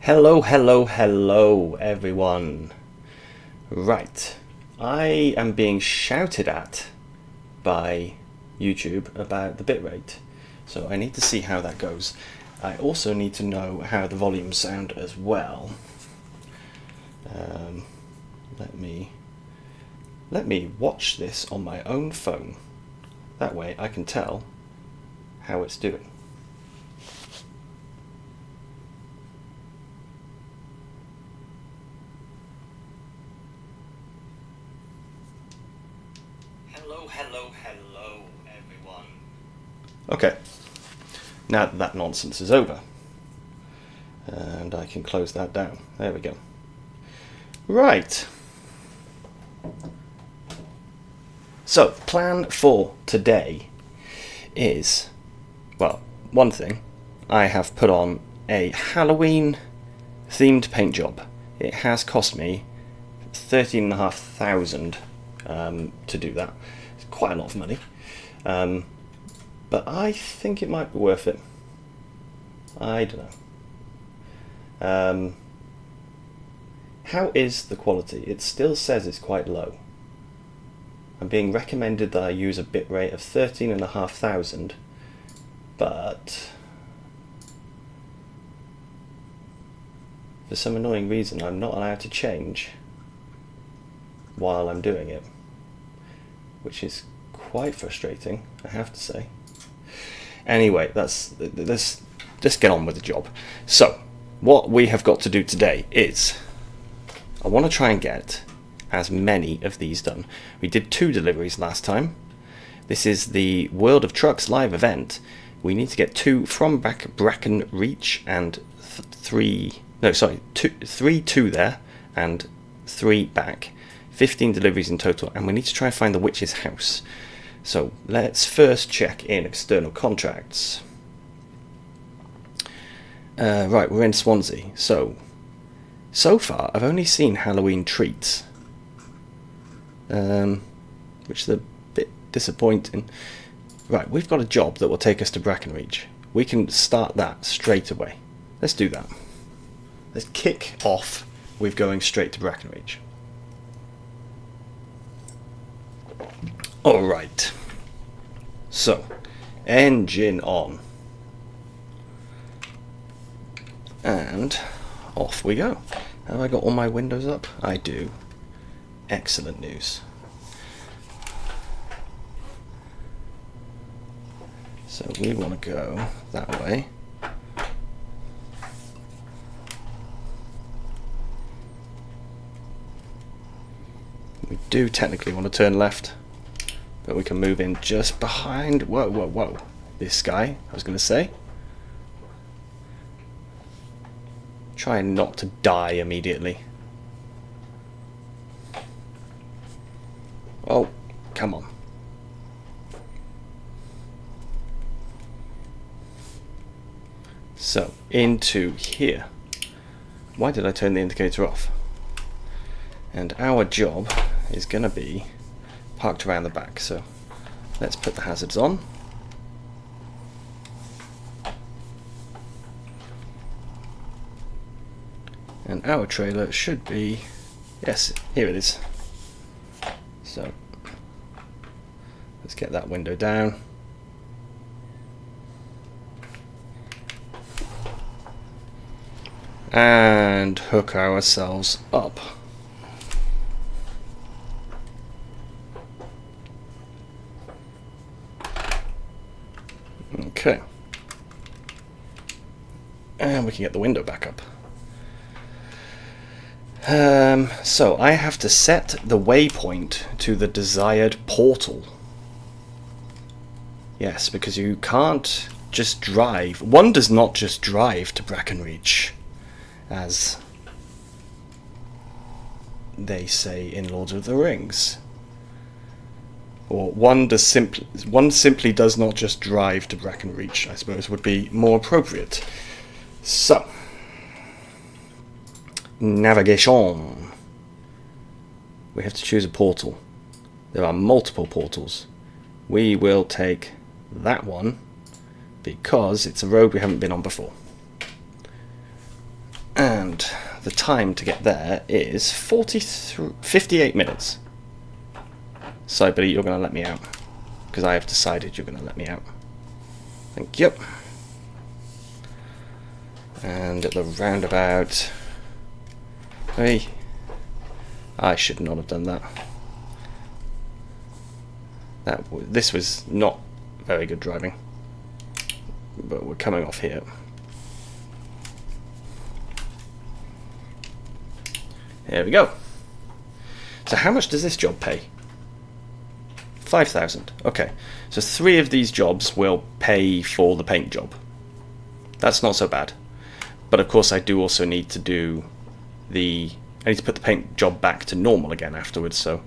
Hello, hello, hello, everyone. Right, I am being shouted at by YouTube about the bitrate, so I need to see how that goes. I also need to know how the volumes sound as well. Let me watch this on my own phone. That way I can tell how it's doing. Hello, everyone. Okay, now that nonsense is over, and I can close that down. There we go. Right. So, plan for today is, well, one thing, I have put on a Halloween themed paint job. It has cost me £13,500 to do that. It's quite a lot of money, but I think it might be worth it. I don't know. How is the quality? It still says it's quite low. I'm being recommended that I use a bitrate of 13,500, but for some annoying reason I'm not allowed to change while I'm doing it, which is quite frustrating, I have to say. Anyway, let's just get on with the job. So, what we have got to do today is, I want to try and get as many of these done. We did 2 deliveries last time. This is the World of Trucks live event. We need to get 2 from Bracken Reach and 3 to there and 3 back. 15 deliveries in total, and we need to try and find the witch's house. So let's first check in external contracts. Right, we're in Swansea. So far I've only seen Halloween treats, which is a bit disappointing. Right, we've got a job that will take us to Brackenreach. We can start that straight away. Let's do that. Let's kick off with going straight to Brackenreach. Alright, so engine on, and off we go. Have I got all my windows up? I do. Excellent news. So we want to go that way. We do technically want to turn left, but we can move in just behind. Whoa. This guy, I was going to say. Trying not to die immediately. Oh, come on. So, into here. Why did I turn the indicator off? And our job is going to be parked around the back, so let's put the hazards on. And our trailer should be, yes, here it is. So let's get that window down. And hook ourselves up. Okay. And we can get the window back up. So I have to set the waypoint to the desired portal. Yes, because you can't just drive. One does not just drive to Brackenreach, as they say in Lord of the Rings. Or one simply does not just drive to Brackenreach, I suppose would be more appropriate. So, navigation. We have to choose a portal. There are multiple portals. We will take that one because it's a road we haven't been on before. And the time to get there is 58 minutes. So, buddy, you're going to let me out. Because I have decided you're going to let me out. Thank you. And at the roundabout... Hey. I should not have done that. This was not very good driving. But we're coming off here. There we go. So how much does this job pay? 5,000. Okay. So 3 of these jobs will pay for the paint job. That's not so bad. But of course I do also need to do I need to put the paint job back to normal again afterwards, so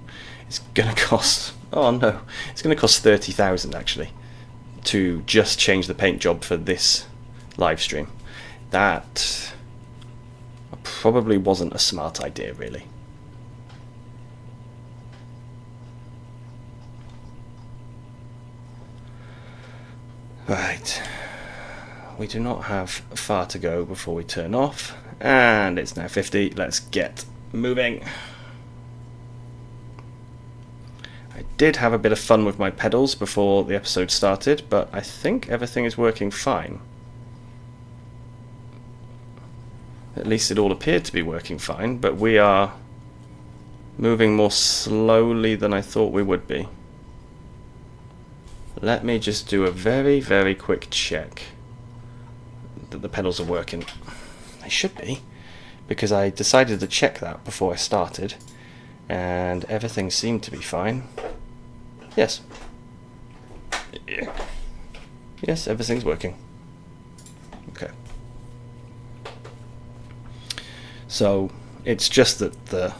it's going to cost... Oh no. It's going to cost 30,000 actually to just change the paint job for this live stream. That probably wasn't a smart idea, really. Right. We do not have far to go before we turn off, and it's now 50. Let's get moving. I did have a bit of fun with my pedals before the episode started, but I think everything is working fine. At least it all appeared to be working fine, but we are moving more slowly than I thought we would be. Let me just do a very, very quick check that the pedals are working. They should be, because I decided to check that before I started, and everything seemed to be fine. Yes. Yes, everything's working. Okay. So it's just that the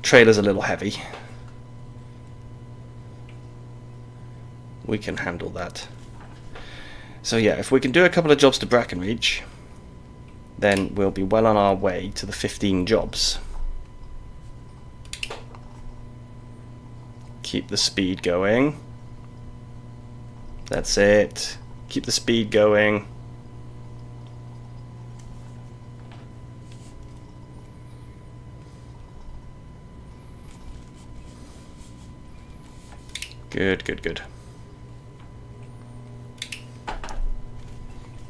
trailer's a little heavy. We can handle that. So yeah, if we can do a couple of jobs to Brackenreach, then we'll be well on our way to the 15 jobs. Keep the speed going. That's it. Keep the speed going. Good, good, good.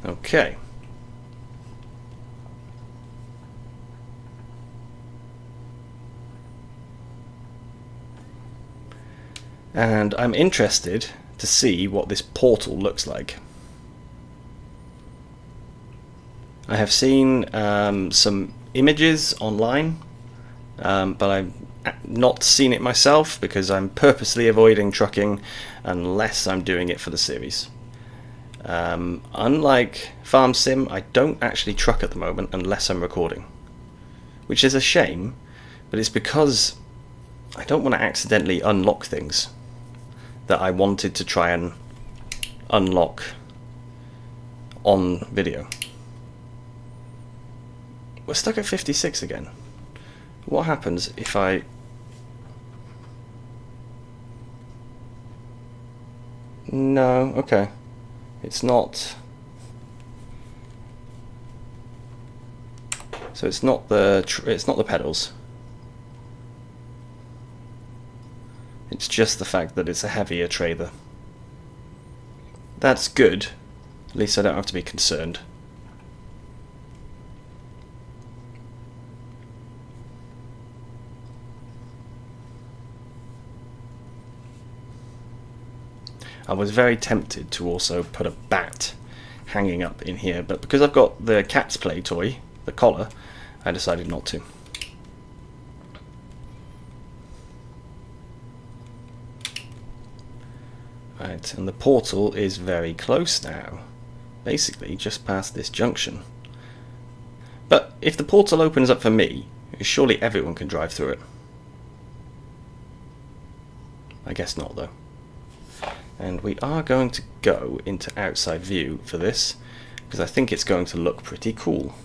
Okay. And I'm interested to see what this portal looks like. I have seen some images online, but I've not seen it myself because I'm purposely avoiding trucking unless I'm doing it for the series. Unlike Farm Sim, I don't actually truck at the moment unless I'm recording, which is a shame, but it's because I don't want to accidentally unlock things that I wanted to try and unlock on video. We're stuck at 56 again. What happens if I... No, okay. It's not... So it's not the pedals. It's just the fact that it's a heavier trailer. That's good. At least I don't have to be concerned. I was very tempted to also put a bat hanging up in here, but because I've got the Cat's Play toy, the collar, I decided not to. Right, and the portal is very close now. Basically, just past this junction. But if the portal opens up for me, surely everyone can drive through it. I guess not, though. And we are going to go into outside view for this, because I think it's going to look pretty cool.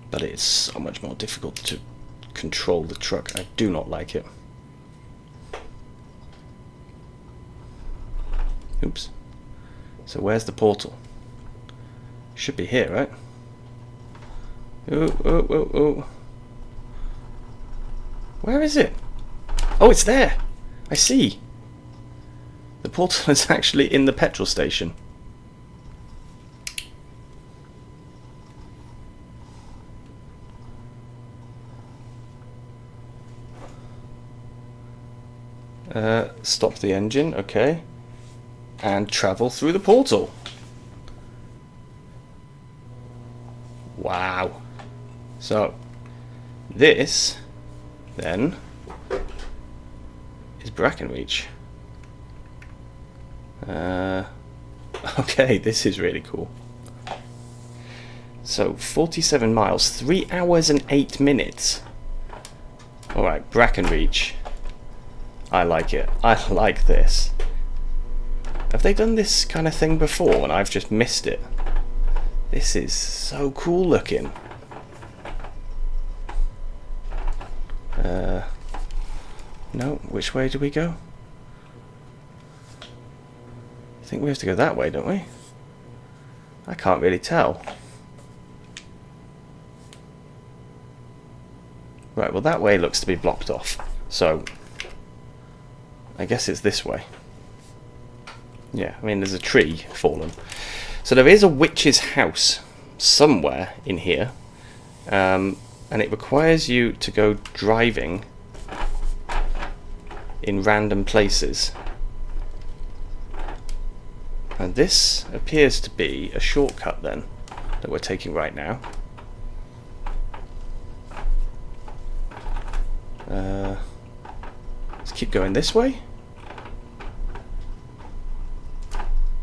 But it's so much more difficult to control the truck. I do not like it. So where's the portal? Should be here, right? Oh. Where is it? Oh, it's there! I see! The portal is actually in the petrol station. Stop the engine, okay. And travel through the portal. Wow. So, this, then, is Brackenreach. Okay, this is really cool. So, 47 miles, 3 hours and 8 minutes. Alright, Brackenreach. I like it. I like this. Have they done this kind of thing before and I've just missed it? This is so cool looking. No, which way do we go? I think we have to go that way, don't we? I can't really tell. Right, well that way looks to be blocked off. So, I guess it's this way. Yeah, I mean there's a tree fallen. So there is a witch's house somewhere in here. And it requires you to go driving in random places. And this appears to be a shortcut then that we're taking right now. Let's keep going this way.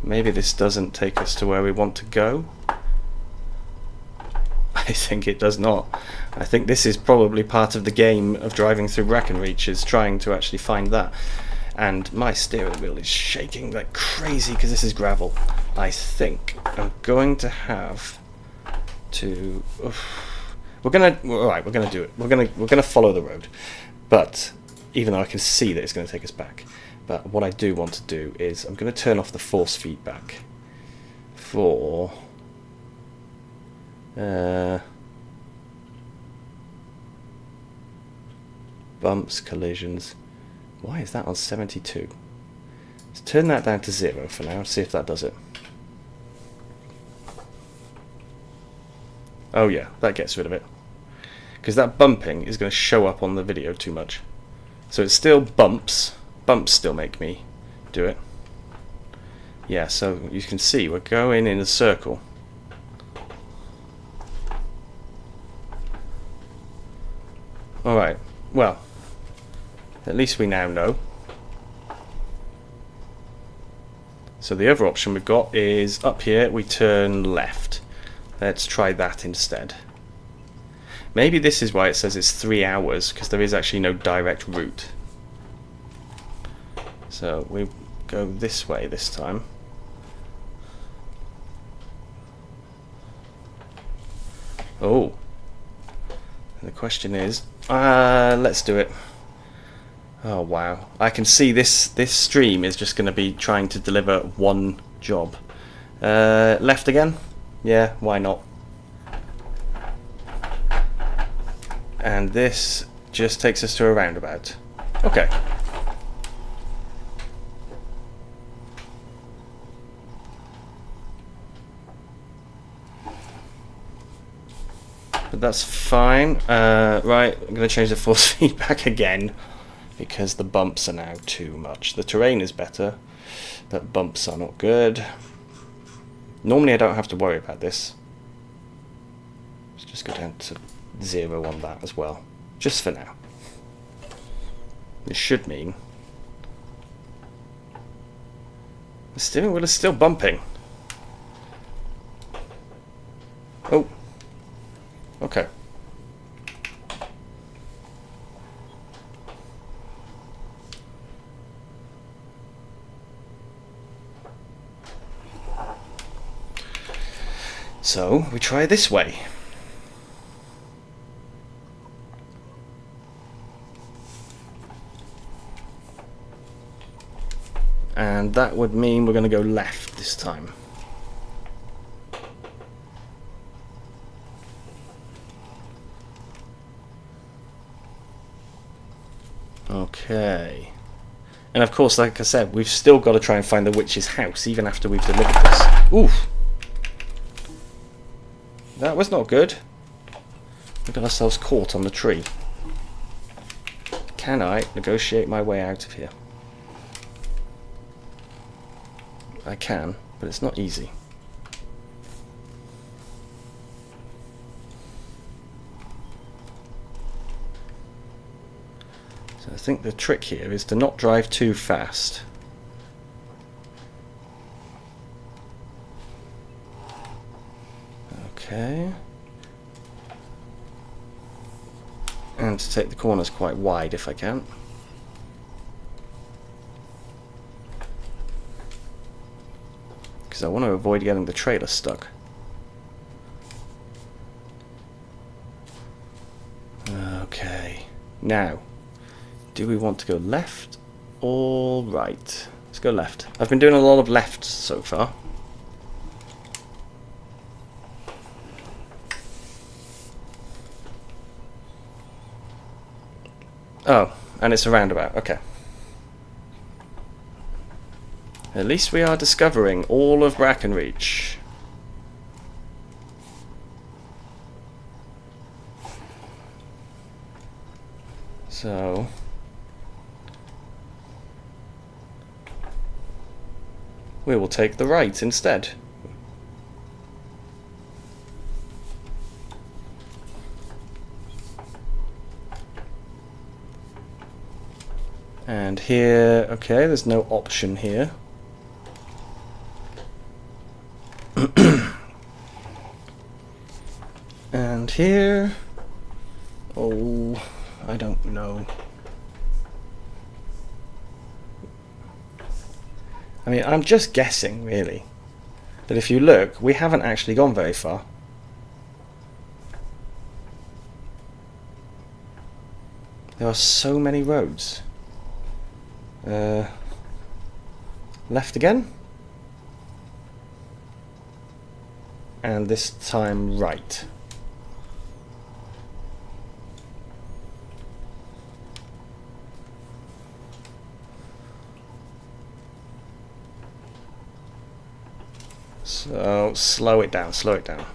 Maybe this doesn't take us to where we want to go. I think it does not. I think this is probably part of the game of driving through Brackenreach, is trying to actually find that. And my steering wheel is shaking like crazy because this is gravel. I think I'm going to have to. We're gonna do it. We're gonna follow the road, but even though I can see that it's going to take us back. But what I do want to do is I'm going to turn off the force feedback for bumps, collisions. Why is that on 72? Let's turn that down to 0 for now and see if that does it. Oh yeah, that gets rid of it. Because that bumping is going to show up on the video too much. So it's still bumps. Bumps still make me do it. Yeah, so you can see we're going in a circle. Alright, well, at least we now know. So the other option we've got is up here we turn left. Let's try that instead. Maybe this is why it says it's 3 hours, because there is actually no direct route. So we go this way this time. Oh. And the question is, let's do it. Oh wow. I can see this stream is just going to be trying to deliver one job. Left again? Yeah, why not? And this just takes us to a roundabout. Okay. But that's fine. Right, I'm going to change the force feedback again because the bumps are now too much. The terrain is better, but bumps are not good. Normally I don't have to worry about this. Let's just go down to 0 on that as well, just for now. This should mean the steering wheel is still bumping. Oh. Okay. So we try this way. And that would mean we're going to go left this time. Okay. And of course, like I said, we've still got to try and find the witch's house, even after we've delivered this. Oof! That was not good. We got ourselves caught on the tree. Can I negotiate my way out of here? I can, but it's not easy. So I think the trick here is to not drive too fast. Okay. And to take the corners quite wide if I can. Because I want to avoid getting the trailer stuck. Okay. Now, do we want to go left or right? Let's go left. I've been doing a lot of lefts so far. Oh, and it's a roundabout. Okay. At least we are discovering all of Brackenreach. So... we will take the right instead. And here, okay, there's no option here. And here, oh, I don't know. I mean, I'm just guessing, really, that if you look, we haven't actually gone very far. There are so many roads. Left again? And this time right. So, slow it down, slow it down.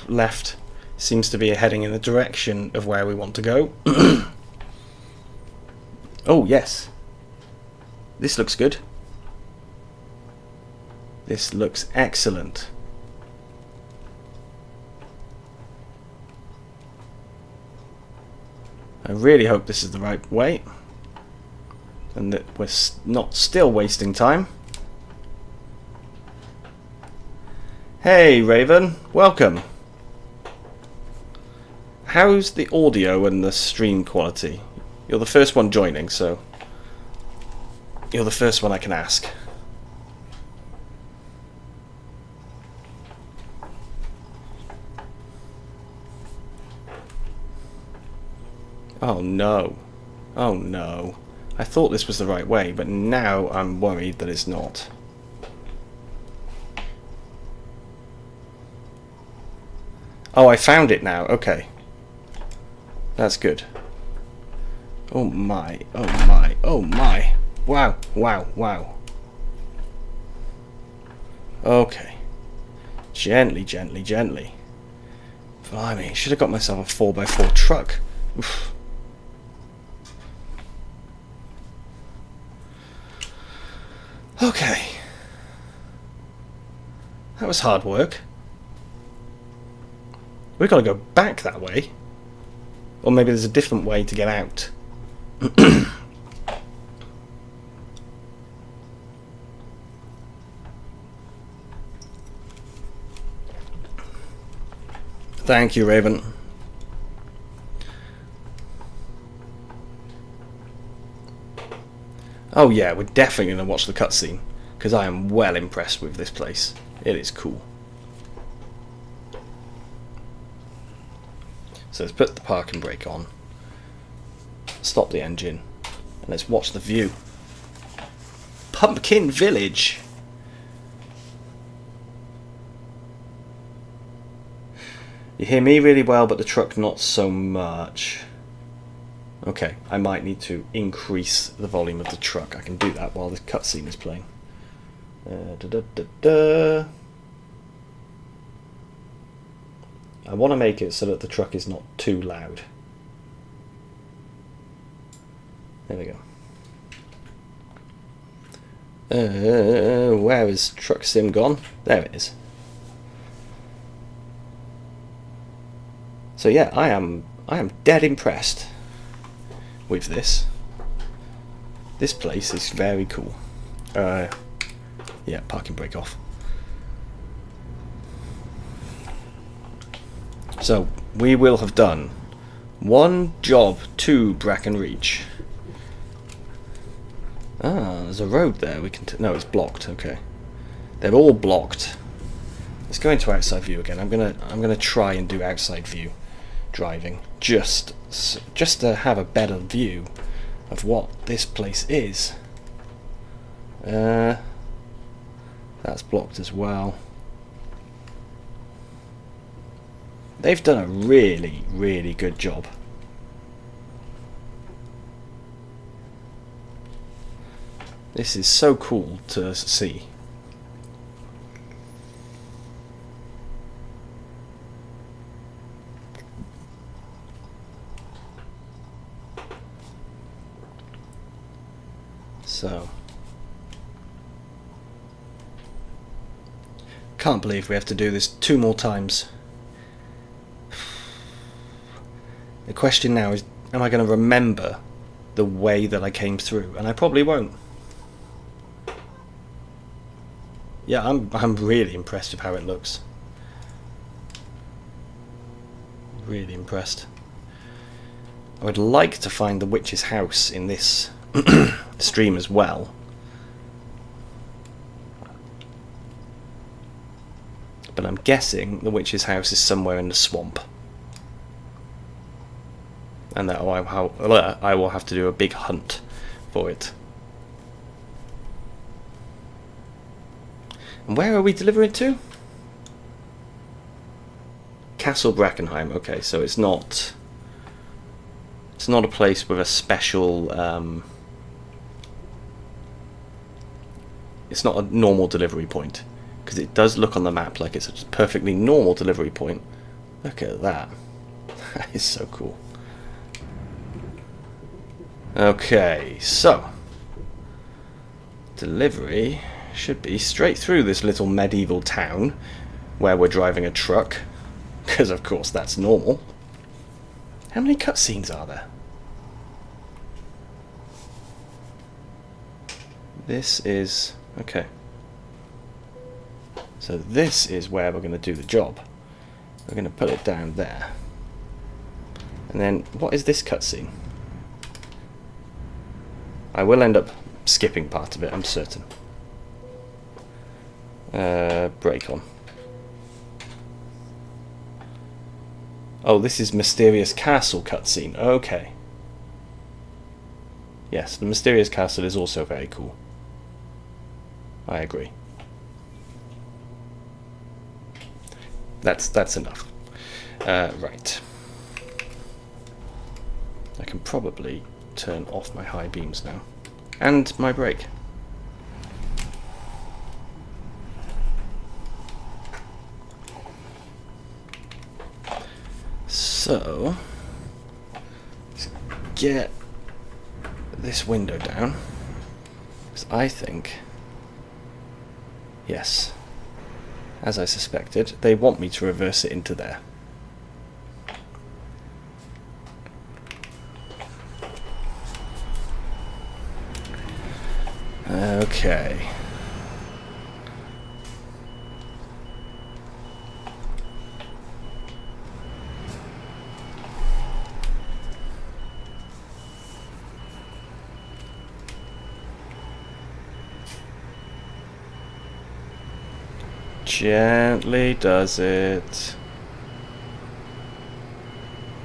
Left seems to be heading in the direction of where we want to go. Oh, yes. This looks good. This looks excellent. I really hope this is the right way and that we're not still wasting time. Hey Raven, welcome. How's the audio and the stream quality? You're the first one joining, so you're the first one I can ask. Oh no. Oh no. I thought this was the right way, but now I'm worried that it's not. Oh, I found it now. Okay. That's good. Oh my. Oh my. Oh my. Wow. Wow. Wow. Okay. Gently, gently, gently. Blimey, should have got myself a 4x4 truck. Oof. Okay. That was hard work. We've got to go back that way. Or maybe there's a different way to get out. Thank you, Raven. Oh yeah, we're definitely going to watch the cutscene, because I am well impressed with this place. It is cool. So let's put the parking brake on, stop the engine, and let's watch the view. Pumpkin Village! You hear me really well, but the truck not so much. Okay, I might need to increase the volume of the truck. I can do that while the cutscene is playing. I want to make it so that the truck is not too loud. There we go. Where is Truck Sim gone? There it is. So yeah, I am dead impressed with this. This place is very cool. Yeah, parking brake off. So we will have done one job to Bracken Reach. Ah, there's a road there. We can no, it's blocked. Okay, they're all blocked. Let's go into outside view again. I'm gonna try and do outside view driving just to have a better view of what this place is. That's blocked as well. They've done a really, really good job. This is so cool to see. So, can't believe we have to do this 2 more times. The question now is, am I going to remember the way that I came through? And I probably won't. Yeah, I'm really impressed with how it looks. Really impressed. I would like to find the witch's house in this stream as well. But I'm guessing the witch's house is somewhere in the swamp. And that I will have to do a big hunt for it. And where are we delivering to? Castle Brackenheim. Okay, so it's not a place with a special it's not a normal delivery point, because it does look on the map like it's a perfectly normal delivery point. Look at that. That is so cool. Okay, so delivery should be straight through this little medieval town where we're driving a truck, because of course that's normal. How many cutscenes are there? This is okay. So this is where we're going to do the job. We're going to put it down there. And then what is this cutscene? I will end up skipping part of it, I'm certain. Brake on. Oh, this is Mysterious Castle cutscene. Okay. Yes, the Mysterious Castle is also very cool. I agree. That's enough. Right. I can probably turn off my high beams now. And my brake. So, let's get this window down. Because I think, yes, as I suspected, they want me to reverse it into there. Okay. Gently does it.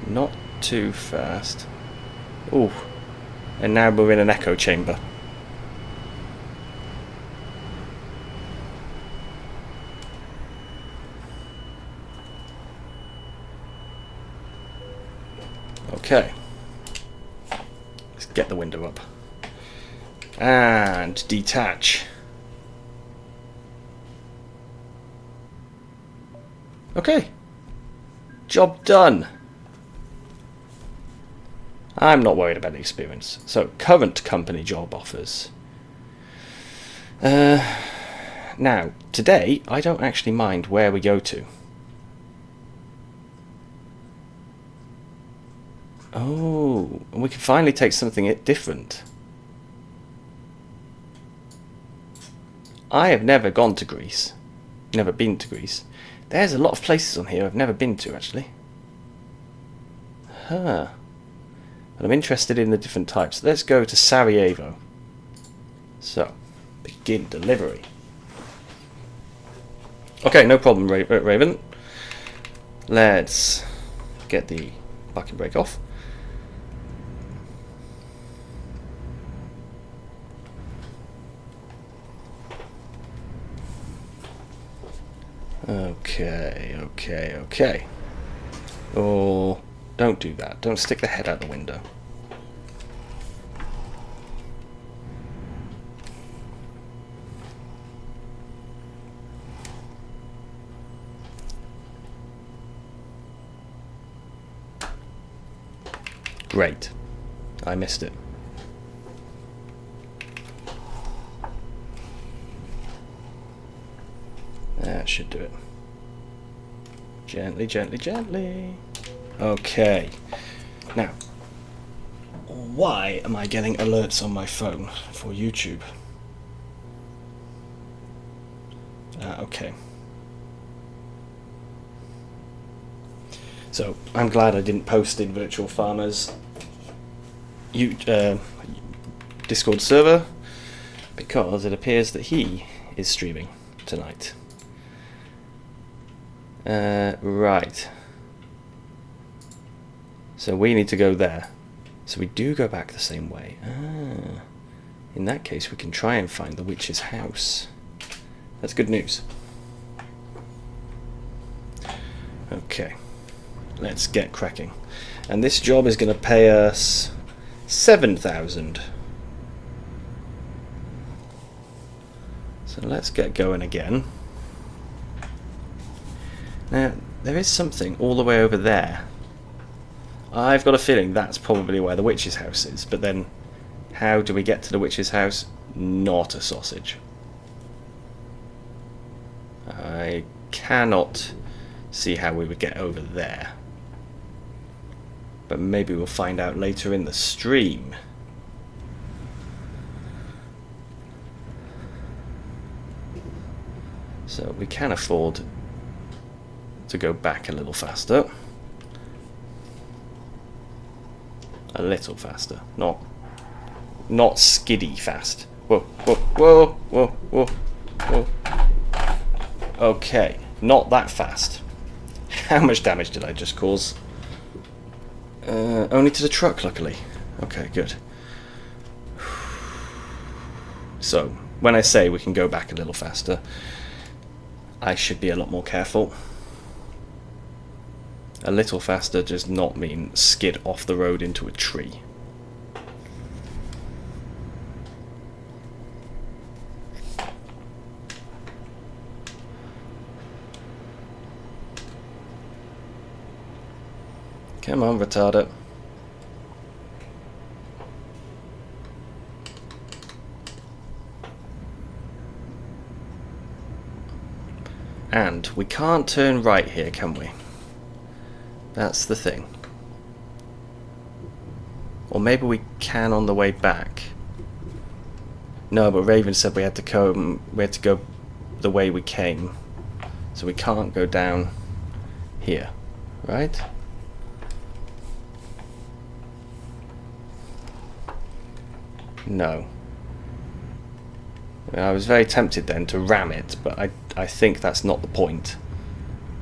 Not too fast. Ooh. And now we're in an echo chamber. Okay. Let's get the window up. And detach. Okay. Job done. I'm not worried about the experience. So, current company job offers. Now, today, I don't actually mind where we go to. Oh, and we can finally take something different. I have never gone to Greece. Never been to Greece. There's a lot of places on here I've never been to, actually. Huh. But I'm interested in the different types. Let's go to Sarajevo. So, begin delivery. Okay, no problem, Raven. Let's get the parking brake off. Okay. Oh, don't do that. Don't stick the head out the window. Great. I missed it. That should do it. Gently, gently, gently. Okay. Now, why am I getting alerts on my phone for YouTube? Okay. So, I'm glad I didn't post in Virtual Farmer's Discord server, because it appears that he is streaming tonight. Right. So we need to go there. So we do go back the same way. In that case, we can try and find the witch's house. That's good news. Okay. Let's get cracking. And this job is going to pay us 7,000. So let's get going again. Now, there is something all the way over there. I've got a feeling that's probably where the witch's house is, but then how do we get to the witch's house? Not a sausage. I cannot see how we would get over there. But maybe we'll find out later in the stream. So we can afford to go back a little faster. A little faster, not skiddy fast. Whoa, whoa, whoa, whoa, whoa, whoa. Okay, not that fast. How much damage did I just cause? Only to the truck, luckily. Okay, good. So, when I say we can go back a little faster, I should be a lot more careful. A little faster does not mean skid off the road into a tree. Come on, retarder. And we can't turn right here, can we? That's the thing. Or maybe we can on the way back. No, but Raven said we had to go the way we came. So we can't go down here, right? No. I was very tempted then to ram it, but I think that's not the point.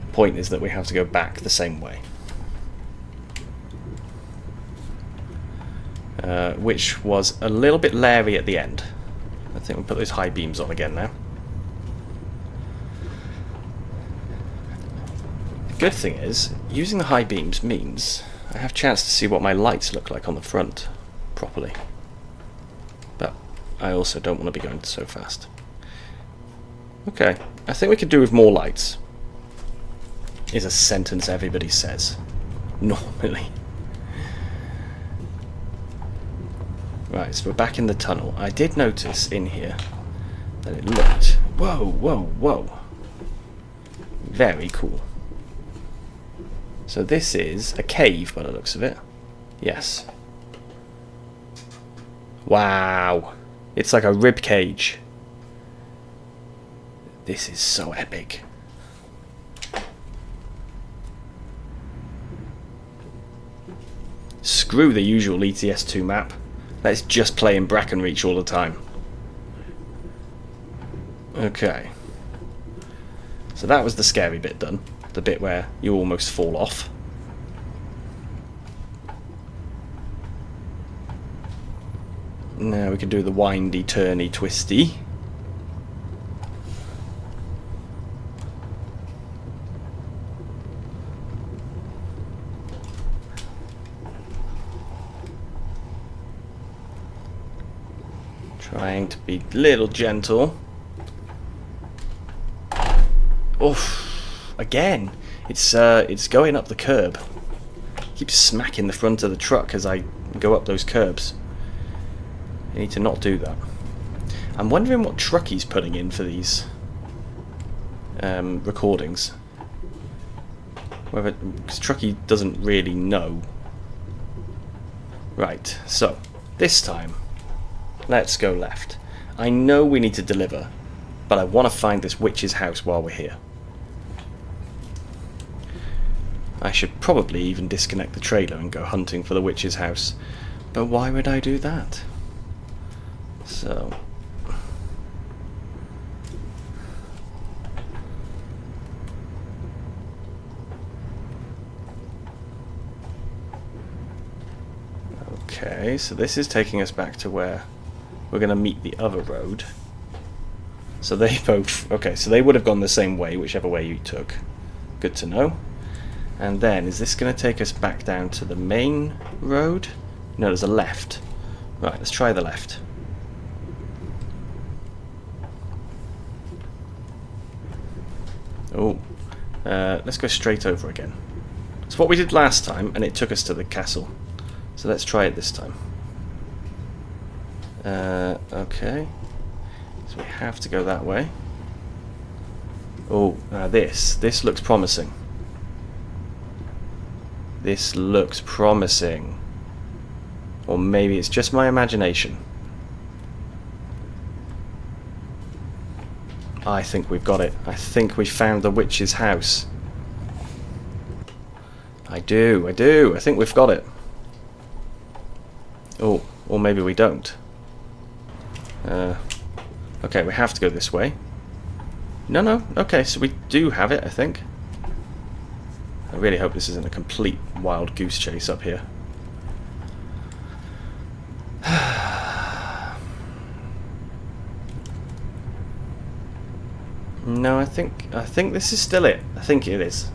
The point is that we have to go back the same way. which was a little bit leery at the end. I think we'll put those high beams on again now. The good thing is, using the high beams means I have a chance to see what my lights look like on the front properly. But I also don't want to be going so fast. Okay, I think we could do with more lights. Is a sentence everybody says. Normally. Right, so we're back in the tunnel. I did notice in here that it looked... Whoa, whoa, whoa. Very cool. So this is a cave by the looks of it. Yes. Wow. It's like a rib cage. This is so epic. Screw the usual ETS2 map. Let's just play in Brackenreach all the time. Okay. So that was the scary bit done. The bit where you almost fall off. Now we can do the windy, turny, twisty. Trying to be a little gentle. Oof. Again, it's going up the curb. Keeps smacking the front of the truck as I go up those curbs. I need to not do that. I'm wondering what truck he's putting in for these recordings. Whether, because Truckee doesn't really know. Right, so this time, let's go left. I know we need to deliver, but I want to find this witch's house while we're here. I should probably even disconnect the trailer and go hunting for the witch's house. But why would I do that? So... okay, so this is taking us back to where we're going to meet the other road. So they both... okay, so they would have gone the same way, whichever way you took. Good to know. And then, is this going to take us back down to the main road? No, there's a left. Right, let's try the left. Oh, let's go straight over again. It's what we did last time, and it took us to the castle. So let's try it this time. Okay. So we have to go that way. Oh, this looks promising. This looks promising. Or maybe it's just my imagination. I think we've got it. I think we found the witch's house. I do. I think we've got it. Oh, or maybe we don't. Okay, we have to go this way. No. Okay, so we do have it, I think. I really hope this isn't a complete wild goose chase up here. No, I think this is still it. I think it is.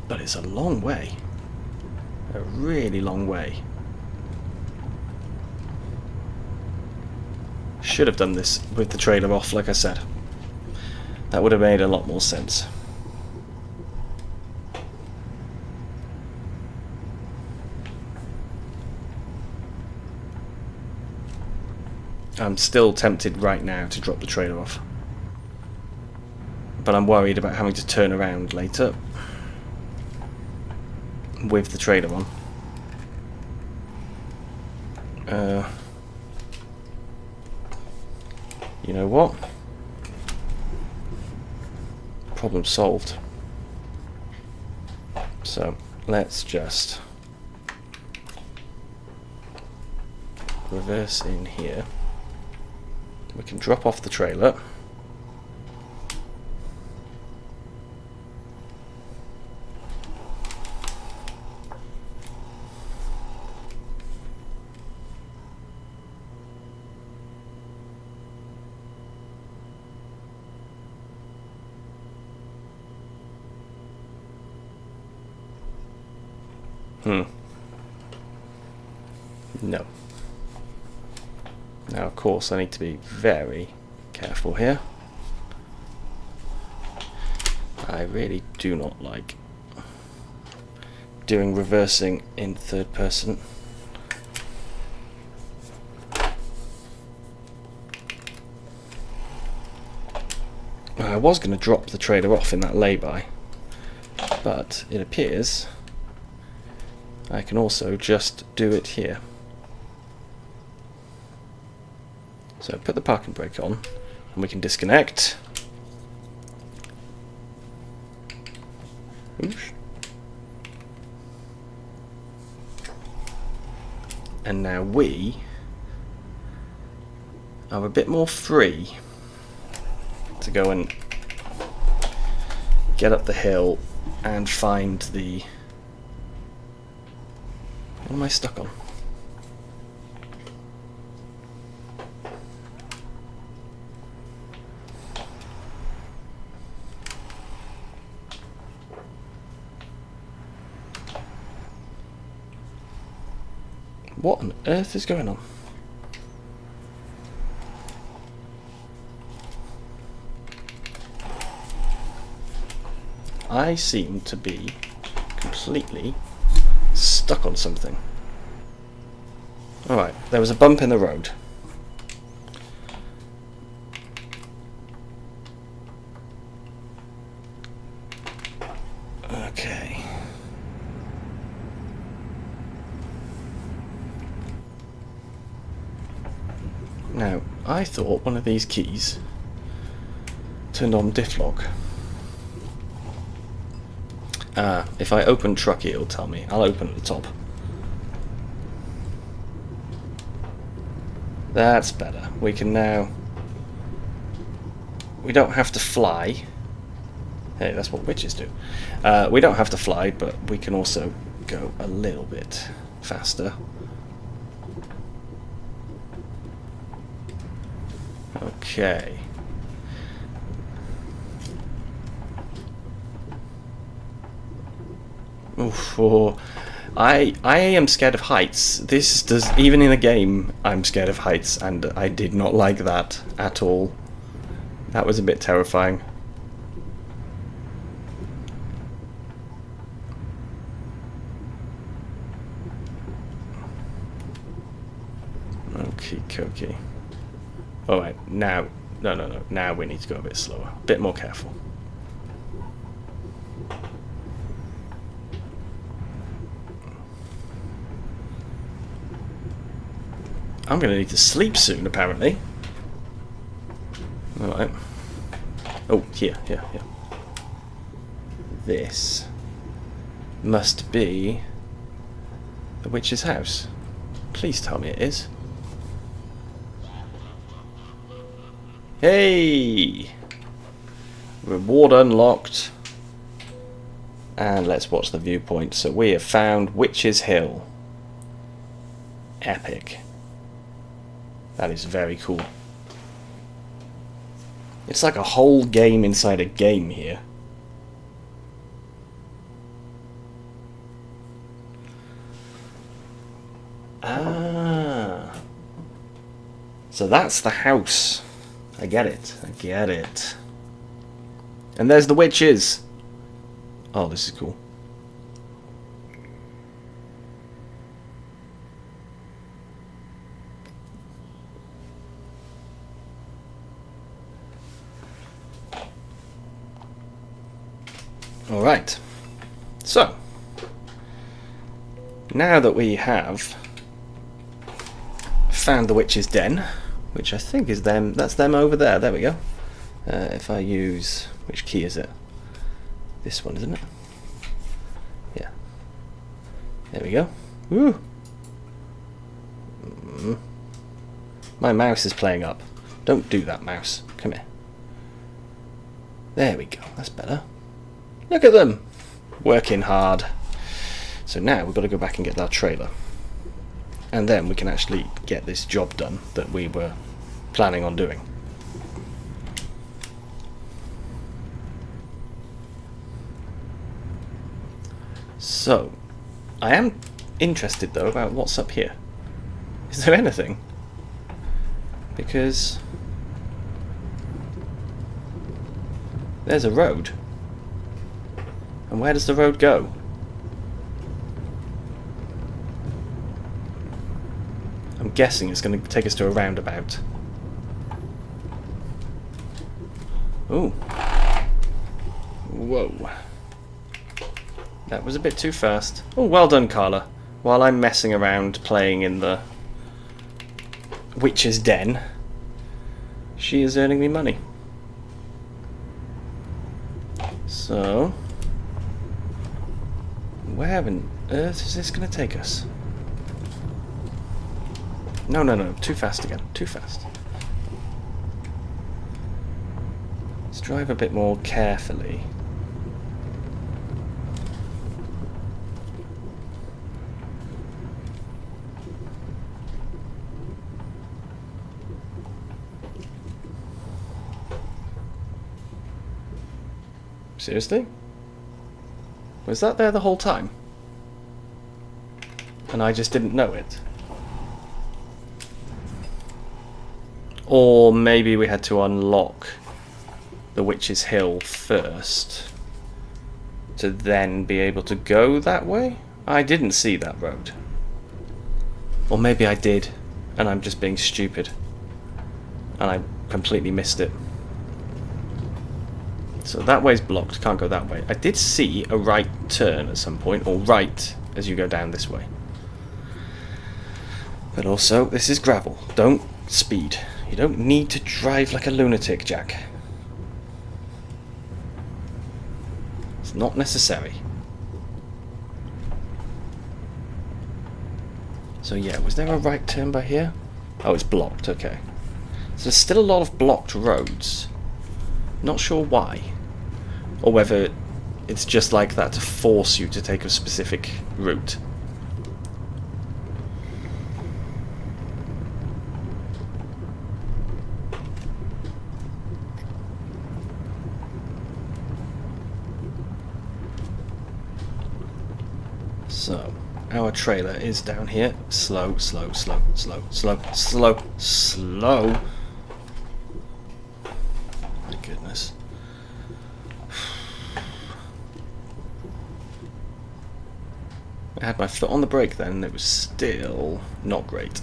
But it's a long way. A really long way. Should have done this with the trailer off, like I said. That would have made a lot more sense. I'm still tempted right now to drop the trailer off. But I'm worried about having to turn around later with the trailer on. You know what? Problem solved. So let's just reverse in here. We can drop off the trailer. No. Now, of course, I need to be very careful here. I really do not like doing reversing in third person. I was going to drop the trailer off in that lay-by, but it appears I can also just do it here. So put the parking brake on and we can disconnect. Oops. And now we are a bit more free to go and get up the hill and find the... What am I stuck on? What on earth is going on? I seem to be completely stuck on something. Alright, there was a bump in the road. Okay. Now, I thought one of these keys turned on diff lock. If I open trucky, it'll tell me. I'll open at the top. That's better. We can now... We don't have to fly. Hey, that's what witches do. We don't have to fly, but we can also go a little bit faster. Okay. Oof, oh. I am scared of heights. This does, even in a game, I'm scared of heights, and I did not like that at all. That was a bit terrifying. Okie dokie. Alright, now, no, now we need to go a bit slower, a bit more careful. I'm going to need to sleep soon, apparently. Alright. Oh, here. This must be the witch's house. Please tell me it is. Hey! Reward unlocked. And let's watch the viewpoint. So we have found Witch's Hill. Epic. That is very cool. It's like a whole game inside a game here. Ah. So that's the house. I get it. And there's the witches. Oh, this is cool. Alright, so now that we have found the witch's den, which I think is them, that's them over there we go. If I use, which key is it? This one, isn't it? Yeah. There we go. Woo! My mouse is playing up. Don't do that, mouse. Come here. There we go. That's better. Look at them! Working hard. So now we've got to go back and get our trailer. And then we can actually get this job done that we were planning on doing. So, I am interested though about what's up here. Is there anything? Because there's a road. And where does the road go? I'm guessing it's going to take us to a roundabout. Ooh. Whoa. That was a bit too fast. Oh, well done, Carla. While I'm messing around playing in the witch's den, she is earning me money. So, where on earth is this going to take us? No, no, no. Too fast again. Too fast. Let's drive a bit more carefully. Seriously? Was that there the whole time? And I just didn't know it? Or maybe we had to unlock the Witch's Hill first to then be able to go that way? I didn't see that road. Or maybe I did, and I'm just being stupid. And I completely missed it. So that way's blocked, can't go that way. I did see a right turn at some point, or right as you go down this way. But also, this is gravel. Don't speed. You don't need to drive like a lunatic, Jack. It's not necessary. So yeah, was there a right turn by here? Oh, it's blocked, okay. So there's still a lot of blocked roads. Not sure why. Or whether it's just like that to force you to take a specific route. So, our trailer is down here. Slow, slow, slow, slow, slow, slow, slow. My goodness. I had my foot on the brake then, and it was still not great.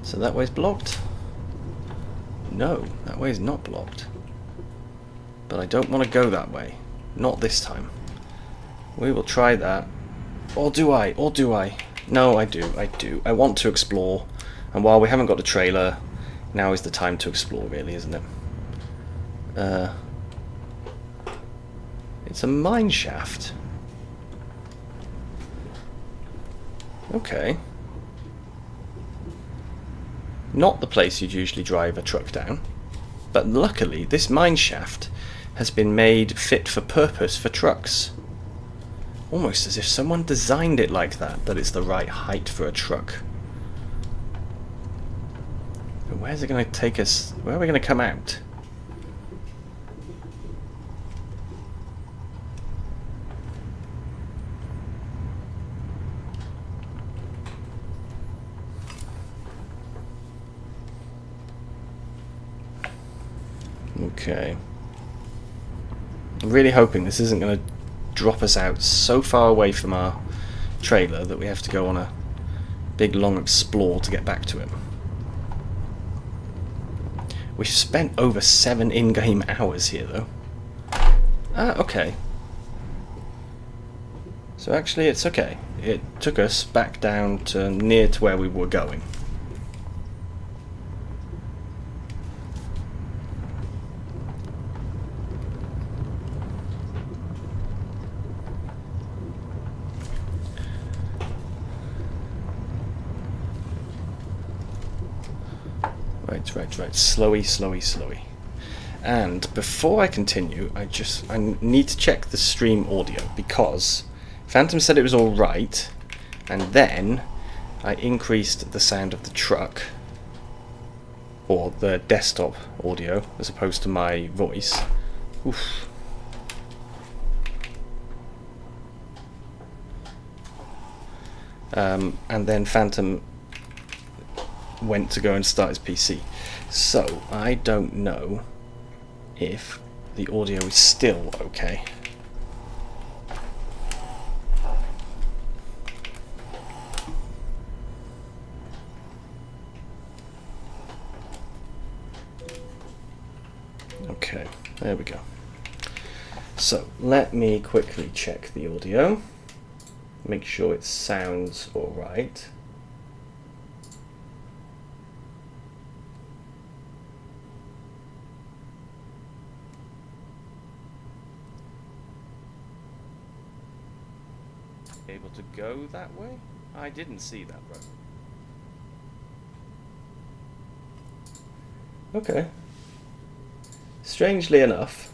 So that way's blocked? No, that way is not blocked. But I don't want to go that way. Not this time. We will try that. Or do I? Or do I? No, I do. I do. I want to explore. And while we haven't got a trailer, now is the time to explore, really, isn't it? It's a mine shaft. Okay. Not the place you'd usually drive a truck down, but luckily this mine shaft has been made fit for purpose for trucks. Almost as if someone designed it like that it's the right height for a truck. But where's it going to take us? Where are we going to come out? Okay. I'm really hoping this isn't going to drop us out so far away from our trailer that we have to go on a big long explore to get back to it. We've spent over 7 in-game hours here though. Ah, okay. So actually it's okay. It took us back down to near to where we were going. Right. Slowy, slowy, slowy. And before I continue, I need to check the stream audio, because Phantom said it was alright, and then I increased the sound of the truck, or the desktop audio, as opposed to my voice. Oof. And then Phantom went to go and start his PC. So I don't know if the audio is still okay. Okay, there we go. So let me quickly check the audio, make sure it sounds all right. Able to go that way? I didn't see that road. Okay. Strangely enough,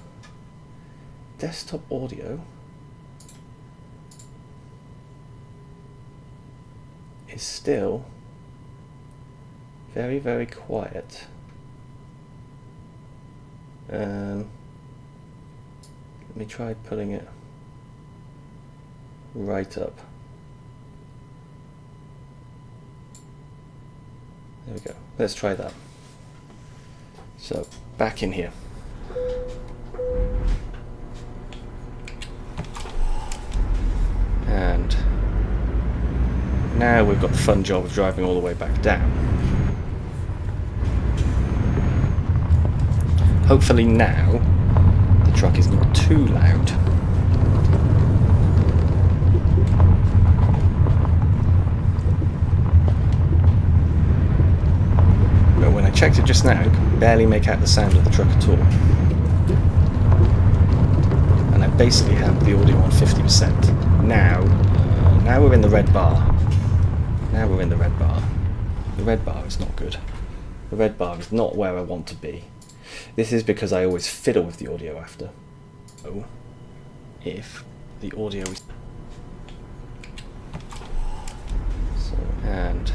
desktop audio is still very, very quiet. Let me try pulling it right up. There we go. Let's try that. So back in here. And now we've got the fun job of driving all the way back down. Hopefully now the truck is not too loud. But when I checked it just now, I could barely make out the sound of the truck at all. And I basically have the audio on 50%. Now we're in the red bar. Now we're in the red bar. The red bar is not good. The red bar is not where I want to be. This is because I always fiddle with the audio after. So, if the audio is... So, and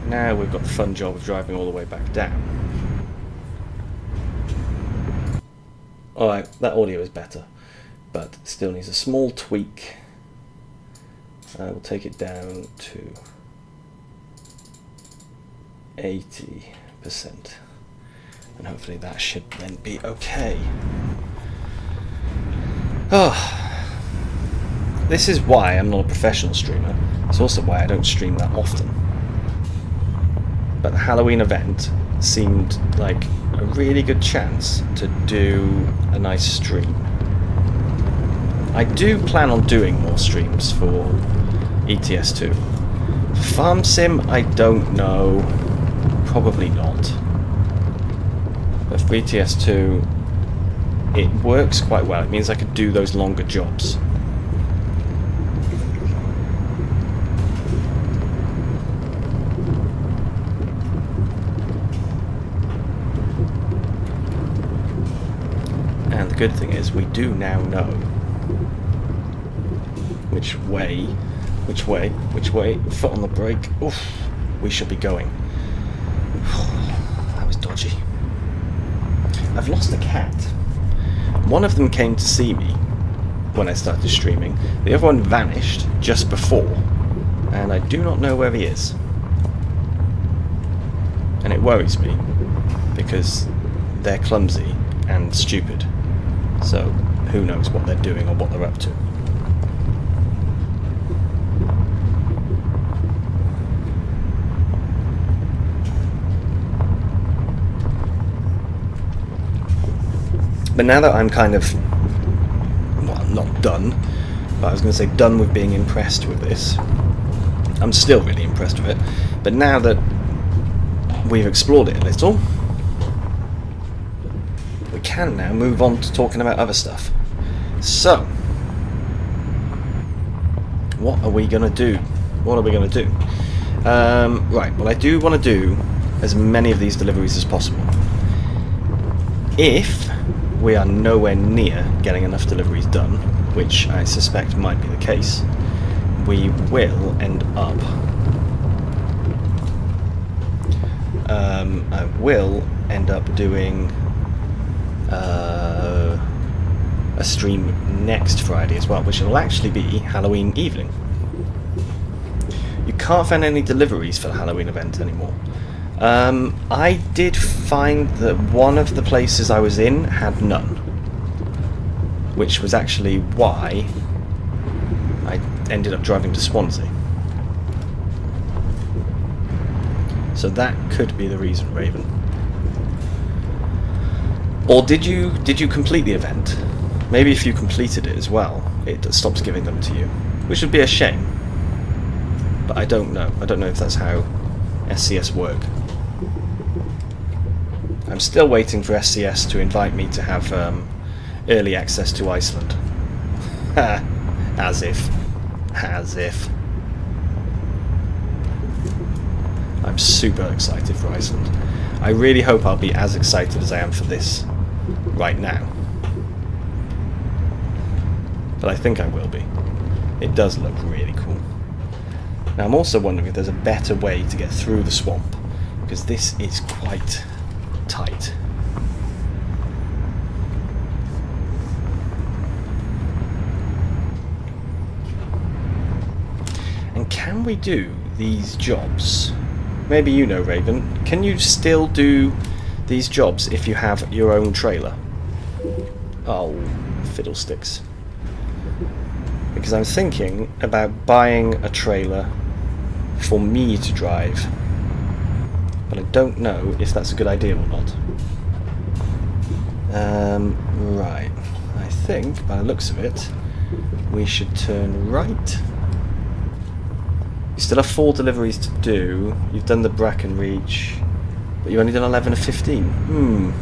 now we've got the fun job of driving all the way back down. Alright, that audio is better, but still needs a small tweak. I will take it down to 80%, and hopefully that should then be okay. Oh, this is why I'm not a professional streamer. It's also why I don't stream that often. But the Halloween event seemed like a really good chance to do a nice stream. I do plan on doing more streams for ETS2. Farm Sim, I don't know. Probably not. But for ETS2, it works quite well. It means I could do those longer jobs. And the good thing is, we do now know which way, foot on the brake, oof, we should be going. That was dodgy. I've lost a cat. One of them came to see me when I started streaming. The other one vanished just before, and I do not know where he is. And it worries me, because they're clumsy and stupid. So who knows what they're doing or what they're up to. But now that I'm kind of, well, not done, but I was going to say done with being impressed with this. I'm still really impressed with it. But now that we've explored it a little, we can now move on to talking about other stuff. So, what are we going to do? Right, well I do want to do as many of these deliveries as possible. If we are nowhere near getting enough deliveries done, which I suspect might be the case, we will end up I will end up doing a stream next Friday as well, which will actually be Halloween evening. You can't find any deliveries for the Halloween event anymore. I did find that one of the places I was in had none, which was actually why I ended up driving to Swansea. So that could be the reason, Raven. Or did you complete the event? Maybe if you completed it as well, it stops giving them to you, which would be a shame. But I don't know. I don't know if that's how SCS work. I'm still waiting for SCS to invite me to have early access to Iceland. As if. As if. I'm super excited for Iceland. I really hope I'll be as excited as I am for this right now. But I think I will be. It does look really cool. Now I'm also wondering if there's a better way to get through the swamp, because this is quite tight. And can we do these jobs? Maybe you know, Raven. Can you still do these jobs if you have your own trailer? Oh, fiddlesticks. Because I'm thinking about buying a trailer for me to drive. But I don't know if that's a good idea or not. Right. I think, by the looks of it, we should turn right. You still have 4 deliveries to do. You've done the Bracken Reach, but you've only done 11 of 15.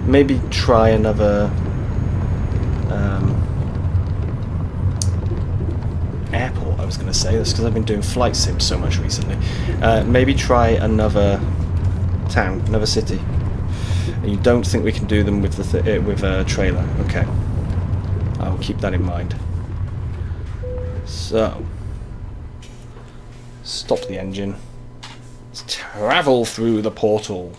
Maybe try another airport, I was going to say. That's because I've been doing flight sims so much recently. Maybe try another town, another city. And you don't think we can do them with with a trailer? Okay, I'll keep that in mind. So, stop the engine. Let's travel through the portal.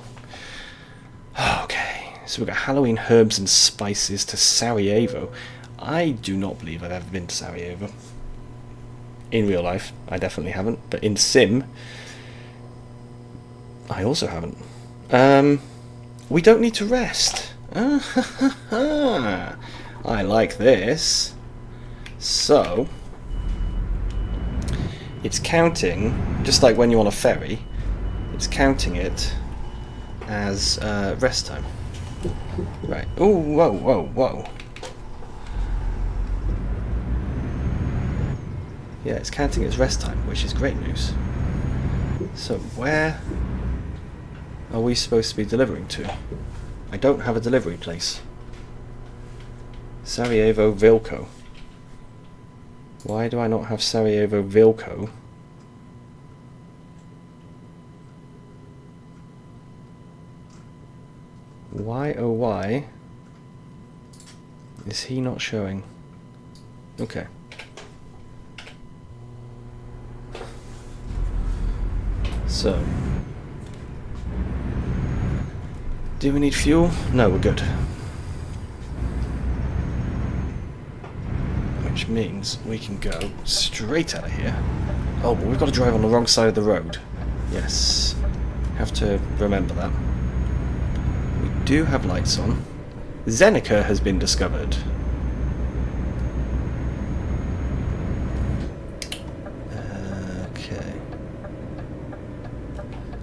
Okay, so we've got Halloween herbs and spices to Sarajevo. I do not believe I've ever been to Sarajevo. In real life, I definitely haven't. But in Sim, I also haven't. We don't need to rest. I like this. So, it's counting, just like when you're on a ferry, it's counting it as rest time. Right. Oh, whoa, whoa, whoa. Yeah, it's counting as rest time, which is great news. So, where are we supposed to be delivering to? I don't have a delivery place. Sarajevo Vilko. Why do I not have Sarajevo Vilko? Why, oh why, is he not showing? Okay. So, do we need fuel? No, we're good. Which means we can go straight out of here. Oh, but we've got to drive on the wrong side of the road. Yes, have to remember that. We do have lights on. Zenica has been discovered. Okay.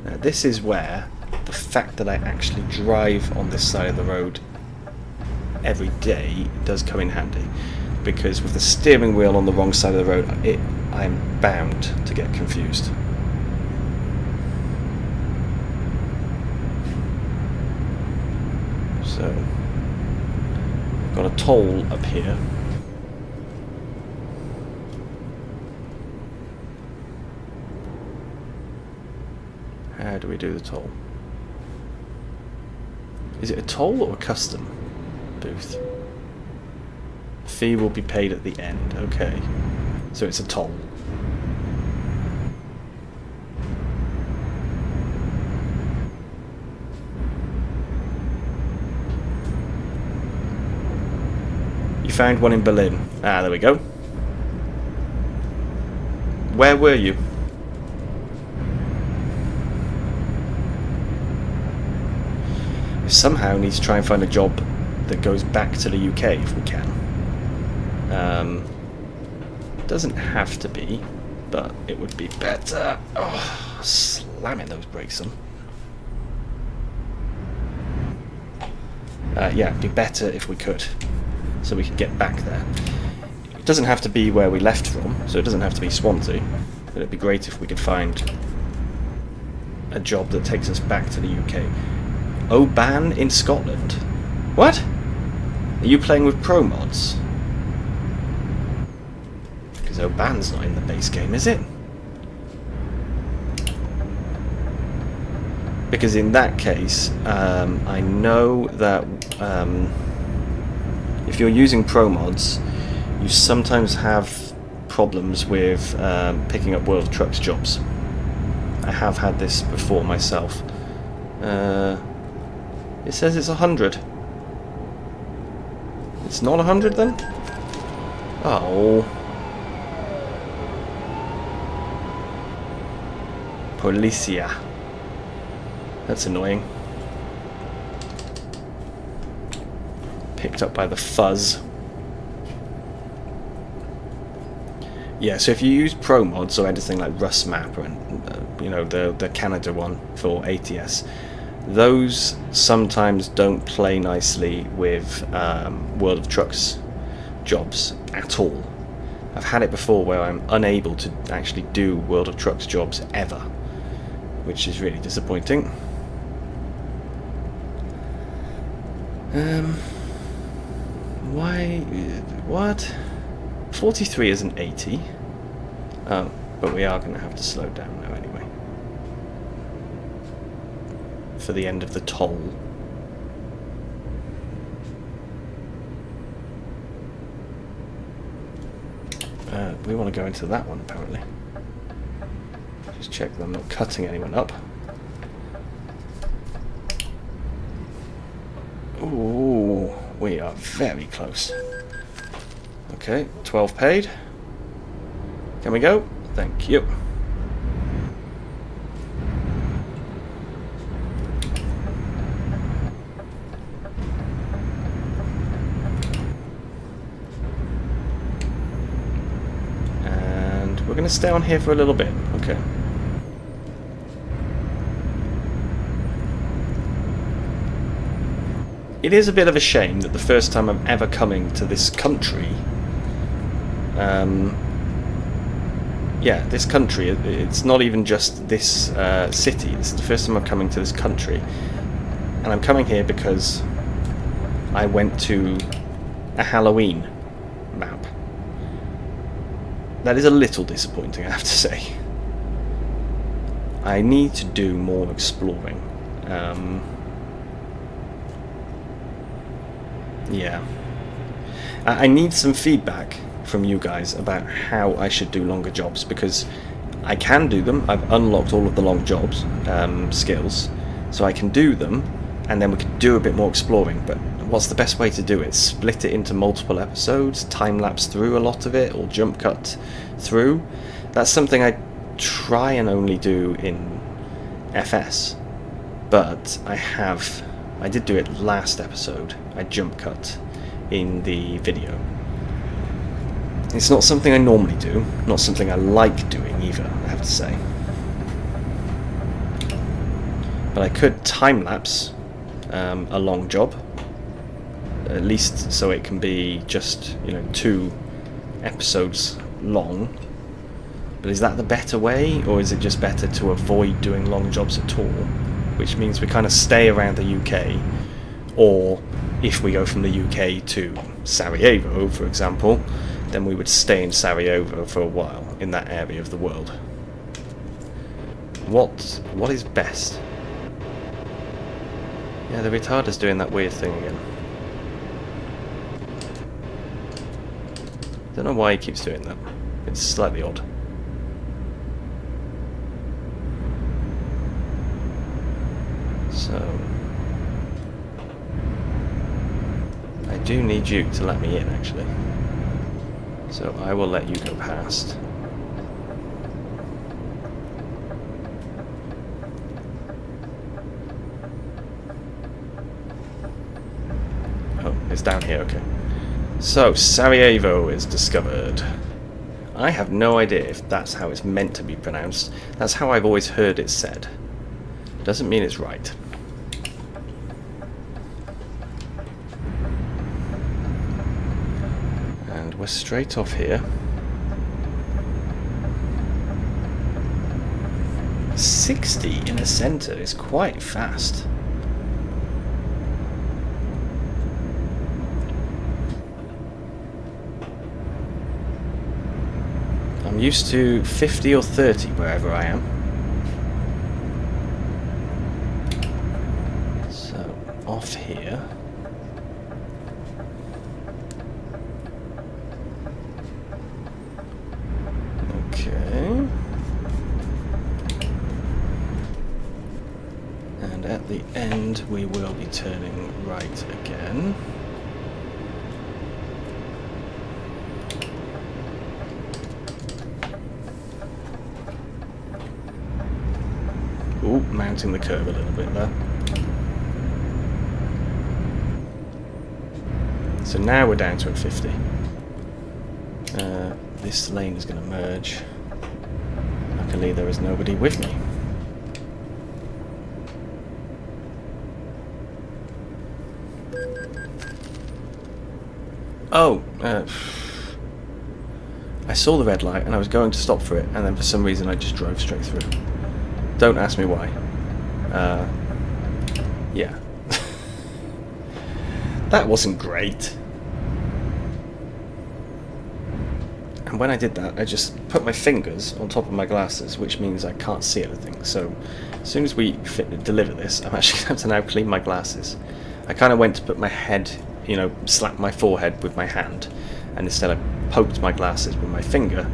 Now this is where the fact that I actually drive on this side of the road every day does come in handy. Because with the steering wheel on the wrong side of the road, I'm bound to get confused. So, I've got a toll up here. How do we do the toll? Is it a toll or a custom booth? Fee will be paid at the end. Okay. So it's a toll. You found one in Berlin. Ah, there we go. Where were you? We somehow need to try and find a job that goes back to the UK if we can. Doesn't have to be, but it would be better. Oh, slamming those brakes on. Yeah, it'd be better if we could, so we could get back there. It doesn't have to be where we left from, so it doesn't have to be Swansea, but it'd be great if we could find a job that takes us back to the UK. Oban in Scotland? What? Are you playing with pro mods? Because Oban's not in the base game, is it? Because in that case, I know that if you're using pro mods, you sometimes have problems with picking up World of Trucks jobs. I have had this before myself. It says it's 100. It's not 100 then? Oh. Policia. That's annoying. Picked up by the fuzz. Yeah, so if you use pro mods or anything like Rust Map or you know, the Canada one for ATS, those sometimes don't play nicely with World of Trucks jobs at all. I've had it before where I'm unable to actually do World of Trucks jobs ever, which is really disappointing. Why? What? 43 isn't 80. Oh, but we are going to have to slow down now anyway. For the end of the toll. We want to go into that one apparently. Just check that I'm not cutting anyone up. Ooh, we are very close. Okay, 12 paid. Can we go? Thank you. And we're going to stay on here for a little bit. Okay. It is a bit of a shame that the first time I'm ever coming to this country, yeah, this country, it's not even just this city, it's the first time I'm coming to this country, and I'm coming here because I went to a Halloween map. That is a little disappointing, I have to say. I need to do more exploring. Yeah. I need some feedback from you guys about how I should do longer jobs, because I can do them. I've unlocked all of the long jobs skills, so I can do them, and then we can do a bit more exploring. But what's the best way to do it? Split it into multiple episodes, time-lapse through a lot of it, or jump cut through? That's something I try and only do in FS, but I did do it last episode. I jump cut in the video. It's not something I normally do, not something I like doing either, I have to say. But I could time-lapse a long job, at least so it can be just, 2 episodes long. But is that the better way, or is it just better to avoid doing long jobs at all? Which means we kind of stay around the UK, or if we go from the UK to Sarajevo, for example, then we would stay in Sarajevo for a while, in that area of the world. What is best? Yeah, the retarder's doing that weird thing again. Don't know why he keeps doing that. It's slightly odd. So I do need you to let me in, actually. So I will let you go past. Oh, it's down here, okay. So, Sarajevo is discovered. I have no idea if that's how it's meant to be pronounced. That's how I've always heard it said. Doesn't mean it's right. And we're straight off here. 60 in the centre is quite fast. I'm used to 50 or 30 wherever I am. So, off here. Okay. And at the end we will be turning right again. Ooh, mounting the curve a little bit there. So now we're down to a 50. This lane is going to merge. Luckily there is nobody with me. Oh, I saw the red light and I was going to stop for it, and then for some reason I just drove straight through. Don't ask me why. Yeah. That wasn't great. And when I did that, I just put my fingers on top of my glasses, which means I can't see anything. So as soon as we deliver this, I'm actually going to have to now clean my glasses. I kind of went to put my head, you know, slap my forehead with my hand, and instead I poked my glasses with my finger.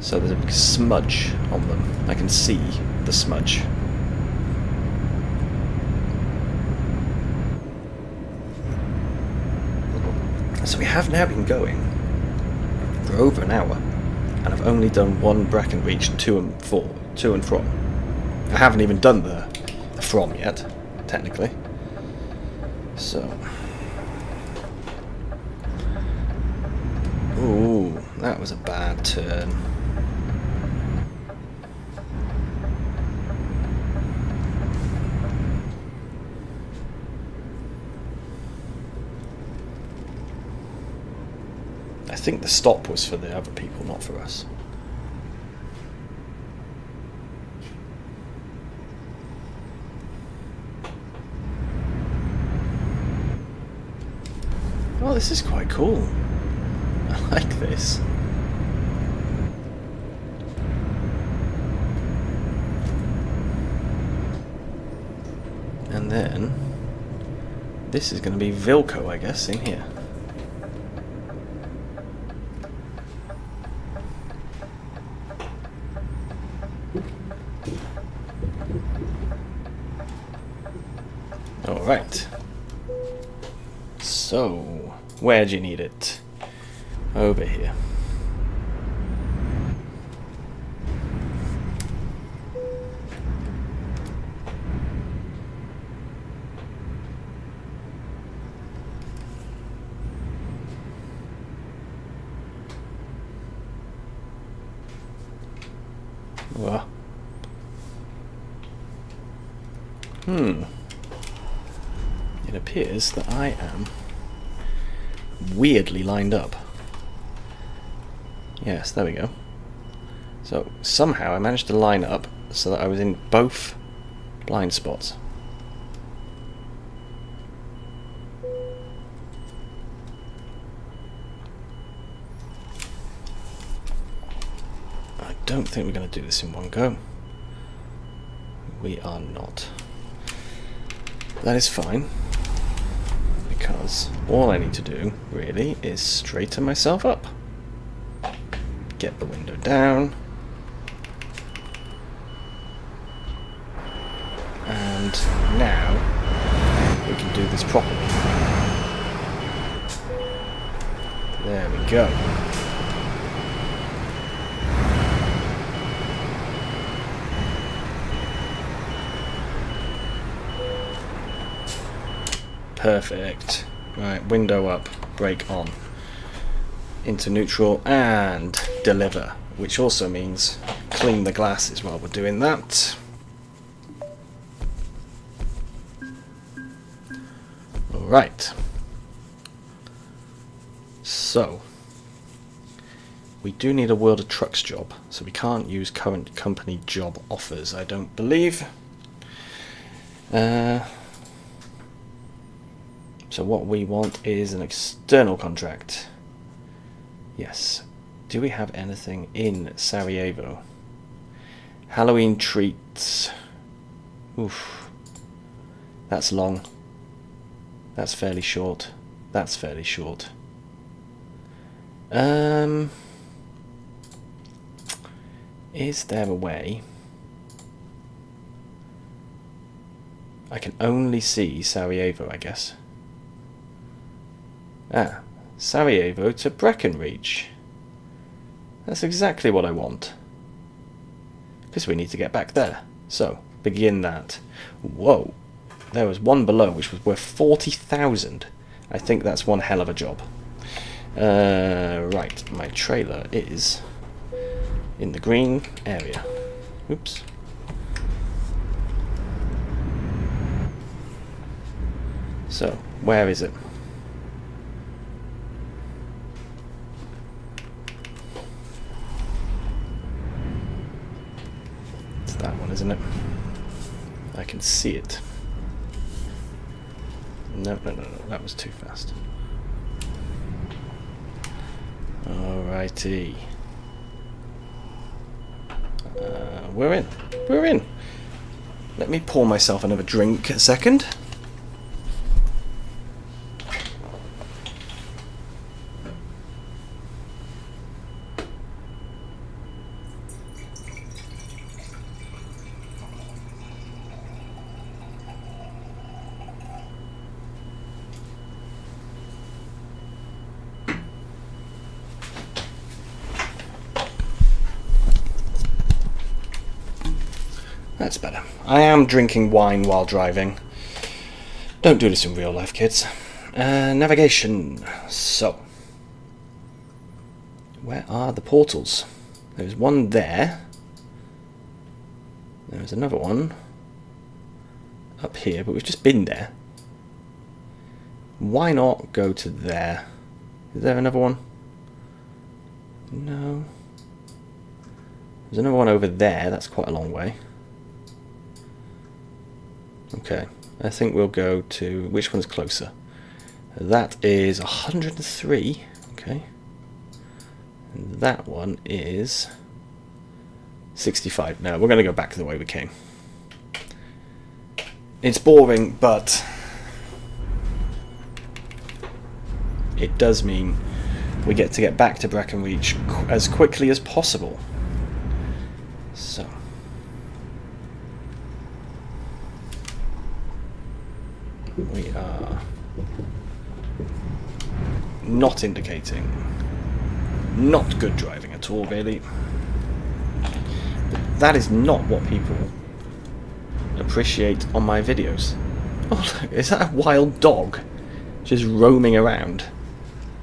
So there's a big smudge on them. I can see the smudge. So we have now been going for over an hour, and I've only done one Bracken reach to and from. I haven't even done the from yet, technically. So, ooh, that was a bad turn. I think the stop was for the other people, not for us. Oh, this is quite cool. I like this. And then this is going to be Vilco, I guess, in here. Alright. So, where do you need it? Over here. Well. It appears that I am weirdly lined up. Yes, there we go. So somehow I managed to line up so that I was in both blind spots. I don't think we're going to do this in one go. we are not. That is fine, because all I need to do, really, is straighten myself up. Get the window down. And now we can do this properly. There we go. Perfect. Right, window up, brake on. Into neutral and deliver, which also means clean the glasses while we're doing that. Alright. So, we do need a World of Trucks job, so we can't use current company job offers, I don't believe. So what we want is an external contract. Yes. Do we have anything in Sarajevo? Halloween treats. Oof. That's long. That's fairly short. That's fairly short. Is there a way? I can only see Sarajevo, I guess. Ah, Sarajevo to Breckenridge. That's exactly what I want. Because we need to get back there. So, begin that. Whoa. There was one below which was worth 40,000. I think that's one hell of a job. Right, my trailer is in the green area. Oops. So, where is it? It's that one, isn't it? I can see it. No, that was too fast. Alrighty. We're in. We're in. Let me pour myself another drink a second. That's better. I am drinking wine while driving. Don't do this in real life, kids. Navigation. So, where are the portals? There's one there. There's another one up here, but we've just been there. Why not go to there? Is there another one? No. There's another one over there. That's quite a long way. Okay, I think we'll go to... Which one's closer? That is 103. Okay. And that one is 65. No, we're going to go back the way we came. It's boring, but it does mean we get to get back to Breckenridge as quickly as possible. So... we are not indicating not good driving at all, really. But that is not what people appreciate on my videos. Oh, look, is that a wild dog just roaming around?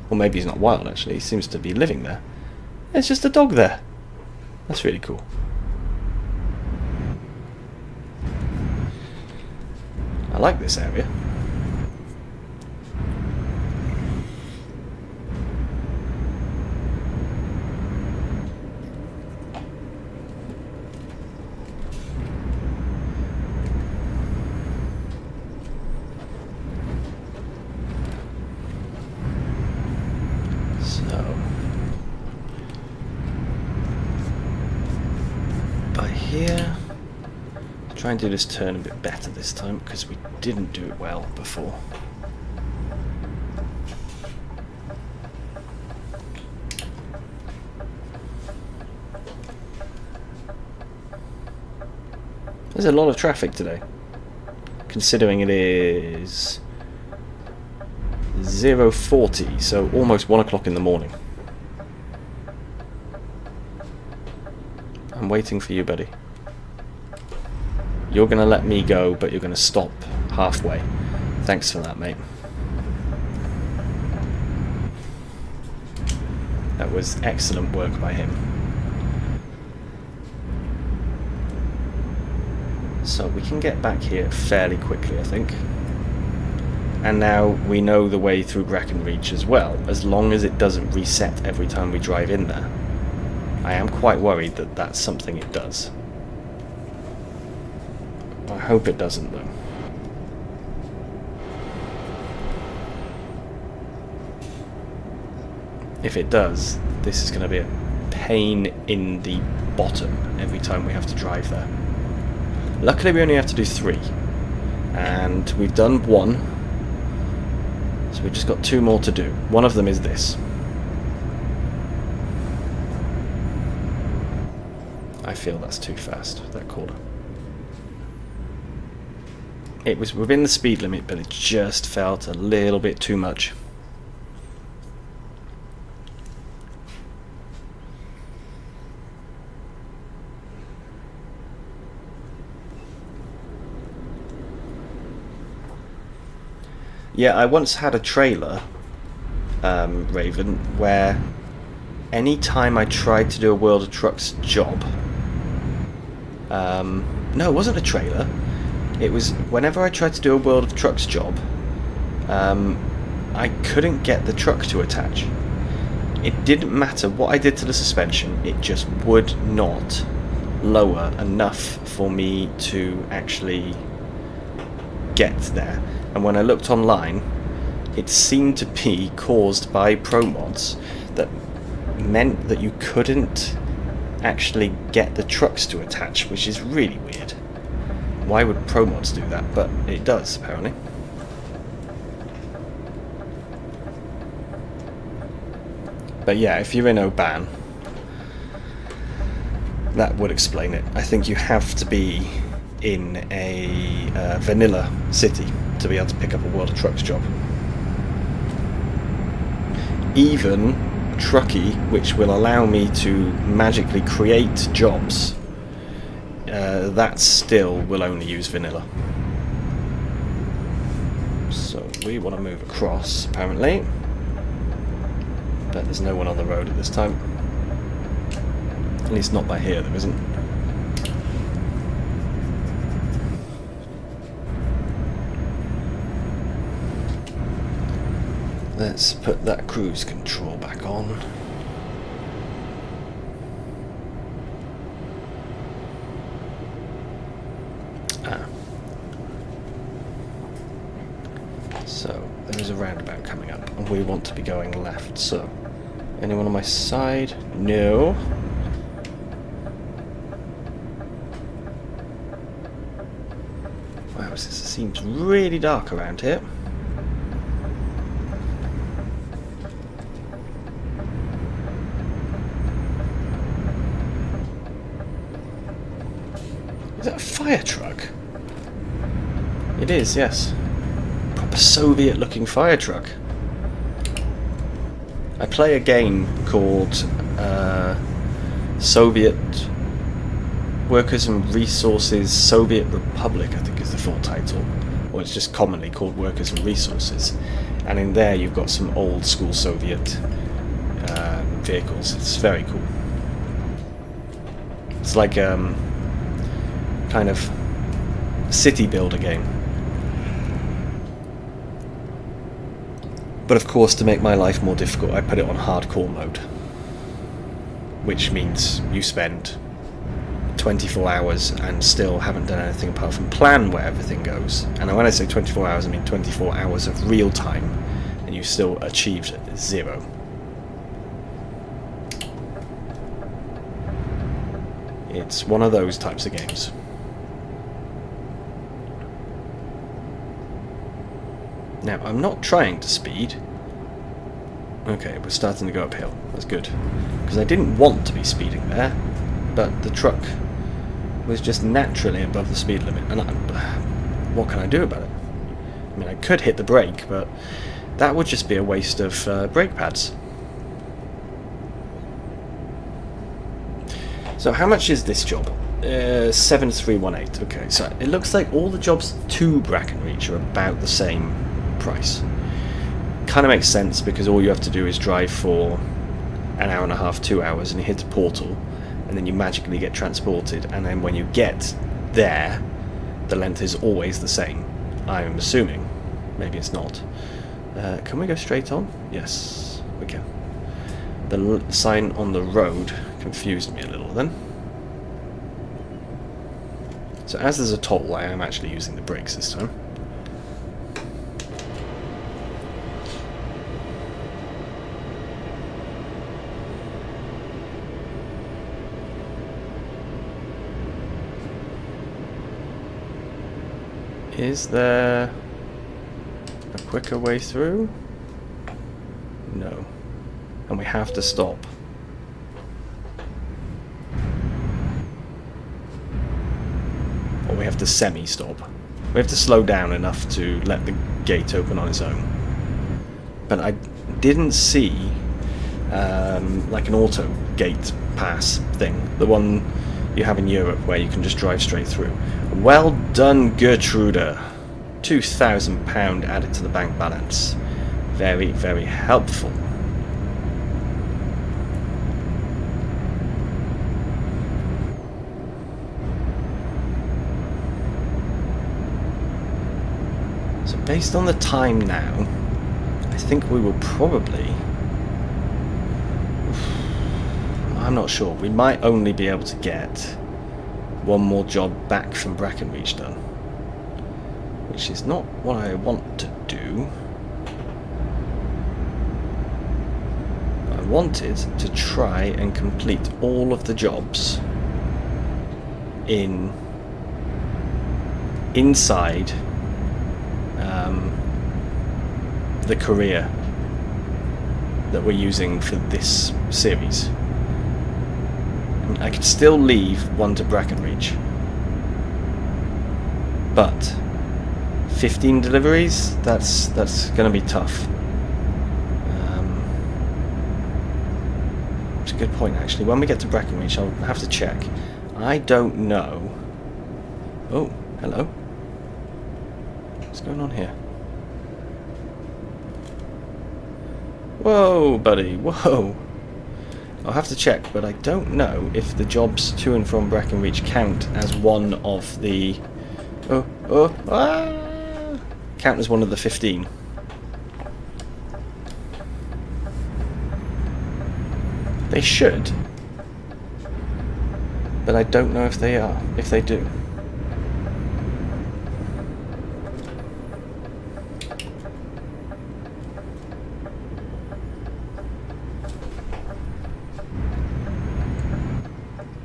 Or maybe he's not wild, actually. He seems to be living there. It's just a dog there. That's really cool. I like this area. So, by here, Try and do this turn a bit better this time, because we didn't do it well before. There's a lot of traffic today, considering it is 0:40, so almost 1 o'clock in the morning. I'm waiting for you, buddy. You're going to let me go, but you're going to stop halfway. Thanks for that, mate. That was excellent work by him. So we can get back here fairly quickly, I think. And now we know the way through Breckenridge as well, as long as it doesn't reset every time we drive in there. I am quite worried that that's something it does. I hope it doesn't, though. If it does, this is going to be a pain in the bottom every time we have to drive there. Luckily we only have to do 3, and we've done 1, so we've just got 2 more to do. One of them is this. I feel that's too fast, that corner. It was within the speed limit, but it just felt a little bit too much. Yeah, I once had a trailer, Raven, where any time I tried to do a World of Trucks job, no, it wasn't a trailer. It was whenever I tried to do a World of Trucks job, I couldn't get the truck to attach. It didn't matter what I did to the suspension, it just would not lower enough for me to actually get there. And when I looked online, it seemed to be caused by pro mods that meant that you couldn't actually get the trucks to attach, which is really weird. Why would pro mods do that? But it does, apparently. But yeah, if you're in Oban, that would explain it. I think you have to be in a vanilla city to be able to pick up a World of Trucks job. Even Truckee, which will allow me to magically create jobs, that still will only use vanilla. So we want to move across, apparently. But there's no one on the road at this time. At least not by here, there isn't. Let's put that cruise control back on. So there's a roundabout coming up and we want to be going left. So anyone on my side? No. Wow, this seems really dark around here. Is that a fire truck? It is, yes. Proper Soviet-looking fire truck. I play a game called Soviet Workers and Resources Soviet Republic, I think is the full title. Or it's just commonly called Workers and Resources. And in there you've got some old school Soviet vehicles. It's very cool. It's like kind of city builder game. But of course, to make my life more difficult, I put it on hardcore mode, which means you spend 24 hours and still haven't done anything apart from plan where everything goes. And when I say 24 hours, I mean 24 hours of real time, and you still achieved 0. It's one of those types of games. Now, I'm not trying to speed. Okay, we're starting to go uphill. That's good. Because I didn't want to be speeding there, but the truck was just naturally above the speed limit. And what can I do about it? I mean, I could hit the brake, but that would just be a waste of brake pads. So how much is this job? 7318. Okay, so it looks like all the jobs to Brackenreach are about the same price. Kind of makes sense because all you have to do is drive for an hour and a half, 2 hours, and you hit a portal, and then you magically get transported, and then when you get there, the length is always the same. I'm assuming. Maybe it's not. Can we go straight on? Yes, we can. The sign on the road confused me a little then. So as there's a toll, I am actually using the brakes this time. Is there a quicker way through? No. And we have to stop. Or we have to semi-stop. We have to slow down enough to let the gate open on its own. But I didn't see like an auto gate pass thing. The one you have in Europe where you can just drive straight through. Well done, Gertrude. £2,000 added to the bank balance. Very, very helpful. So based on the time now, I think we will probably... I'm not sure. We might only be able to get one more job back from Brackenreach done, which is not what I want to do. I wanted to try and complete all of the jobs inside the career that we're using for this series. I could still leave one to Brackenreach, but 15 deliveries, that's going to be tough. It's a good point actually. When we get to Brackenreach, I'll have to check. I don't know. Oh, hello. What's going on here? Whoa, buddy, whoa. I'll have to check, but I don't know if the jobs to and from Brackenreach count as one of the... count as one of the 15. They should, but I don't know if they are, if they do.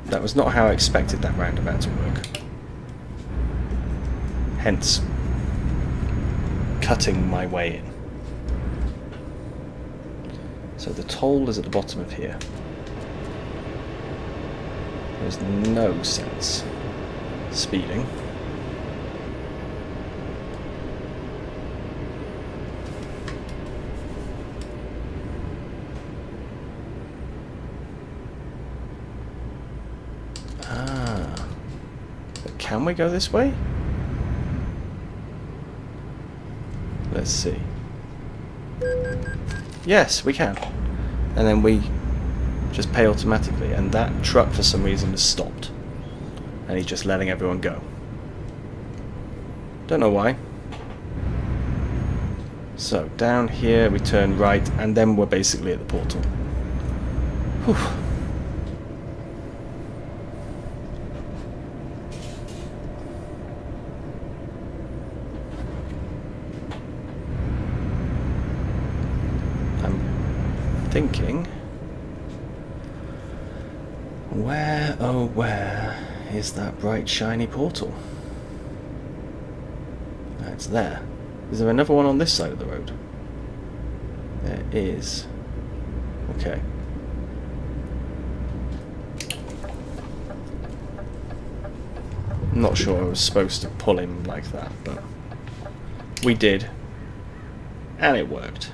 That was not how I expected that roundabout to work. Hence, cutting my way in. So the toll is at the bottom of here. There's no sense speeding. Can we go this way? Let's see. Yes, we can. And then we just pay automatically. And that truck, for some reason, has stopped. And he's just letting everyone go. Don't know why. So, down here, we turn right, and then we're basically at the portal. Whew. Thinking, where, oh where, is that bright shiny portal? It's there. Is there another one on this side of the road? There is. Okay. I'm not sure I was supposed to pull him like that, but we did. And it worked.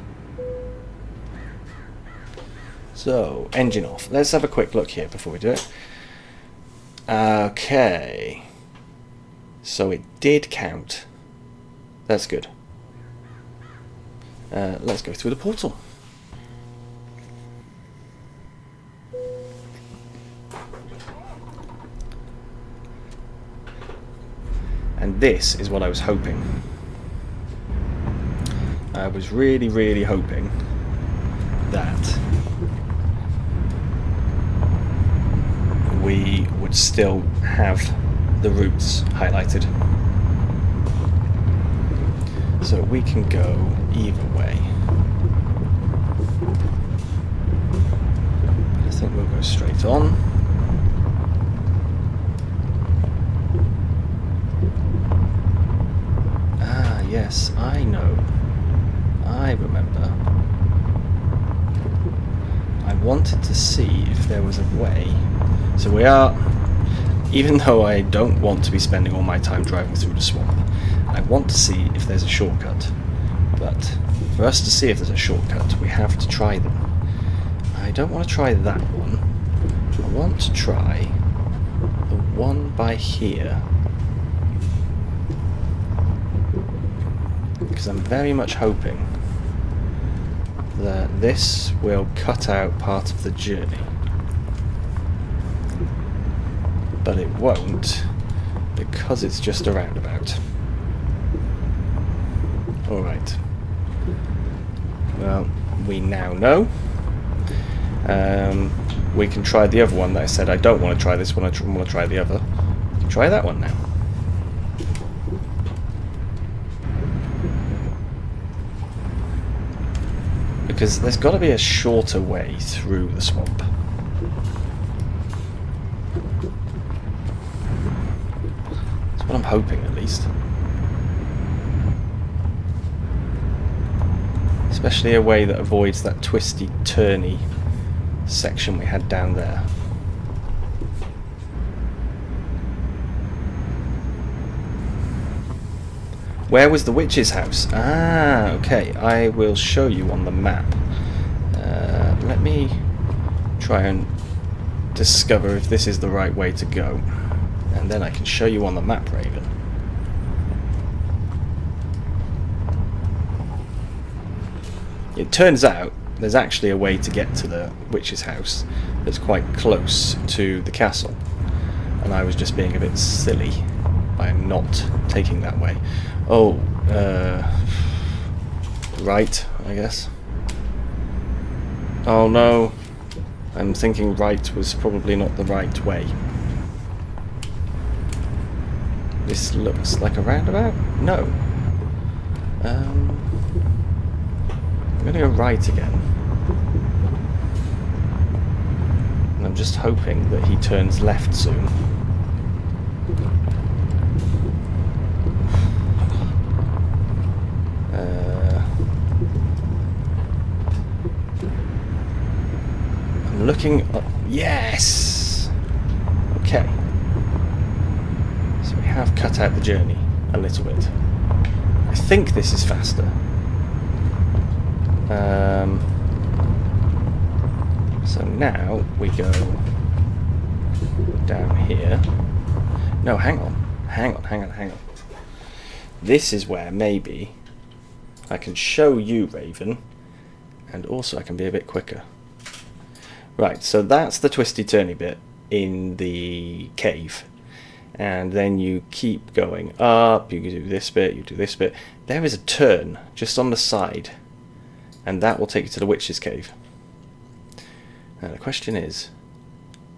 So, engine off. Let's have a quick look here before we do it. Okay. So it did count. That's good. Let's go through the portal. And this is what I was hoping. I was really, really hoping that we would still have the routes highlighted. So we can go either way. I think we'll go straight on. Ah, yes, I know. I remember. I wanted to see if there was a way. So we are, even though I don't want to be spending all my time driving through the swamp, I want to see if there's a shortcut. But for us to see if there's a shortcut, we have to try them. I don't want to try that one. I want to try the one by here. Because I'm very much hoping that this will cut out part of the journey. But it won't, because it's just a roundabout. Alright. Well, we now know. We can try the other one that I said I don't want to try this one, I want to try the other. We can try that one now. Because there's got to be a shorter way through the swamp. That's what I'm hoping, at least. Especially a way that avoids that twisty, turny section we had down there. Where was the witch's house? Ah, okay. I will show you on the map. Let me try and discover if this is the right way to go. And then I can show you on the map, Raven. It turns out there's actually a way to get to the witch's house that's quite close to the castle. And I was just being a bit silly by not taking that way. Oh, right, I guess. Oh no, I'm thinking right was probably not the right way. This looks like a roundabout? No. I'm gonna go right again. And I'm just hoping that he turns left soon. I'm looking up. Yes! Okay. So we have cut out the journey a little bit. I think this is faster. So now we go down here. No, hang on. This is where maybe I can show you, Raven, and also I can be a bit quicker. Right, so that's the twisty turny bit in the cave. And then you keep going up, you do this bit, you do this bit. There is a turn just on the side, and that will take you to the witch's cave. Now the question is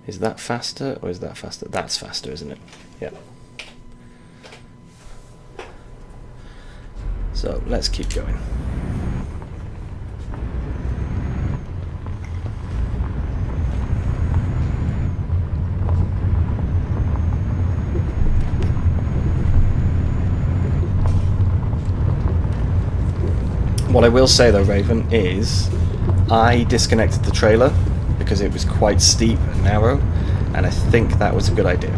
that faster or is that faster? That's faster, isn't it? Yeah. So let's keep going. What I will say though, Raven, is I disconnected the trailer because it was quite steep and narrow, and I think that was a good idea.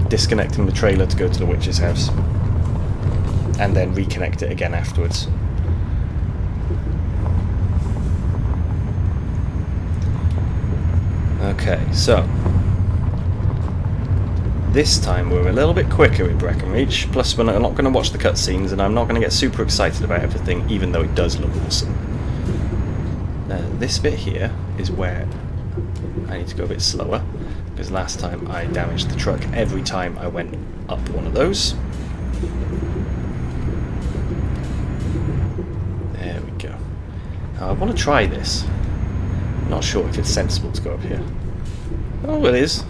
Disconnecting the trailer to go to the witch's house, and then reconnect it again afterwards. Okay, so this time we're a little bit quicker in Breckenridge, plus we're not going to watch the cutscenes, and I'm not going to get super excited about everything, even though it does look awesome. This bit here is where I need to go a bit slower, because last time I damaged the truck every time I went up one of those. There we go. Now I want to try this. I'm not sure if it's sensible to go up here. Oh, it is.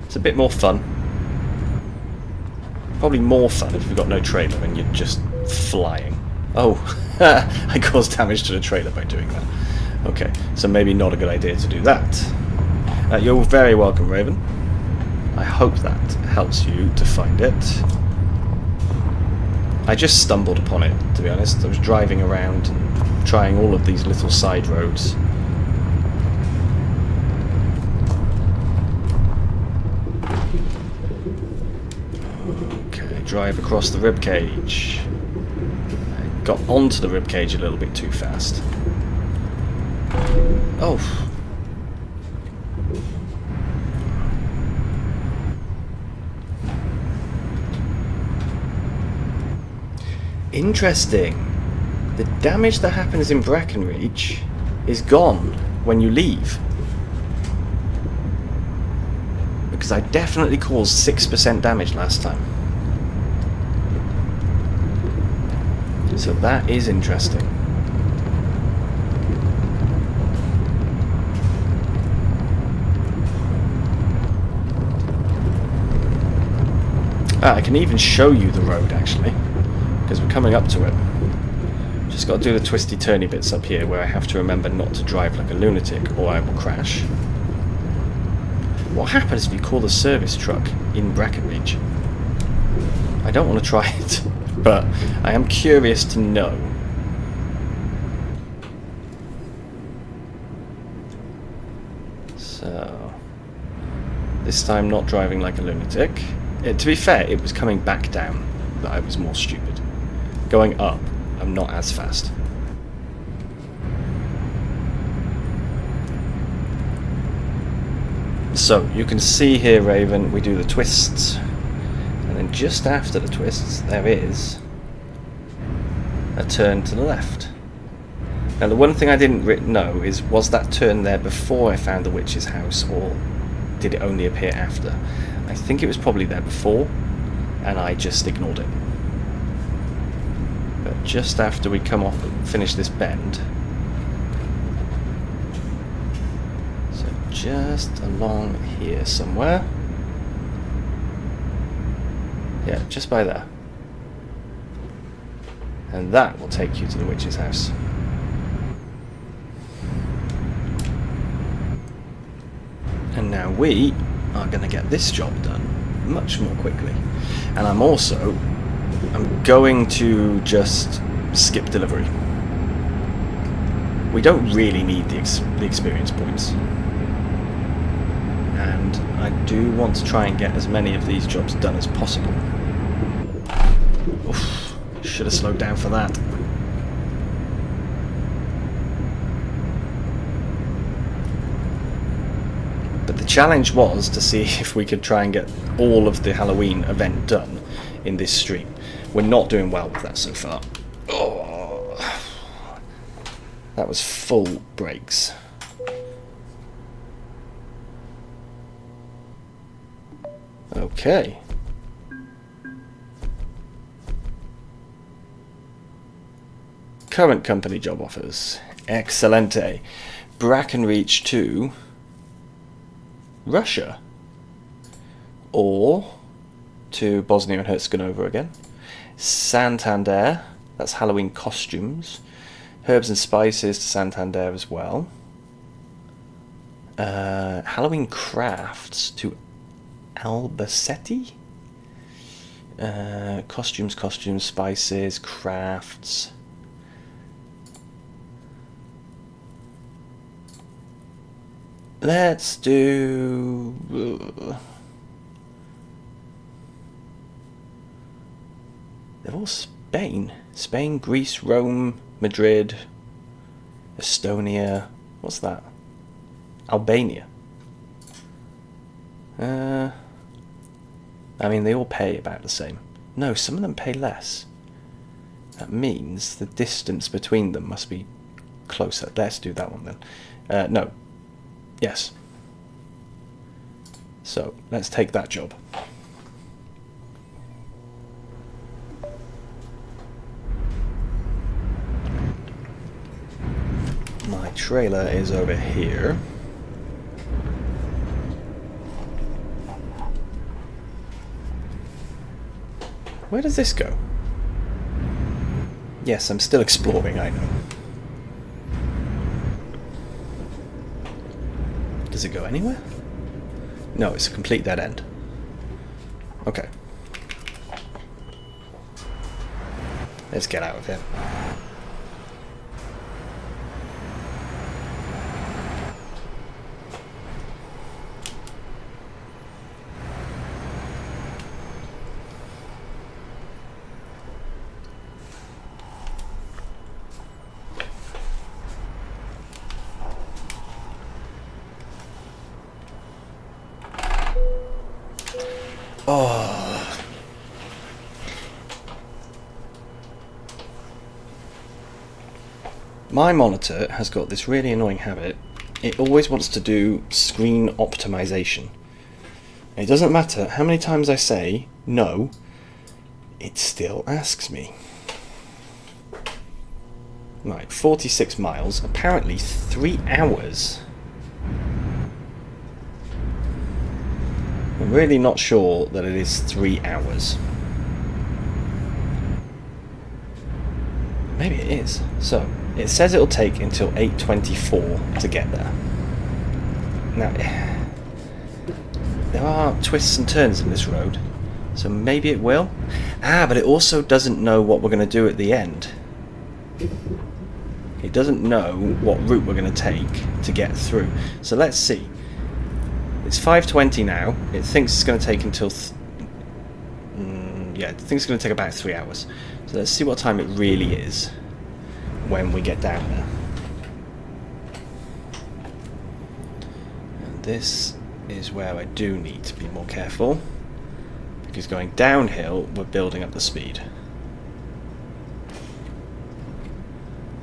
It's a bit more fun. Probably more fun if you've got no trailer and you're just flying. Oh, I caused damage to the trailer by doing that. Okay, so maybe not a good idea to do that. You're very welcome, Raven. I hope that helps you to find it. I just stumbled upon it, to be honest. I was driving around and trying all of these little side roads. Okay, drive across the ribcage. I got onto the ribcage a little bit too fast. Oh. Interesting. The damage that happens in Breckenridge is gone when you leave. Because I definitely caused 6% damage last time. So that is interesting. I can even show you the road actually, because we're coming up to it. Just got to do the twisty turny bits up here where I have to remember not to drive like a lunatic or I will crash. What happens if you call the service truck in Breckenridge? I don't want to try it, but I am curious to know. So, this time not driving like a lunatic. To be fair, it was coming back down that I was more stupid. Going up, I'm not as fast. So, you can see here, Raven, we do the twists, and then just after the twists, there is a turn to the left. Now, the one thing I didn't know is, was that turn there before I found the witch's house, or did it only appear after? I think it was probably there before, and I just ignored it. But just after we come off and finish this bend, so just along here somewhere, yeah, just by there, and that will take you to the witch's house. And now we are going to get this job done much more quickly. And I'm going to just skip delivery. We don't really need the experience points. And I do want to try and get as many of these jobs done as possible. Oof, should have slowed down for that. But the challenge was to see if we could try and get all of the Halloween event done in this stream. We're not doing well with that so far. Oh, that was full brakes. Okay. Current company job offers. Excelente. Breckenridge to Russia, or to Bosnia and Herzegovina again. Santander, that's Halloween costumes. Herbs and spices to Santander as well. Halloween crafts to Albacete. Costumes, spices, crafts. Let's do... They're all Spain. Spain, Greece, Rome, Madrid, Estonia. What's that? Albania. I mean, they all pay about the same. No, some of them pay less. That means the distance between them must be closer. Let's do that one then. No. Yes. So, let's take that job. My trailer is over here. Where does this go? Yes, I'm still exploring, I know. Does it go anywhere? No, it's a complete dead end. Okay. Let's get out of here. Oh. My monitor has got this really annoying habit. It always wants to do screen optimization. It doesn't matter how many times I say no, it still asks me. Right, 46 miles, apparently 3 hours. I'm really not sure that it is 3 hours. Maybe it is. So, it says it'll take until 8:24 to get there. Now, there are twists and turns in this road, so maybe it will. But it also doesn't know what we're going to do at the end. It doesn't know what route we're going to take to get through. So let's see. It's 5:20 now. It thinks it's going to take until... yeah, it thinks it's going to take about 3 hours. So let's see what time it really is when we get down there. And this is where I do need to be more careful, because going downhill, we're building up the speed.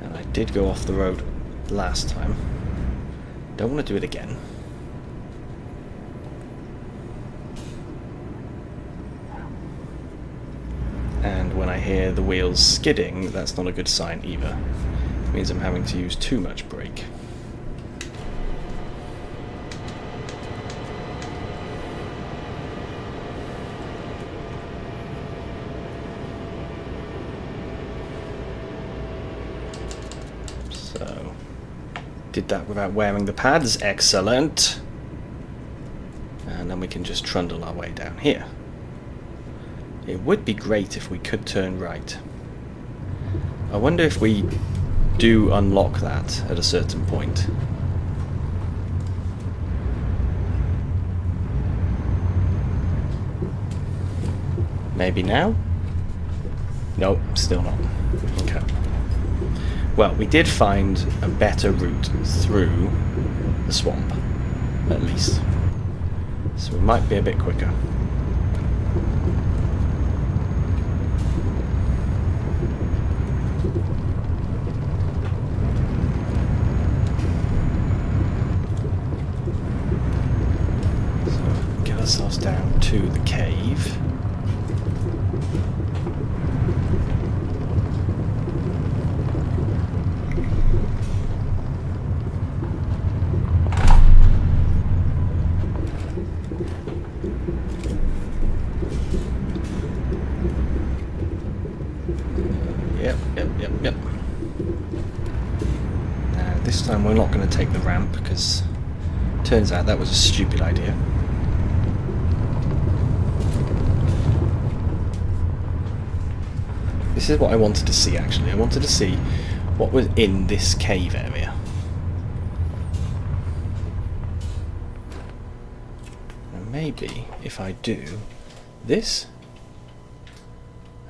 And I did go off the road last time. Don't want to do it again. And when I hear the wheels skidding, that's not a good sign either. It means I'm having to use too much brake. So, did that without wearing the pads, excellent. And then we can just trundle our way down here. It would be great if we could turn right. I wonder if we do unlock that at a certain point. Maybe now? Nope, still not. Okay. Well, we did find a better route through the swamp, at least. So we might be a bit quicker. Ourselves down to the cave. Yep. Now this time we're not going to take the ramp, because turns out that was a stupid idea. This is what I wanted to see, actually. I wanted to see what was in this cave area. And maybe if I do this...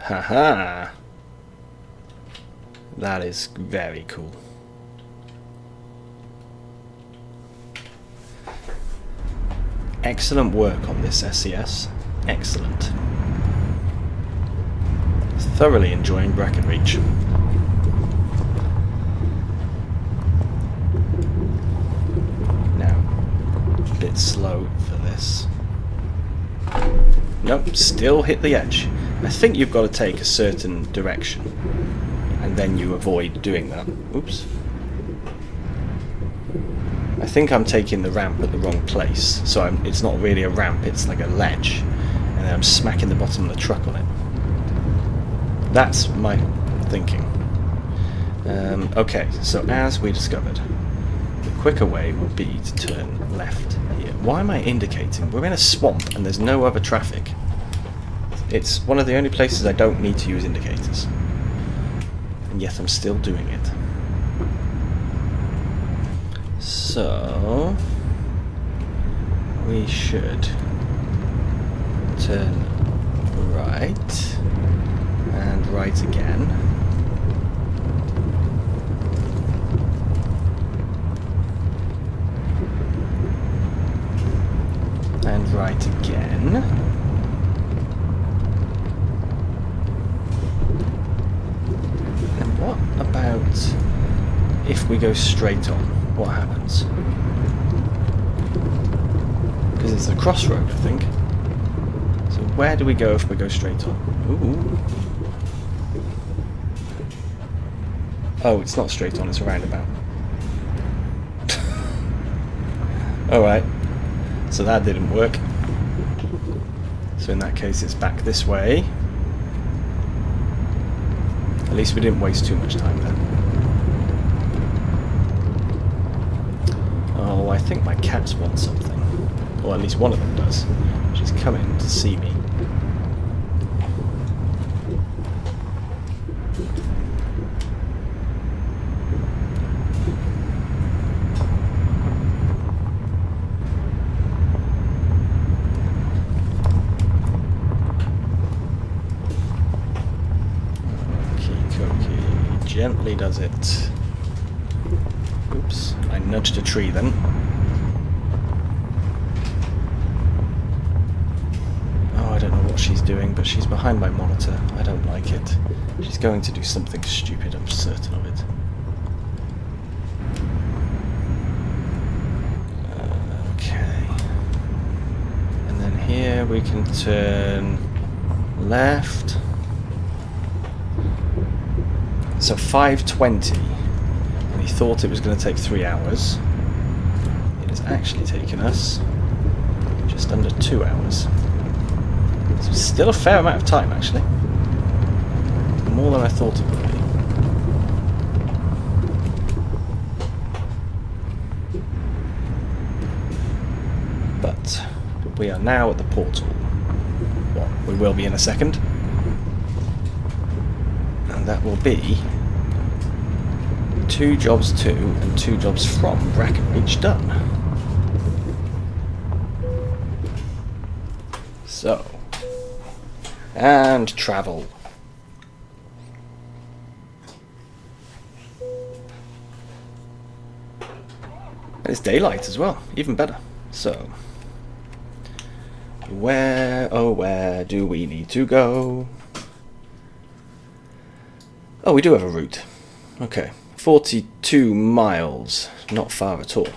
Haha! That is very cool. Excellent work on this SES. Excellent. Thoroughly enjoying Breckenridge. Now, a bit slow for this. Nope, still hit the edge. I think you've got to take a certain direction, and then you avoid doing that. Oops. I think I'm taking the ramp at the wrong place, so it's not really a ramp, it's like a ledge, and then I'm smacking the bottom of the truck on it. That's my thinking. Okay, so as we discovered, the quicker way would be to turn left here. Why am I indicating? We're in a swamp and there's no other traffic. It's one of the only places I don't need to use indicators. And yet I'm still doing it. So we should turn right and right again. And right again. And what about if we go straight on? What happens? Because it's a crossroad, I think. So where do we go if we go straight on? Ooh. Oh, it's not straight on, it's a roundabout. Alright. So that didn't work. So in that case it's back this way. At least we didn't waste too much time then. Oh, I think my cats want something. Or at least one of them does. She's coming to see me. Gently does it. Oops, I nudged a tree then. Oh, I don't know what she's doing, but she's behind my monitor. I don't like it. She's going to do something stupid, I'm certain of it. Okay. And then here we can turn left. So 5:20, and he thought it was going to take 3 hours. It has actually taken us just under 2 hours. So still a fair amount of time, actually. More than I thought it would be. But we are now at the portal. Well, we will be in a second. And that will be 2 jobs to and 2 jobs from Breckenridge done. So, and travel. It's daylight as well, even better. So, where, oh where do we need to go? Oh, we do have a route. Okay. 42 miles. Not far at all.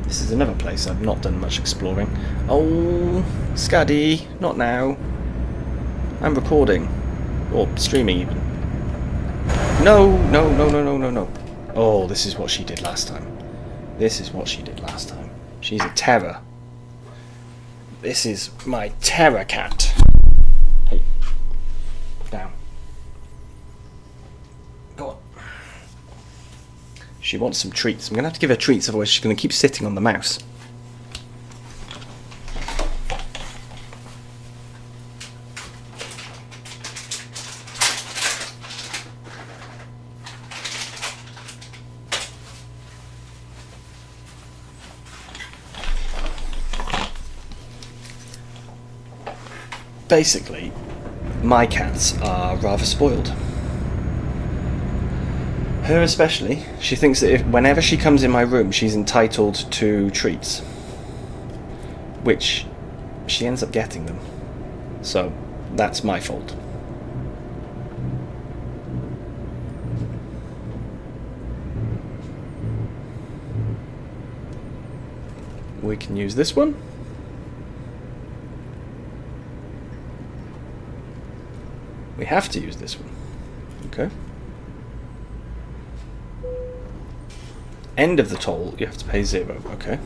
This is another place I've not done much exploring. Oh, Scuddy, not now. I'm recording. Or streaming even. No, no, no, no, no, no, no. Oh, this is what she did last time. This is what she did last time. She's a terror. This is my terror cat. Hey. Down. She wants some treats. I'm going to have to give her treats, otherwise she's going to keep sitting on the mouse. Basically, my cats are rather spoiled. Her especially. She thinks that whenever she comes in my room, she's entitled to treats. Which she ends up getting them. So, that's my fault. We can use this one. We have to use this one. Okay. End of the toll, you have to pay 0. Okay.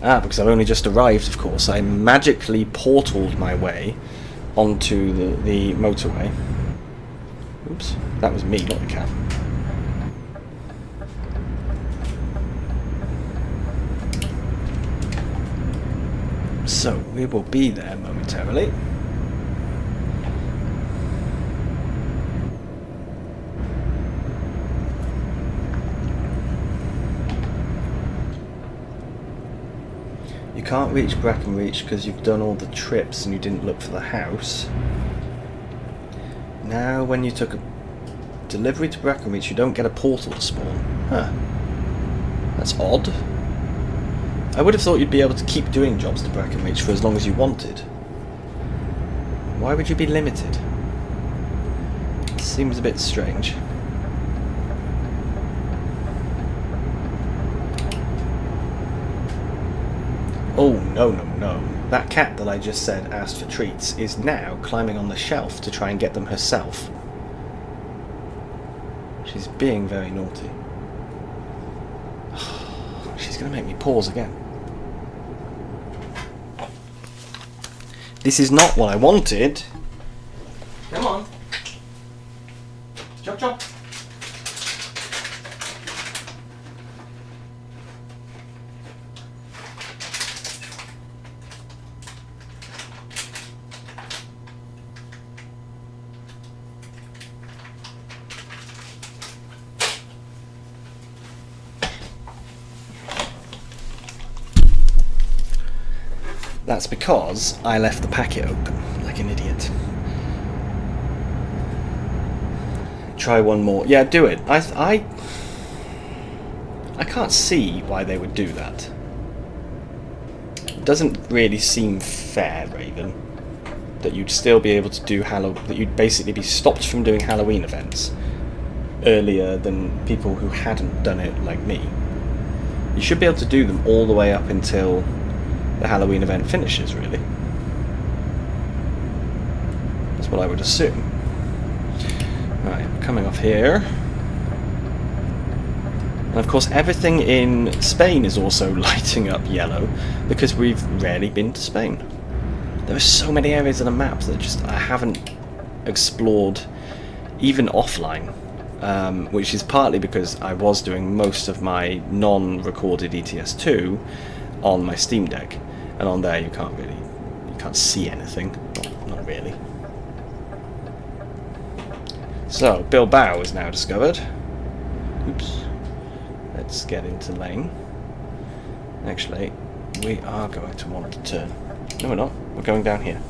Ah, because I've only just arrived, of course. I magically portaled my way onto the motorway. Oops, that was me, not the cat. So, we will be there momentarily. You can't reach Brackenreach because you've done all the trips and you didn't look for the house. Now when you took a delivery to Brackenreach, you don't get a portal to spawn. Huh. That's odd. I would have thought you'd be able to keep doing jobs to Brackenreach for as long as you wanted. Why would you be limited? Seems a bit strange. Oh, no, no, no. That cat that I just said asked for treats is now climbing on the shelf to try and get them herself. She's being very naughty. She's going to make me pause again. This is not what I wanted. Come on. Chop, chop. That's because I left the packet open, like an idiot. Try one more. Yeah, do it. I can't see why they would do that. It doesn't really seem fair, Raven, that you'd still be able to do that you'd basically be stopped from doing Halloween events earlier than people who hadn't done it, like me. You should be able to do them all the way up until the Halloween event finishes, really. That's what I would assume. Right, we're coming off here. And of course everything in Spain is also lighting up yellow because we've rarely been to Spain. There are so many areas on the map that I haven't explored even offline, which is partly because I was doing most of my non-recorded ETS2 on my Steam Deck, and on there you can't see anything, not really. So Bilbao is now discovered. Oops. Let's get into lane. Actually, we are going to want to turn. No, we're not. We're going down here.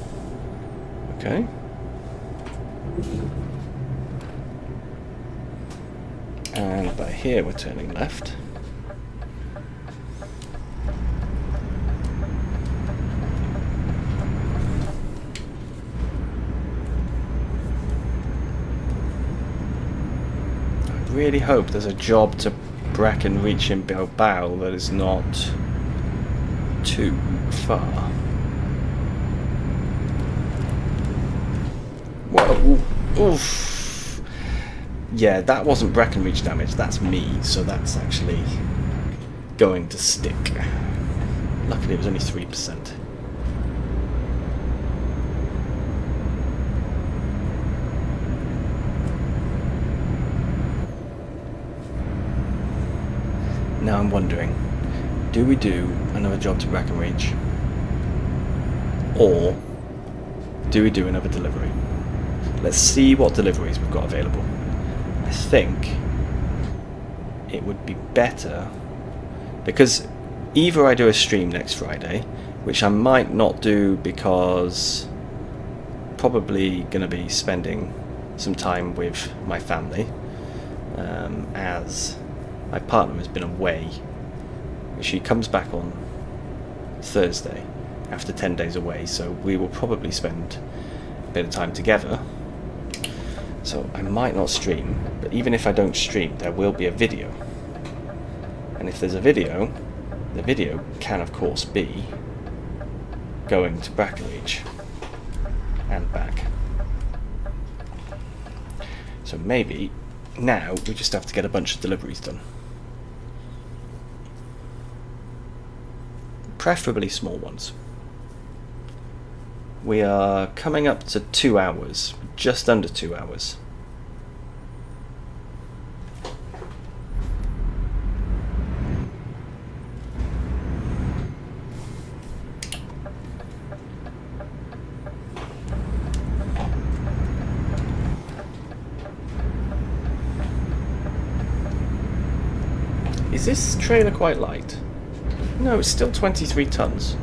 Okay. And by here we're turning left. I really hope there's a job to Brackenreach in Bilbao that is not too far. Whoa! Oof! Yeah, that wasn't Brackenreach damage, that's me, so that's actually going to stick. Luckily it was only 3%. Now I'm wondering, do we do another job to Brackenridge, or do we do another delivery? Let's see what deliveries we've got available. I think it would be better, because either I do a stream next Friday, which I might not do because probably going to be spending some time with my family, as my partner has been away. She comes back on Thursday after 10 days away, so we will probably spend a bit of time together. So I might not stream, but even if I don't stream, there will be a video. And if there's a video, the video can of course be going to Brackenridge and back. So maybe now we just have to get a bunch of deliveries done. Preferably small ones. We are coming up to 2 hours, just under 2 hours. Is this trailer quite light? No, it's still 23 tons.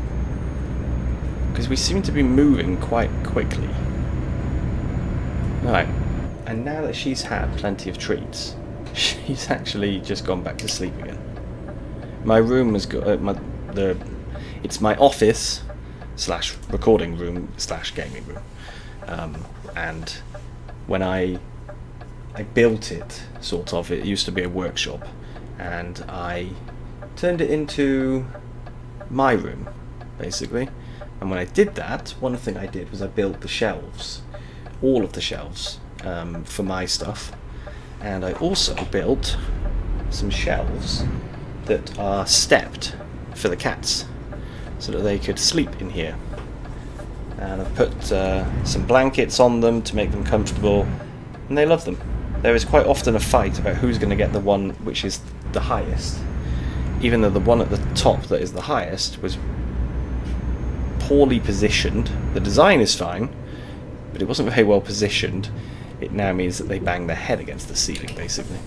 Because we seem to be moving quite quickly. Right, and now that she's had plenty of treats, she's actually just gone back to sleep again. My room has got it's my office slash recording room slash gaming room, and when I built it, sort of, it used to be a workshop, and I turned it into my room, basically. And when I did that, one thing I did was I built the shelves, all of the shelves, for my stuff. And I also built some shelves that are stepped for the cats, so that they could sleep in here. And I've put some blankets on them to make them comfortable, and they love them. There is quite often a fight about who's going to get the one which is the highest, even though the one at the top that is the highest was poorly positioned. The design is fine, but it wasn't very well positioned. It now means that they bang their head against the ceiling, basically.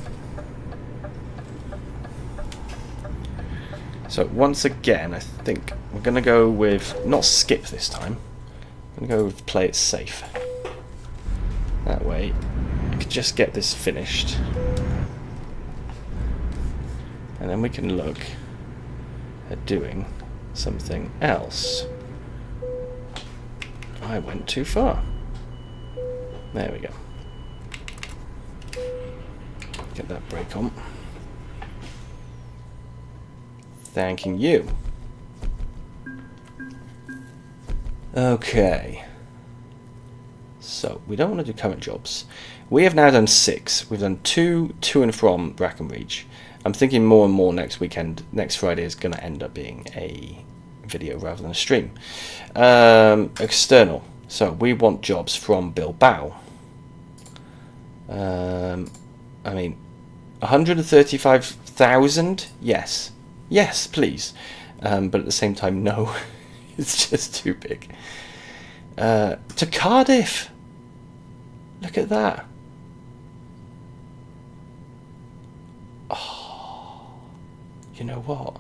So once again, I think we're going to go with, not skip this time, I'm going to go with play it safe. That way I could just get this finished, and then we can look at doing something else. I went too far. There we go. Get that brake on. Thanking you. Okay. So, we don't want to do current jobs. We have now done 6. We've done 2 to and from Brackenridge. I'm thinking more and more next weekend, next Friday is going to end up being a video rather than a stream. External. So we want jobs from Bilbao. I mean, 135,000? Yes. Yes, please. But at the same time, no. It's just too big. To Cardiff. Look at that. Oh, you know what?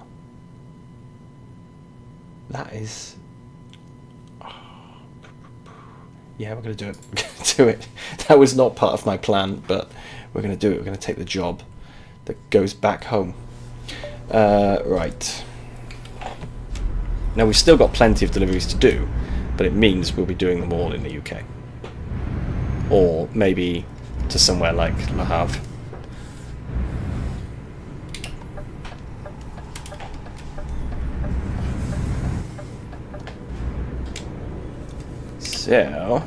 That is... yeah, we're going to do it. We're going to do it. That was not part of my plan, but we're going to do it. We're going to take the job that goes back home. Right. Now, we've still got plenty of deliveries to do, but it means we'll be doing them all in the UK. Or maybe to somewhere like Le Havre. So,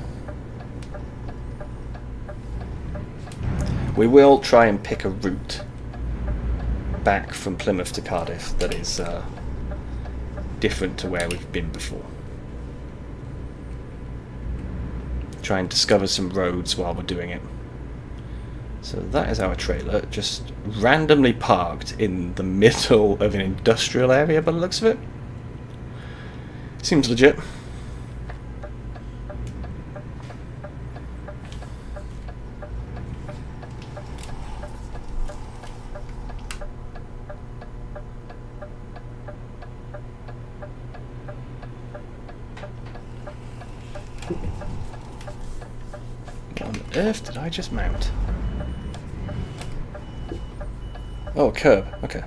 we will try and pick a route back from Plymouth to Cardiff that is different to where we've been before. Try and discover some roads while we're doing it, So that is our trailer, just randomly parked in the middle of an industrial area by the looks of it. Seems legit. What on earth did I just mount? Oh, a curb. Okay.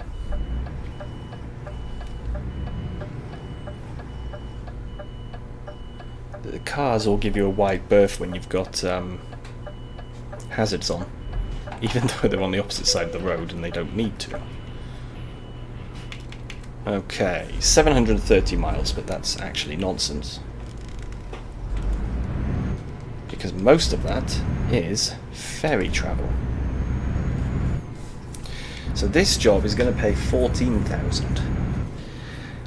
The cars all give you a wide berth when you've got hazards on, even though they're on the opposite side of the road and they don't need to. Okay, 730 miles, but that's actually nonsense. Because most of that is ferry travel. So this job is going to pay 14,000.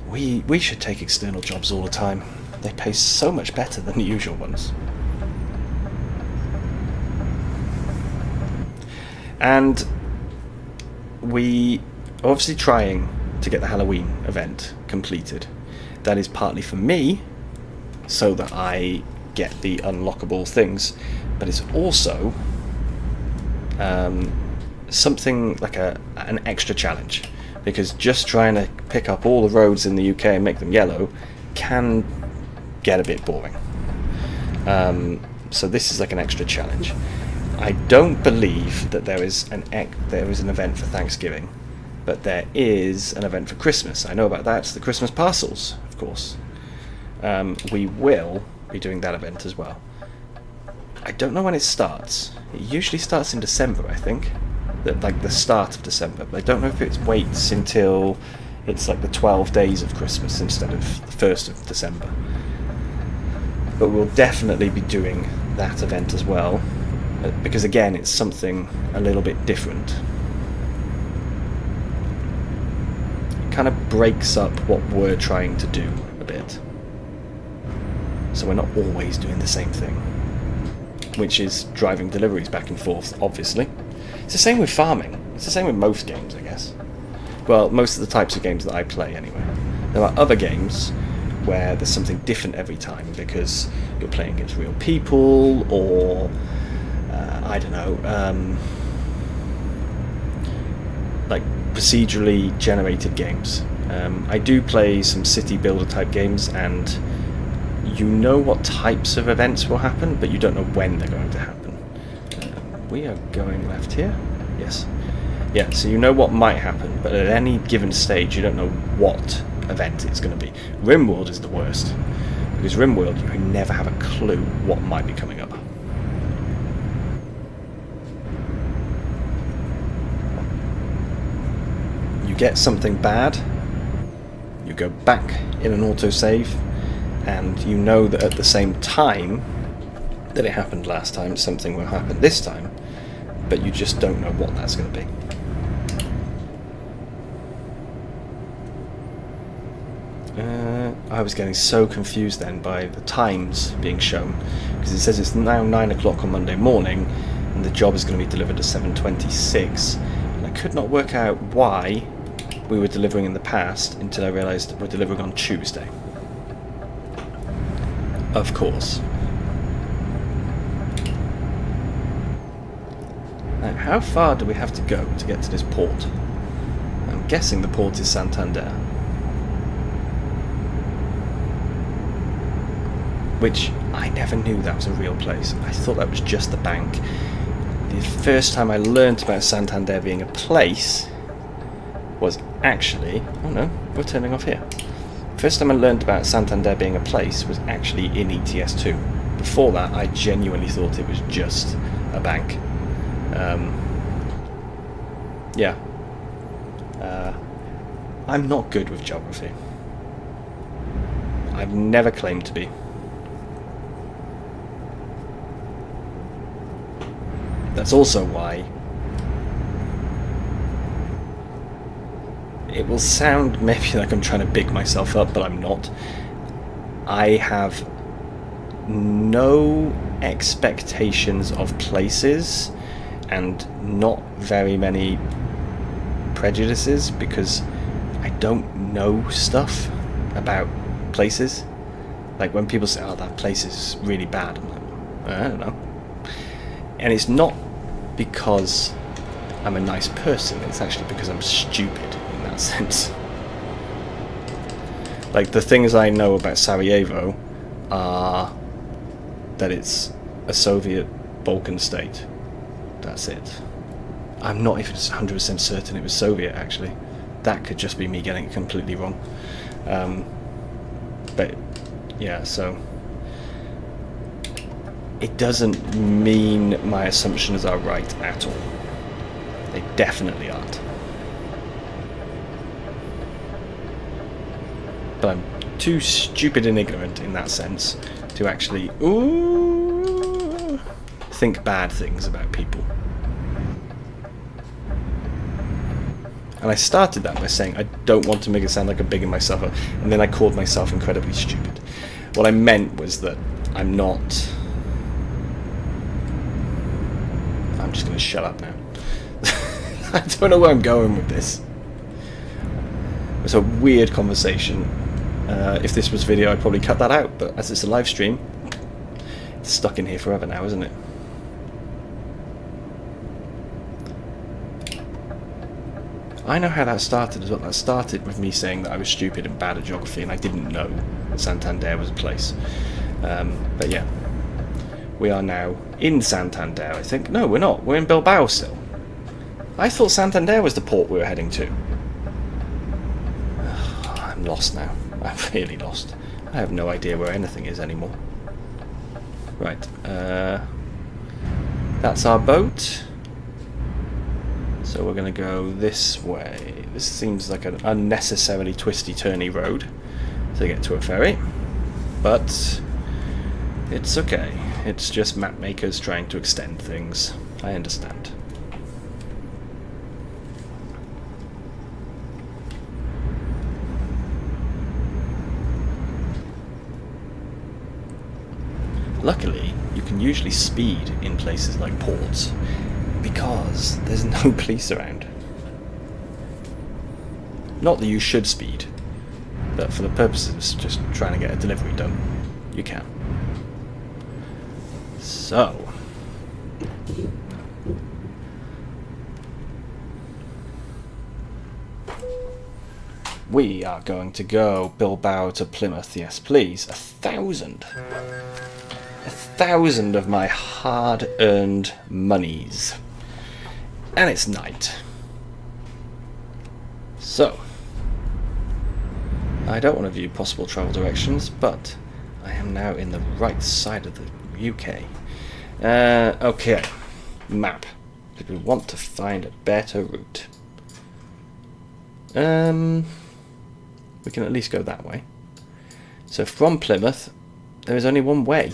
We should take external jobs all the time. They pay so much better than the usual ones. And we are obviously trying to get the Halloween event completed. That is partly for me, so that I get the unlockable things, but it's also something like an extra challenge, because just trying to pick up all the roads in the UK and make them yellow can get a bit boring. So this is like an extra challenge. I don't believe that there is an event for Thanksgiving, but there is an event for Christmas. I know about that. It's the Christmas parcels, of course. We will be doing that event as well. I don't know when it starts. It usually starts in December, I think. Like the start of December, but I don't know if it waits until it's like the 12 days of Christmas instead of the 1st of December. But we'll definitely be doing that event as well, because again, it's something a little bit different. It kind of breaks up what we're trying to do a bit. So we're not always doing the same thing, which is driving deliveries back and forth, obviously. It's the same with farming. It's the same with most games, I guess. Well, most of the types of games that I play, anyway. There are other games where there's something different every time because you're playing against real people, or I don't know, like procedurally generated games. I do play some city builder type games, and you know what types of events will happen, but you don't know when they're going to happen. We are going left here. Yes. Yeah, so you know what might happen, but at any given stage you don't know what event it's going to be. RimWorld is the worst, because RimWorld you never have a clue what might be coming up. You get something bad, you go back in an autosave, and you know that at the same time that it happened last time, something will happen this time, but you just don't know what that's going to be. I was getting so confused then by the times being shown, because it says it's now 9 o'clock on Monday morning and the job is going to be delivered at 7:26, and I could not work out why we were delivering in the past until I realised that we're delivering on Tuesday. Of course. Now, how far do we have to go to get to this port? I'm guessing the port is Santander. Which, I never knew that was a real place. I thought that was just the bank. The first time I learnt about Santander being a place was actually... Oh no, we're turning off here. First time I learnt about Santander being a place was actually in ETS2. Before that, I genuinely thought it was just a bank. Yeah. I'm not good with geography. I've never claimed to be. That's also why it will sound maybe like I'm trying to big myself up, but I'm not. I have no expectations of places and not very many prejudices, because I don't know stuff about places. Like when people say, oh, that place is really bad, I'm like, I don't know. And it's not because I'm a nice person, it's actually because I'm stupid in that sense. Like, the things I know about Sarajevo are that it's a Soviet Balkan state. That's it. I'm not even 100% certain it was Soviet, actually. That could just be me getting it completely wrong. But, yeah, so... it doesn't mean my assumptions are right at all. They definitely aren't. But I'm too stupid and ignorant in that sense to actually think bad things about people. And I started that by saying I don't want to make it sound like I'm bigging myself up, and then I called myself incredibly stupid. What I meant was that I'm not... I'm just going to shut up now. I don't know where I'm going with this. It's a weird conversation. If this was video, I'd probably cut that out, but as it's a live stream, it's stuck in here forever now, isn't it? I know how that started as well. That started with me saying that I was stupid and bad at geography, and I didn't know Santander was a place. But yeah, we are now in Santander, I think. No, we're not. We're in Bilbao still. I thought Santander was the port we were heading to. I'm lost now. I'm really lost. I have no idea where anything is anymore. Right. That's our boat. So we're going to go this way. This seems like an unnecessarily twisty-turny road to get to a ferry. But it's okay. It's just map makers trying to extend things. I understand. Luckily, you can usually speed in places like ports because there's no police around. Not that you should speed, but for the purposes of just trying to get a delivery done, you can. So, we are going to go Bilbao to Plymouth. Yes, please. 1,000. 1,000 of my hard-earned monies. And it's night. So, I don't want to view possible travel directions, but I am now in the right side of the UK. Okay, map. Did we want to find a better route? We can at least go that way. So from Plymouth, there is only one way.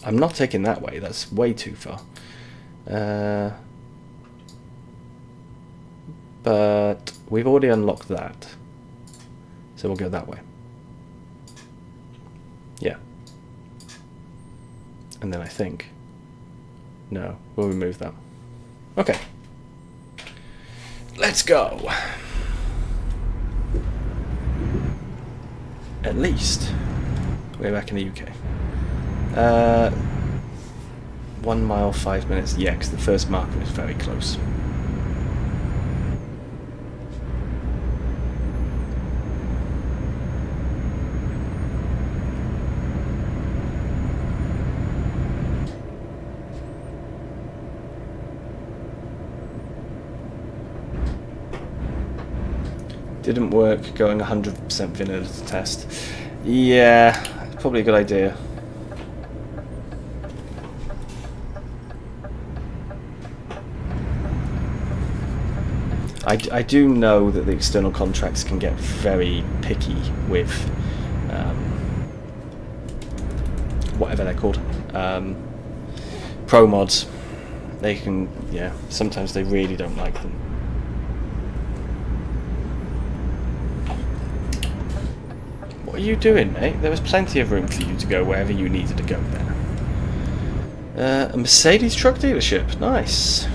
I'm not taking that way, that's way too far. But we've already unlocked that. So we'll go that way. Yeah. And then I think... no, we'll remove that. Okay. Let's go! At least we're back in the UK. 1 mile, 5 minutes. Yeah, because the first marker was very close. Didn't work going 100% vanilla test. Yeah, it's probably a good idea. I do know that the external contracts can get very picky with whatever they're called. Pro mods. They can, yeah, sometimes they really don't like them. What are you doing, mate? There was plenty of room for you to go wherever you needed to go A Mercedes truck dealership. Nice.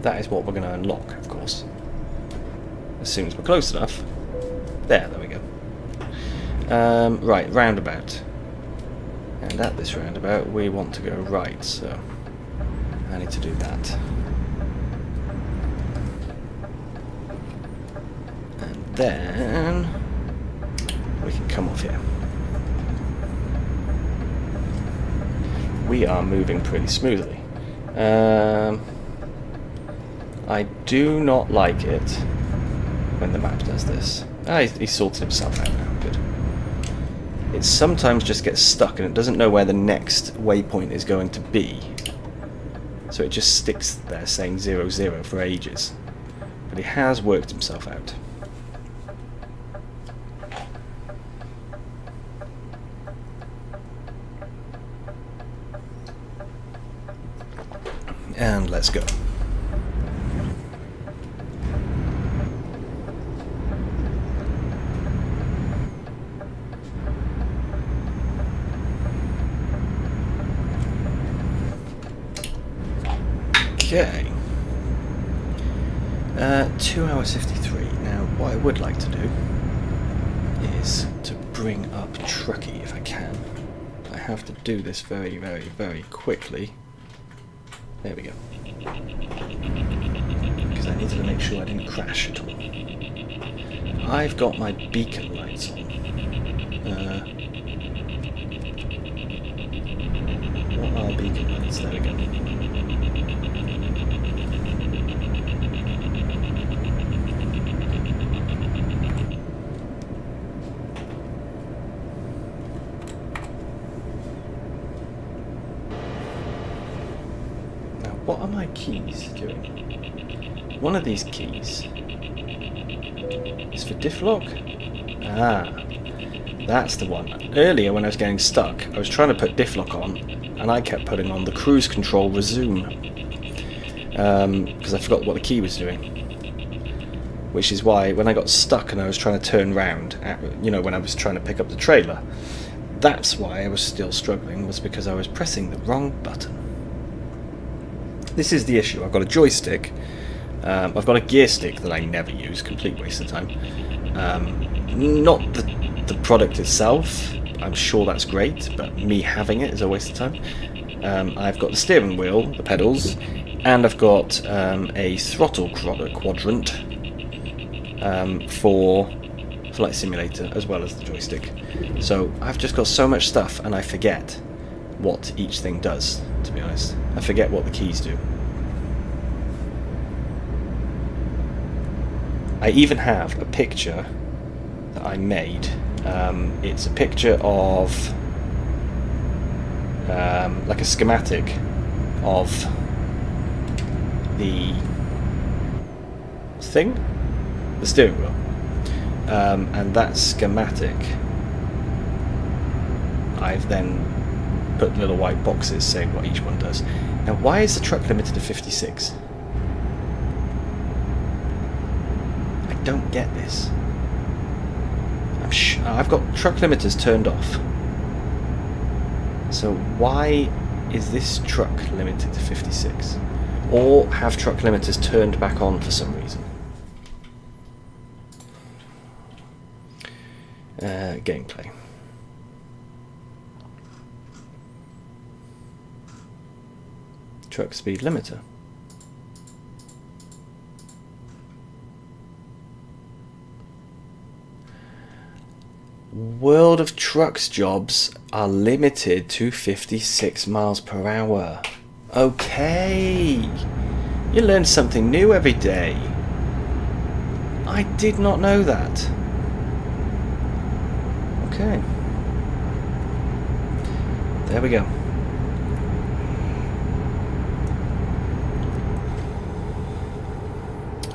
That is what we're going to unlock, of course. As soon as we're close enough. There we go. Right, roundabout. And at this roundabout, we want to go right, so I need to do that. And then we can come off here. We are moving pretty smoothly. I do not like it when the map does this. He's sorted himself out now, good. It sometimes just gets stuck and it doesn't know where the next waypoint is going to be. So it just sticks there saying 0, 0 for ages. But he has worked himself out. And let's go. Okay. 2 hours 53. Now, what I would like to do is to bring up Truckee if I can. I have to do this very, very, very quickly. There we go. Because I needed to make sure I didn't crash at all. I've got my beacon lights on. What are beacon lights? There we go. What are my keys doing? One of these keys is for diff lock. Ah, that's the one. Earlier when I was getting stuck, I was trying to put diff lock on and I kept putting on the cruise control resume because I forgot what the key was doing. Which is why when I got stuck and I was trying to turn round, when I was trying to pick up the trailer, that's why I was still struggling, was because I was pressing the wrong button. This is the issue. I've got a joystick. I've got a gear stick that I never use. Complete waste of time. Not the product itself. I'm sure that's great, but me having it is a waste of time. I've got the steering wheel, the pedals, and I've got a throttle quadrant for Flight Simulator as well as the joystick. So I've just got so much stuff, and I forget what each thing does, to be honest. I forget what the keys do. I even have a picture that I made. It's a picture of like a schematic of the thing, the steering wheel, and that schematic I've then put little white boxes saying what each one does. Now, why is the truck limited to 56? I don't get this. I've got truck limiters turned off. So why is this truck limited to 56? Or have truck limiters turned back on for some reason? Gameplay. Truck speed limiter. World of Trucks jobs are limited to 56 miles per hour. Okay, you learn something new every day. I did not know that. Okay, there we go.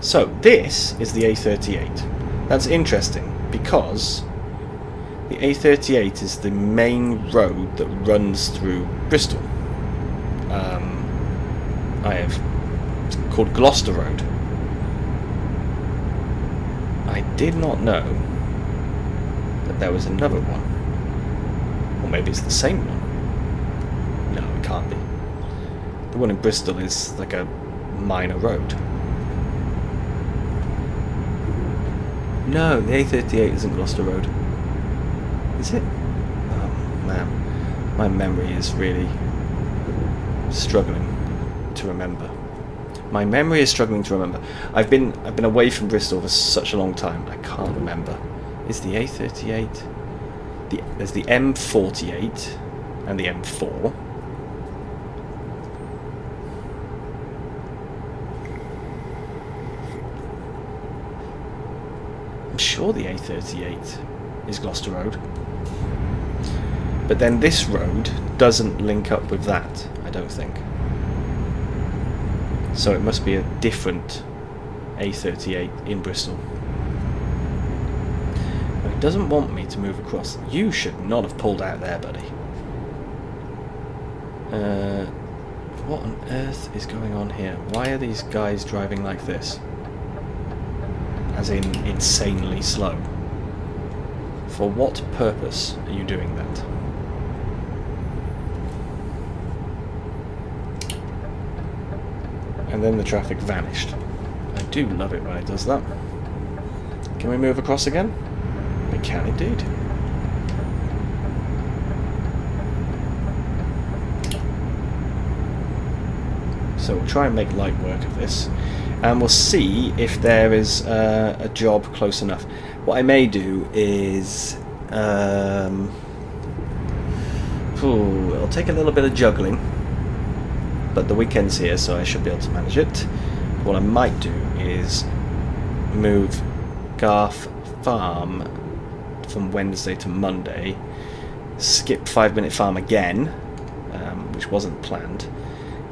So this is the A38. That's interesting because the A38 is the main road that runs through Bristol. It's called Gloucester Road. I did not know that there was another one. maybe it's the same one. No, it can't be. The one in Bristol is like a minor road. No, the A38 isn't Gloucester Road. Is it? Oh man, my memory is really struggling to remember. My memory is struggling to remember. I've been away from Bristol for such a long time. I can't remember. Is the A38? There's the M48 and the M4. I'm sure the A38 is Gloucester Road. But then this road doesn't link up with that, I don't think. So it must be a different A38 in Bristol. It doesn't want me to move across. You should not have pulled out there, buddy. What on earth is going on here? Why are these guys driving like this? As in, insanely slow. For what purpose are you doing that? And then the traffic vanished. I do love it when it does that. Can we move across again? We can indeed. So we'll try and make light work of this. And we'll see if there is a job close enough. What I may do is... it'll take a little bit of juggling. But the weekend's here, so I should be able to manage it. What I might do is move Garth Farm from Wednesday to Monday, skip 5 Minute Farm again, which wasn't planned,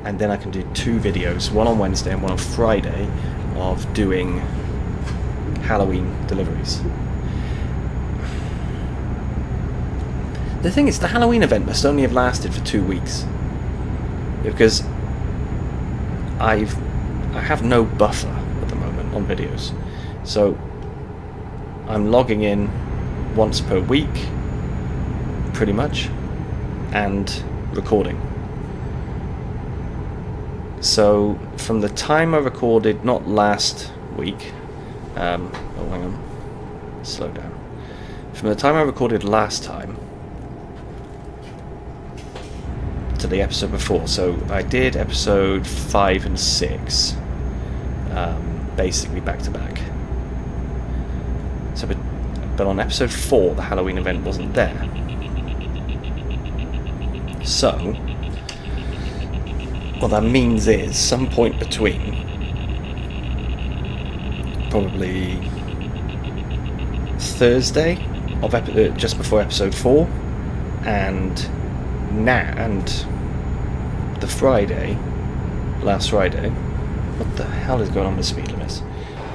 and then I can do 2 videos, one on Wednesday and one on Friday, of doing Halloween deliveries. The thing is, the Halloween event must only have lasted for 2 weeks. Because I have no buffer at the moment on videos, so I'm logging in once per week, pretty much, and recording. So from the time I recorded, not last week, oh hang on, slow down. From the time I recorded last time to the episode before, so I did episode 5 and 6 basically back to back. So but on episode 4 the Halloween event wasn't there, so what that means is some point between probably Thursday of just before episode 4 and the Friday, last Friday, what the hell is going on with speed limits?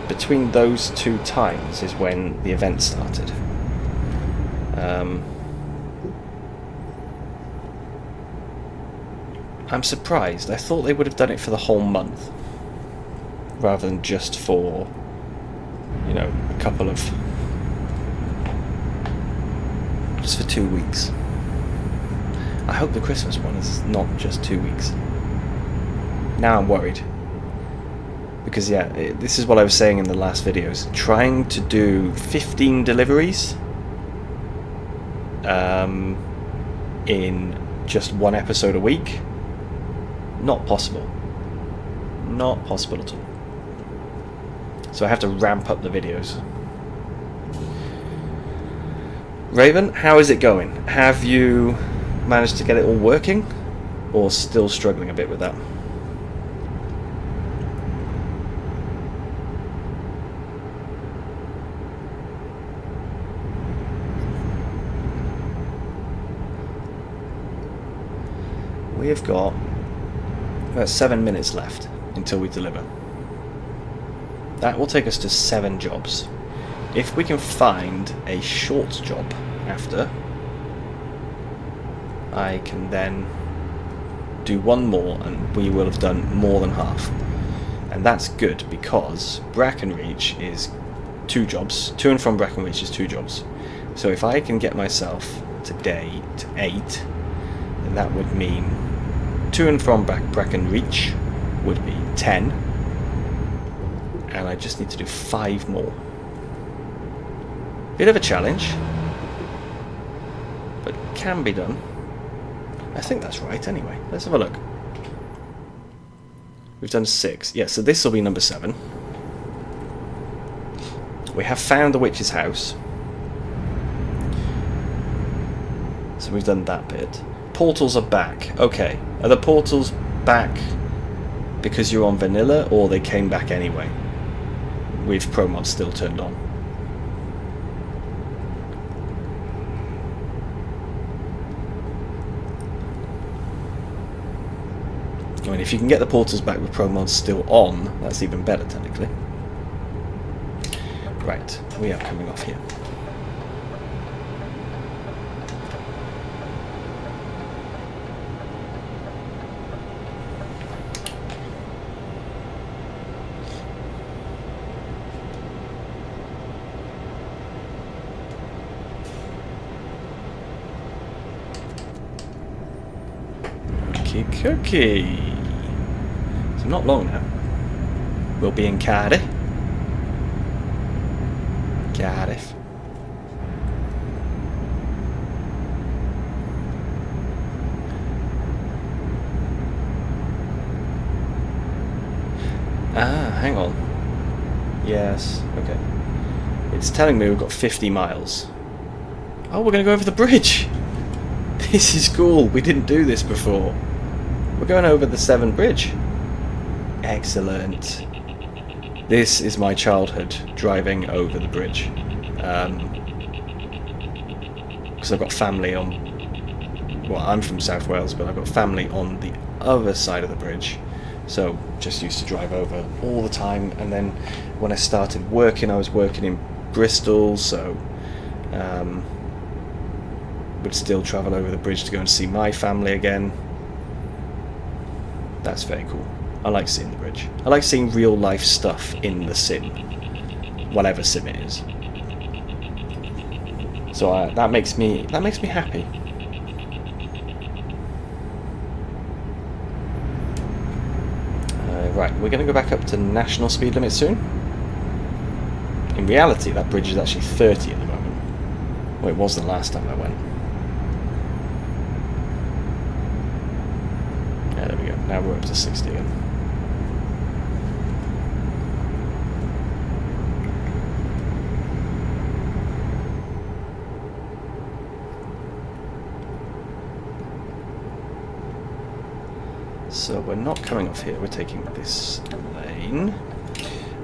Between those 2 times is when the event started. I'm surprised. I thought they would have done it for the whole month, rather than just for, a couple of, just for 2 weeks. I hope the Christmas one is not just 2 weeks. Now I'm worried. Because this is what I was saying in the last videos. Trying to do 15 deliveries in just 1 episode a week, not possible. Not possible at all. So I have to ramp up the videos. Raven, how is it going? Have you managed to get it all working, or still struggling a bit with that? We have got about 7 minutes left until we deliver. That will take us to 7 jobs. If we can find a short job after, I can then do 1 more and we will have done more than half. And that's good because Brackenreach is 2 jobs. To and from Brackenreach is 2 jobs. So if I can get myself today to 8, then that would mean to and from Bracken Reach would be 10, and I just need to do 5 more. Bit of a challenge, but can be done. I think that's right anyway. Let's have a look. We've done 6. Yeah, so this will be number 7. We have found the witch's house. So we've done that bit. Portals are back. Okay. Are the portals back because you're on vanilla, or they came back anyway with Pro Mod still turned on? I mean, if you can get the portals back with Pro Mods still on, that's even better, technically. Right, we are coming off here. Cookie. So not long now. We'll be in Cardiff. Cardiff. Ah, hang on. Yes, okay. It's telling me we've got 50 miles. Oh, we're going to go over the bridge. This is cool. We didn't do this before. We're going over the Severn Bridge. Excellent. This is my childhood, driving over the bridge. Because I've got family on... Well, I'm from South Wales, but I've got family on the other side of the bridge. So, just used to drive over all the time. And then when I started working, I was working in Bristol, so... would still travel over the bridge to go and see my family again. That's very cool. I like seeing the bridge. I like seeing real life stuff in the sim, whatever sim it is. So that makes me happy. Right, we're going to go back up to national speed limit soon. In reality, that bridge is actually 30 at the moment. Well, it was the last time I went. Yeah, there we go. Now we're up to 60 again. So we're not coming off here, we're taking this lane.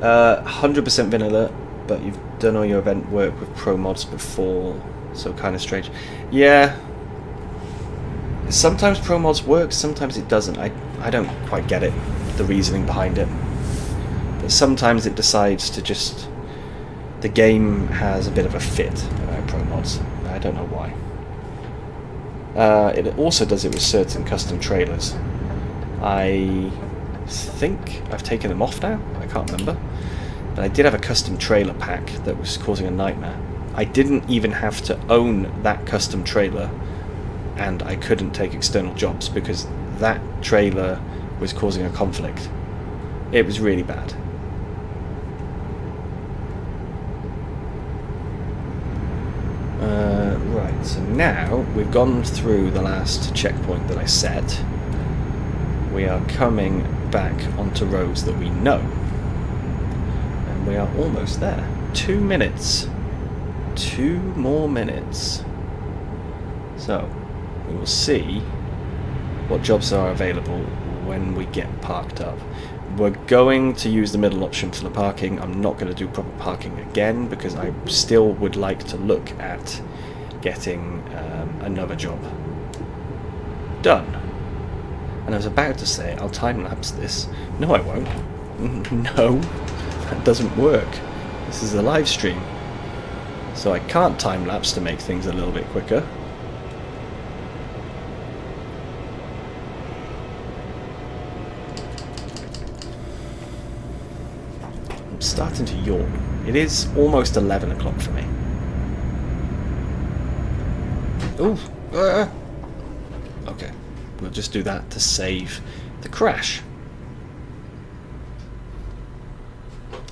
100% vanilla, but you've done all your event work with pro mods before, so kind of strange. Yeah, sometimes pro mods work, sometimes it doesn't. I don't quite get it, the reasoning behind it. But sometimes it decides to just... The game has a bit of a fit, pro mods. I don't know why. It also does it with certain custom trailers. I think I've taken them off now, I can't remember. But I did have a custom trailer pack that was causing a nightmare. I didn't even have to own that custom trailer, and I couldn't take external jobs because that trailer was causing a conflict. It was really bad. Right, so now we've gone through the last checkpoint that I set. We are coming back onto roads that we know. And we are almost there. 2 minutes. 2 more minutes. So, we will see what jobs are available when we get parked up. We're going to use the middle option for the parking. I'm not going to do proper parking again because I still would like to look at getting another job done. And I was about to say, I'll time-lapse this. No, I won't. No, that doesn't work. This is a live stream. So I can't time-lapse to make things a little bit quicker. I'm starting to yawn. It is almost 11 o'clock for me. Ooh. Okay. We'll just do that to save the crash.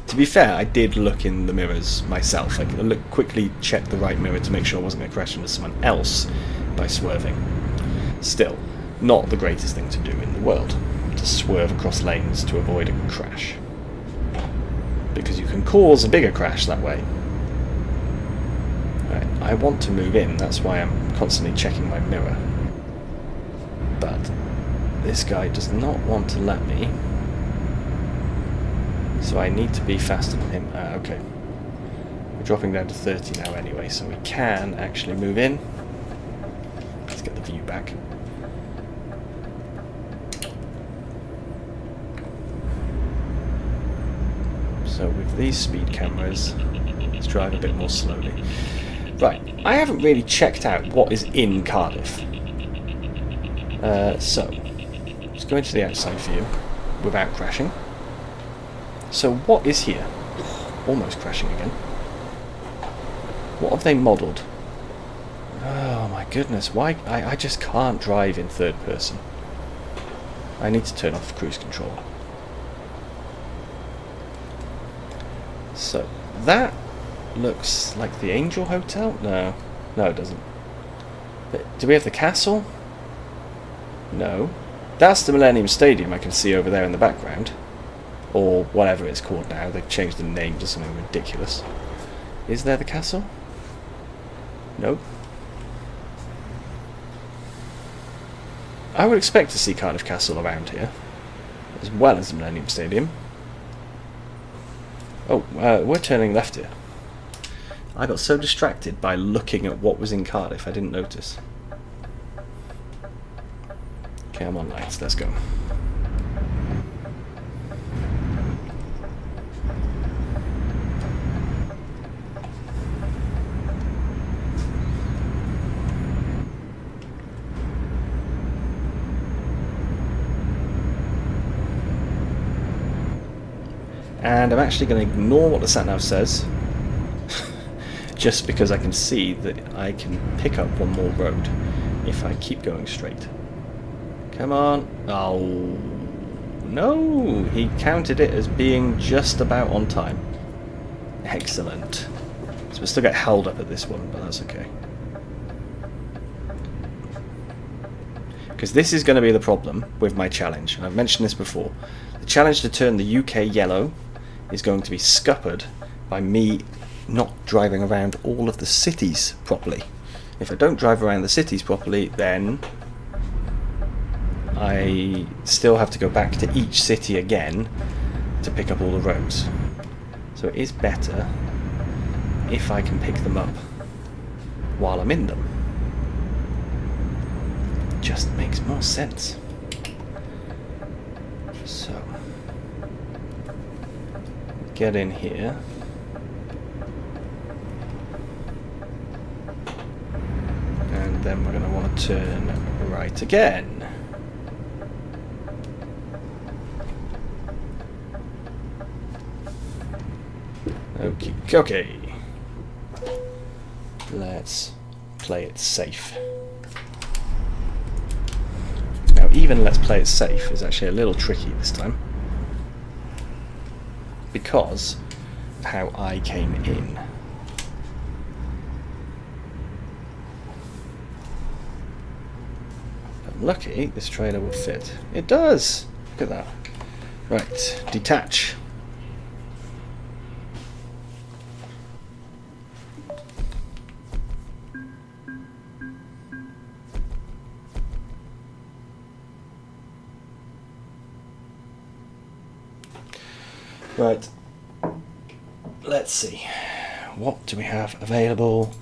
To be fair, I did look in the mirrors myself. I quickly checked the right mirror to make sure I wasn't going to crash into someone else by swerving. Still, not the greatest thing to do in the world, to swerve across lanes to avoid a crash. Because you can cause a bigger crash that way. Right, I want to move in, that's why I'm constantly checking my mirror. But this guy does not want to let me. So I need to be faster than him. Okay. We're dropping down to 30 now anyway, so we can actually move in. Let's get the view back. So with these speed cameras, let's drive a bit more slowly. Right, I haven't really checked out what is in Cardiff. So, let's go into the outside view without crashing. So what is here? Almost crashing again. What have they modelled? Oh my goodness, why? I just can't drive in third person. I need to turn off cruise control. So, that looks like the Angel Hotel? No. No, it doesn't. But do we have the castle? No. That's the Millennium Stadium I can see over there in the background. Or whatever it's called now. They've changed the name to something ridiculous. Is there the castle? Nope. I would expect to see Cardiff Castle around here, as well as the Millennium Stadium. Oh, we're turning left here. I got so distracted by looking at what was in Cardiff, I didn't notice. Okay, I'm on lights, let's go. And I'm actually going to ignore what the sat-nav says, just because I can see that I can pick up one more road if I keep going straight. Come on. Oh, no, he counted it as being just about on time. Excellent. So we'll still get held up at this one, but that's okay. Because this is going to be the problem with my challenge, and I've mentioned this before. The challenge to turn the UK yellow is going to be scuppered by me not driving around all of the cities properly. If I don't drive around the cities properly, then I still have to go back to each city again to pick up all the roads. So it is better if I can pick them up while I'm in them. Just makes more sense. So get in here. And then we're going to want to turn right again. Okay. Let's play it safe. Now, even let's play it safe is actually a little tricky this time, because of how I came in. I'm lucky this trailer will fit. It does! Look at that. Right, detach. Right, let's see, what do we have available?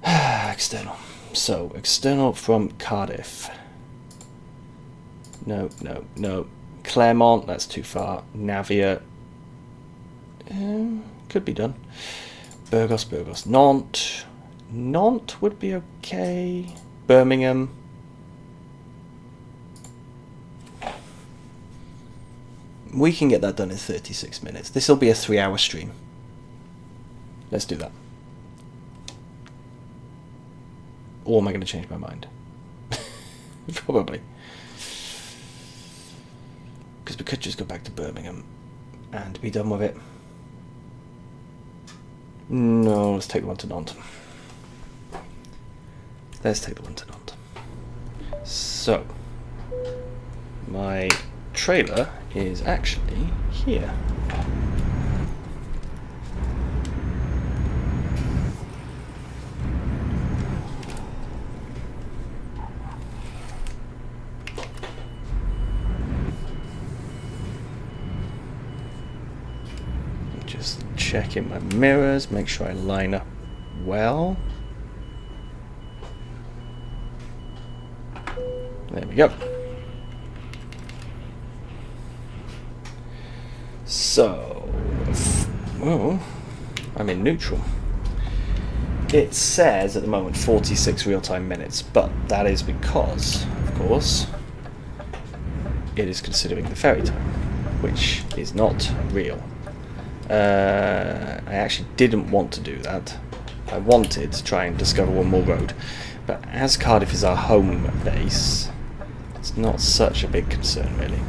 External. So, external from Cardiff. No. Claremont, that's too far. Navia, could be done. Burgos. Nantes would be okay. Birmingham. We can get that done in 36 minutes. This will be a 3-hour stream. Let's do that. Or am I going to change my mind? Probably. Because we could just go back to Birmingham and be done with it. No, let's take the one to Nantes. Let's take the one to Nantes. So, my trailer is actually here. Just checking my mirrors, make sure I line up well. There we go. So, well, I'm in neutral. It says at the moment 46 real-time minutes, but that is because, of course, it is considering the ferry time, which is not real. I actually didn't want to do that. I wanted to try and discover one more road, but as Cardiff is our home base, it's not such a big concern really.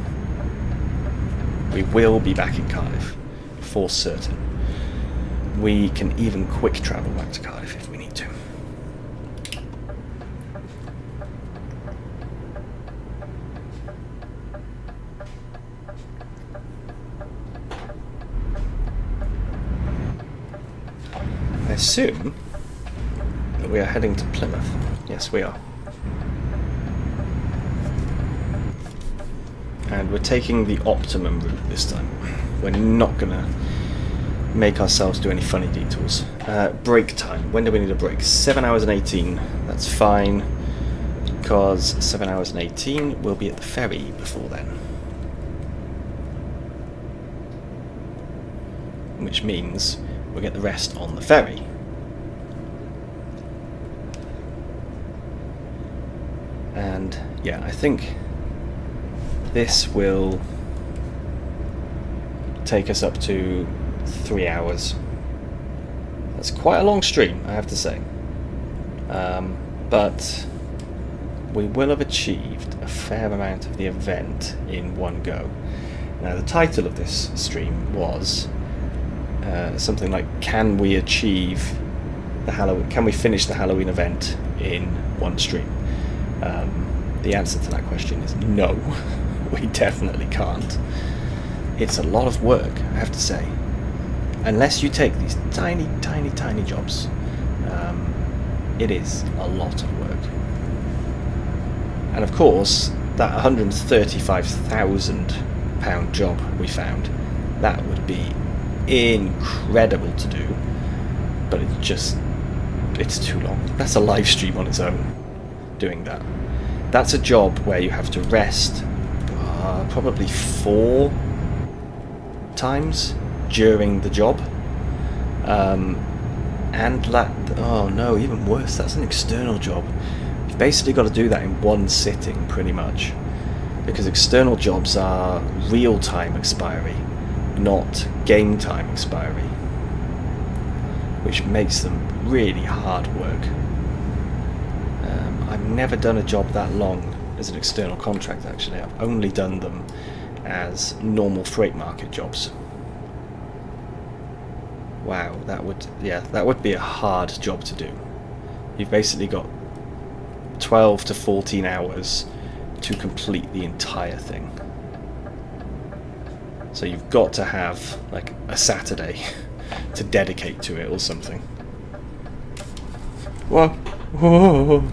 We will be back in Cardiff, for certain. We can even quick travel back to Cardiff if we need to. I assume that we are heading to Plymouth. Yes, we are. And we're taking the optimum route this time. We're not going to make ourselves do any funny detours. Break time. When do we need a break? 7 hours and 18. That's fine, because 7 hours and 18 we'll be at the ferry before then. Which means we'll get the rest on the ferry. And yeah, I think this will take us up to 3 hours. That's quite a long stream, I have to say. But we will have achieved a fair amount of the event in one go. Now, the title of this stream was something like, "Can we achieve the Halloween? Can we finish the Halloween event in one stream?" The answer to that question is no. We definitely can't. It's a lot of work, I have to say. Unless you take these tiny, tiny, tiny jobs, it is a lot of work. And of course, that £135,000 job we found, that would be incredible to do, but it's too long. That's a live stream on its own, doing that. That's a job where you have to rest probably 4 times during the job, oh no, even worse, that's an external job. You've basically got to do that in one sitting pretty much, because external jobs are real-time expiry, not game time expiry, which makes them really hard work. I've never done a job that long as an external contract, actually. I've only done them as normal freight market jobs. Wow, that would be a hard job to do. You've basically got 12 to 14 hours to complete the entire thing. So you've got to have like a Saturday to dedicate to it or something. Whoa. Whoa.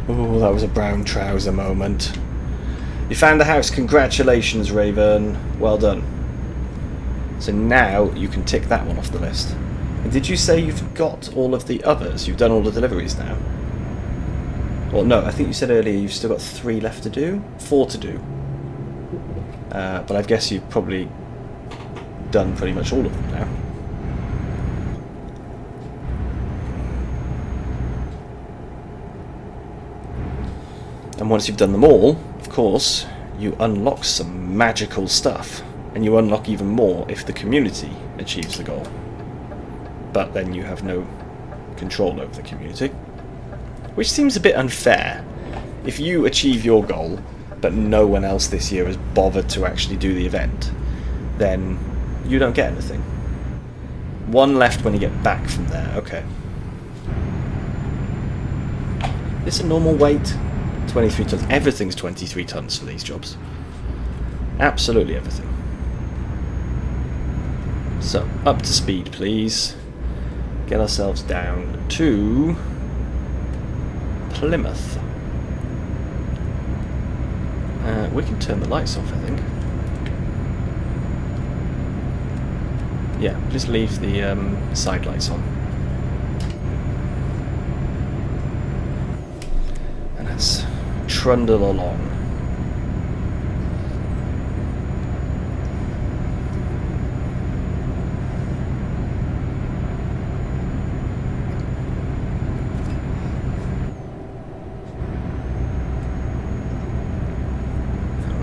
Oh, that was a brown trouser moment. You found the house. Congratulations, Raven. Well done. So now you can tick that one off the list. And did you say you've got all of the others? You've done all the deliveries now? Well, no, I think you said earlier you've still got 3 left to do? 4 to do. But I guess you've probably done pretty much all of them now. And once you've done them all, of course, you unlock some magical stuff. And you unlock even more if the community achieves the goal. But then you have no control over the community. which seems a bit unfair. If you achieve your goal, but no one else this year has bothered to actually do the event, then you don't get anything. 1 left when you get back from there. Okay. It's a normal weight. 23 tons. Everything's 23 tons for these jobs. Absolutely everything. So, up to speed, please. Get ourselves down to Plymouth. We can turn the lights off, I think. Yeah, just leave the side lights on. And let's trundle along.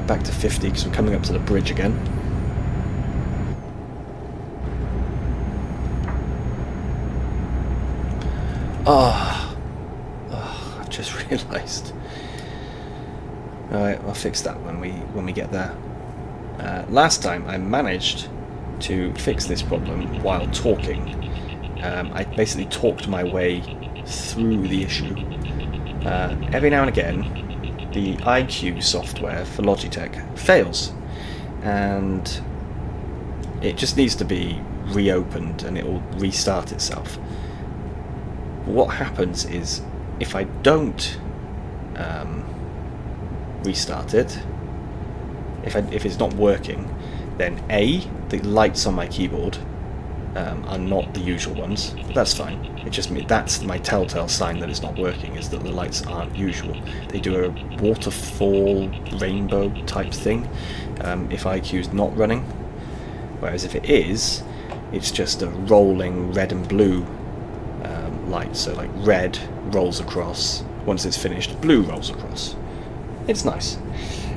Back to 50 because we're coming up to the bridge again. I've just realised. Alright, I'll fix that when we get there. Last time I managed to fix this problem while talking. I basically talked my way through the issue. Every now and again the IQ software for Logitech fails, and it just needs to be reopened and it will restart itself. What happens is, if I don't restart it, if it's not working, then A, the lights on my keyboard are not the usual ones, but that's fine. It just means that's my telltale sign that it's not working, is that the lights aren't usual. They do a waterfall rainbow type thing if IQ's not running, whereas if it is, it's just a rolling red and blue light. So like red rolls across, once it's finished, blue rolls across. It's nice.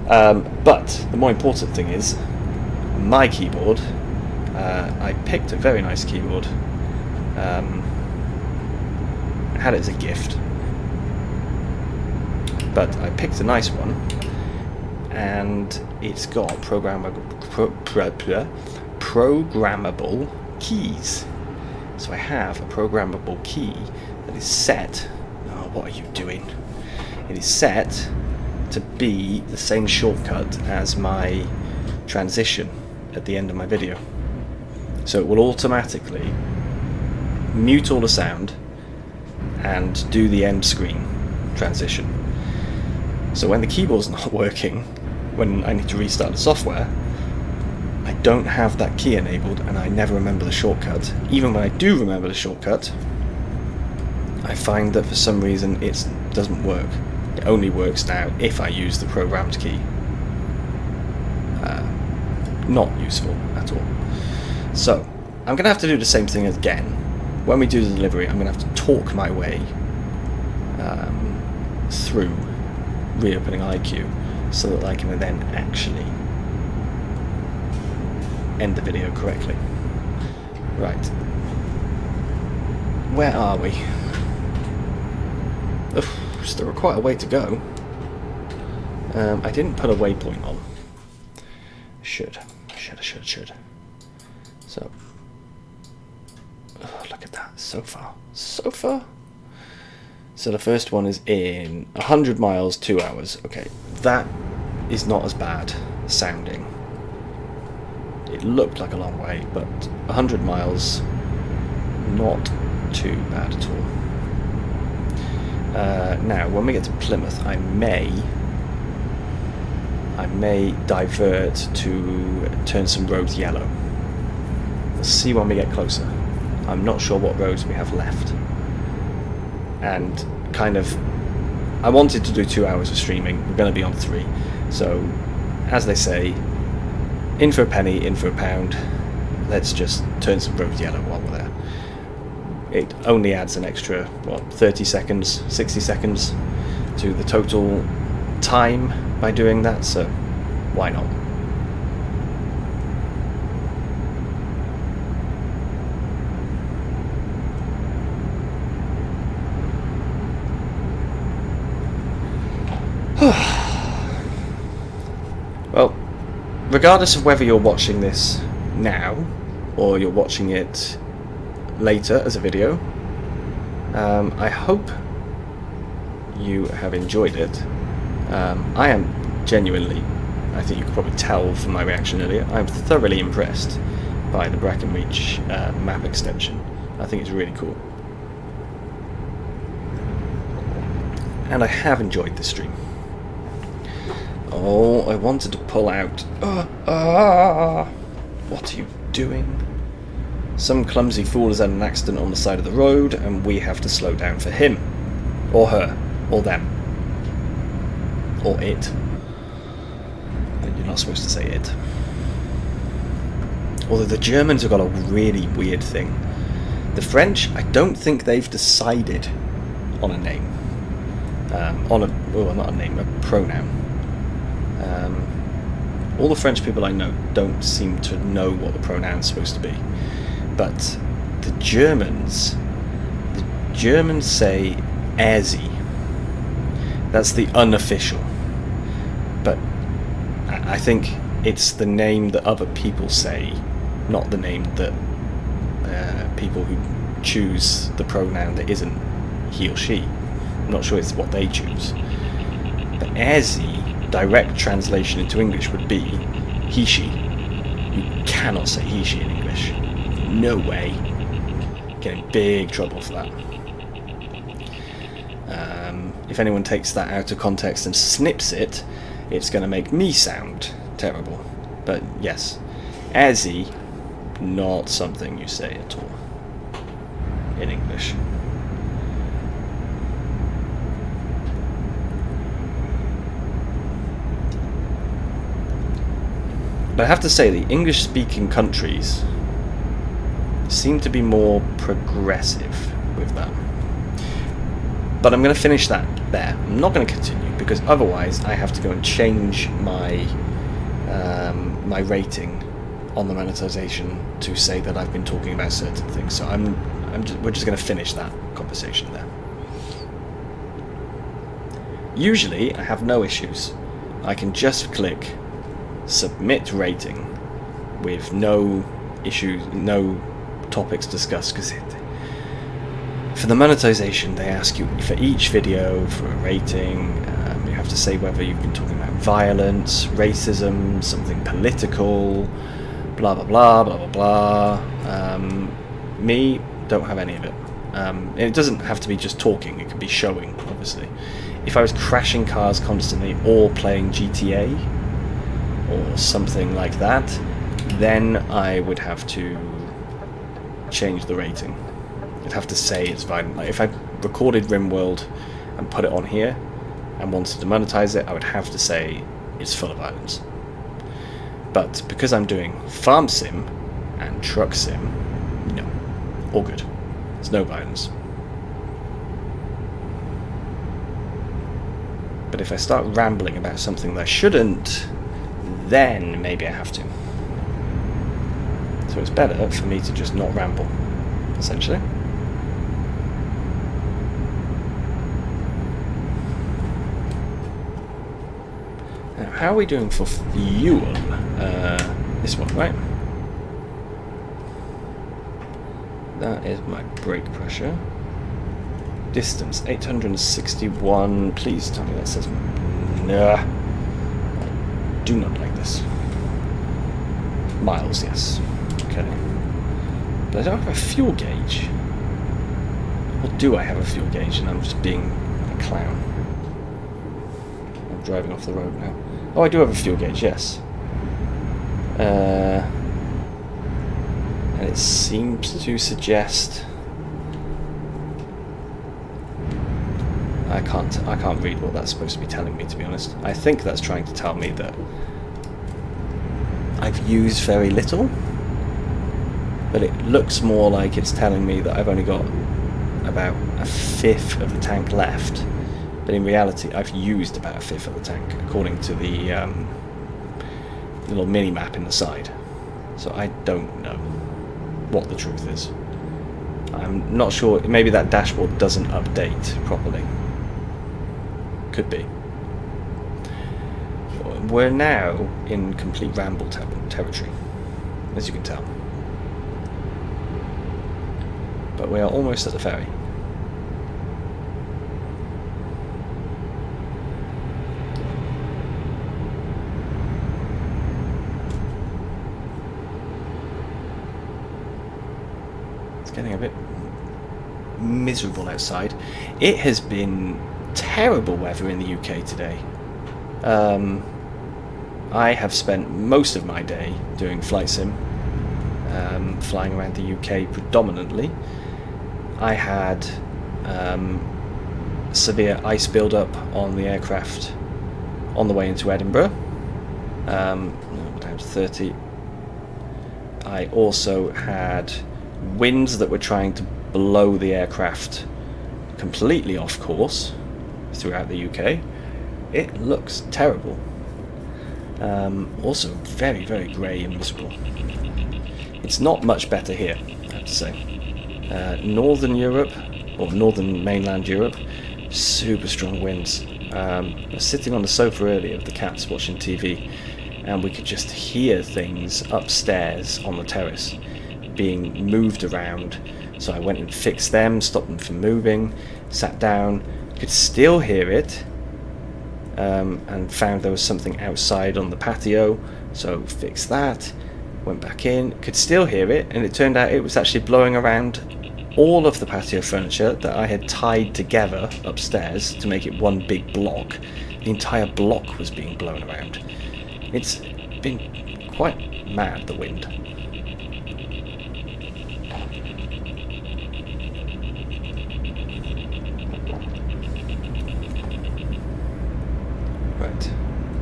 But the more important thing is my keyboard. I picked a very nice keyboard. I had it as a gift, but I picked a nice one, and it's got programmable keys. So I have a programmable key that is set. Oh, what are you doing? It is set to be the same shortcut as my transition at the end of my video. So it will automatically mute all the sound and do the end screen transition. So when the keyboard's not working, when I need to restart the software, I don't have that key enabled and I never remember the shortcut. Even when I do remember the shortcut, I find that for some reason it doesn't work. It only works now if I use the programmed key. Not useful at all. So, I'm going to have to do the same thing again. When we do the delivery, I'm going to have to talk my way through reopening IQ so that I can then actually end the video correctly. Right. Where are we? Still quite a way to go. I didn't put a waypoint on. Should. So, look at that, so far. So the first one is in 100 miles, 2 hours. Okay, that is not as bad sounding. It looked like a long way, but 100 miles, not too bad at all. Now, when we get to Plymouth, I may divert to turn some roads yellow. We'll see when we get closer. I'm not sure what roads we have left. And I wanted to do 2 hours of streaming. We're going to be on 3. So, as they say, in for a penny, in for a pound. Let's just turn some roads yellow while we're there. It only adds an extra, 30 seconds, 60 seconds to the total time by doing that, so why not? regardless of whether you're watching this now or you're watching it later as a video, I hope you have enjoyed it. I am genuinely, I think you could probably tell from my reaction earlier, I'm thoroughly impressed by the Brackenreach map extension. I think it's really cool. And I have enjoyed this stream. Oh, I wanted to pull out. What are you doing? Some clumsy fool has had an accident on the side of the road, and we have to slow down for him. Or her. Or them. Or it. But you're not supposed to say it. Although the Germans have got a really weird thing. The French, I don't think they've decided on a name. Well, not a name, a pronoun. All the French people I know don't seem to know what the pronoun's supposed to be. But the Germans say "sie." That's the unofficial. But I think it's the name that other people say, not the name that people who choose the pronoun that isn't he or she. I'm not sure it's what they choose. But "sie," direct translation into English would be he, she. You cannot say he, she in English. No way. Get in big trouble for that. If anyone takes that out of context and snips it, it's going to make me sound terrible. But yes, "sie," not something you say at all in English. But I have to say, the English-speaking countries seem to be more progressive with that. But I'm going to finish that there. I'm not going to continue, because otherwise I have to go and change my my rating on the monetization to say that I've been talking about certain things. So we're just going to finish that conversation there. Usually I have no issues. I can just click submit rating with no issues, no topics discussed, because for the monetization they ask you for each video for a rating. You have to say whether you've been talking about violence, racism, something political, blah blah blah blah blah blah. Me, don't have any of it. It doesn't have to be just talking, it could be showing, obviously. If I was crashing cars constantly or playing GTA or something like that, then I would have to change the rating. I'd have to say it's violent. Like if I recorded RimWorld and put it on here and wanted to monetize it, I would have to say it's full of violence. But because I'm doing farm sim and truck sim, no, all good. There's no violence. But if I start rambling about something that I shouldn't, then maybe I have to. So it's better for me to just not ramble, essentially. Now, how are we doing for fuel? This one, right? That is my brake pressure. Distance, 861. Please tell me that says... Nah. I do not like this. Miles, yes. Okay. But I don't have a fuel gauge. Or do I have a fuel gauge and I'm just being a clown? I'm driving off the road now. Oh, I do have a fuel gauge, yes. And it seems to suggest... I can't read what that's supposed to be telling me, to be honest. I think that's trying to tell me that I've used very little, but it looks more like it's telling me that I've only got about a fifth of the tank left, but in reality I've used about a fifth of the tank according to the little mini map in the side. So I don't know what the truth is. I'm not sure. Maybe that dashboard doesn't update properly. Could be. we're now in complete ramble territory, as you can tell. But we are almost at the ferry. It's getting a bit miserable outside. It has been terrible weather in the UK today. I have spent most of my day doing flight sim, flying around the UK predominantly. I had severe ice build-up on the aircraft on the way into Edinburgh, down to 30. I also had winds that were trying to blow the aircraft completely off course throughout the UK. It looks terrible. Also very, very grey and miserable. It's not much better here, I have to say. Northern Europe, or northern mainland Europe, super strong winds. I was sitting on the sofa earlier with the cats watching TV, and we could just hear things upstairs on the terrace being moved around. So I went and fixed them, stopped them from moving, sat down, could still hear it, and found there was something outside on the patio, so fixed that, went back in, could still hear it, and it turned out it was actually blowing around all of the patio furniture that I had tied together upstairs to make it one big block. The entire block was being blown around. It's been quite mad, the wind. Right,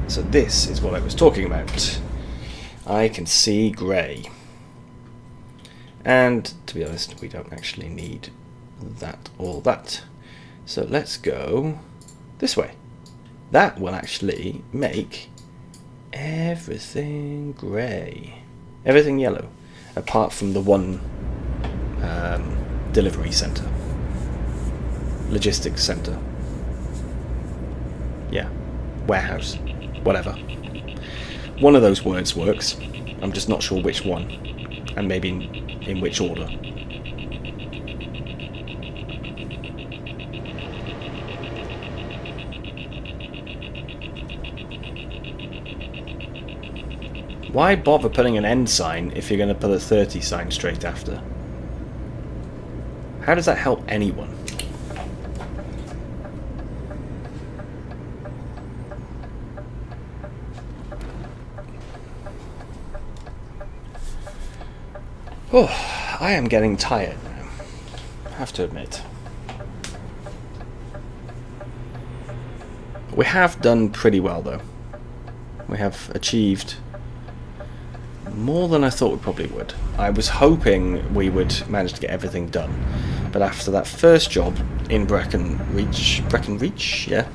so this is what I was talking about. I can see grey. And to be honest, we don't actually need that or that. So let's go this way. That will actually make everything grey. Everything yellow, apart from the one delivery centre. Logistics centre. Yeah, warehouse, whatever. One of those words works. I'm just not sure which one, and maybe in which order. Why bother putting an end sign if you're going to put a 30 sign straight after? How does that help anyone? Oh, I am getting tired now, I have to admit. We have done pretty well though. We have achieved more than I thought we probably would. I was hoping we would manage to get everything done, but after that first job in Breckenreach, yeah.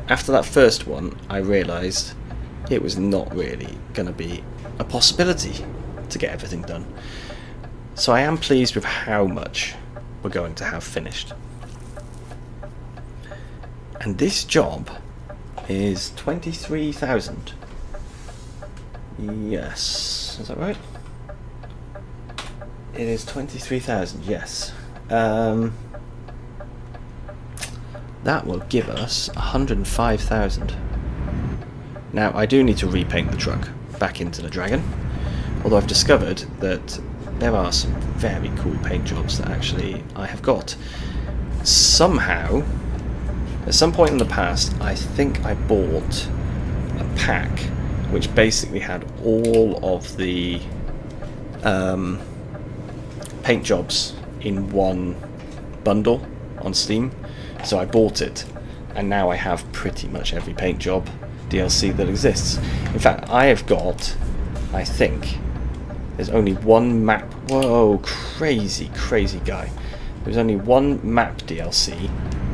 After that first one, I realised it was not really going to be a possibility to get everything done. So I am pleased with how much we're going to have finished. And this job is 23,000. Yes, is that right? It is 23,000, yes. That will give us 105,000. Now, I do need to repaint the truck back into the Dragon, although I've discovered that there are some very cool paint jobs that actually I have got. Somehow, at some point in the past, I think I bought a pack which basically had all of the paint jobs in one bundle on Steam. So I bought it, and now I have pretty much every paint job DLC that exists. In fact, I have got, I think, there's only one map. Whoa, crazy, crazy guy. There's only one map DLC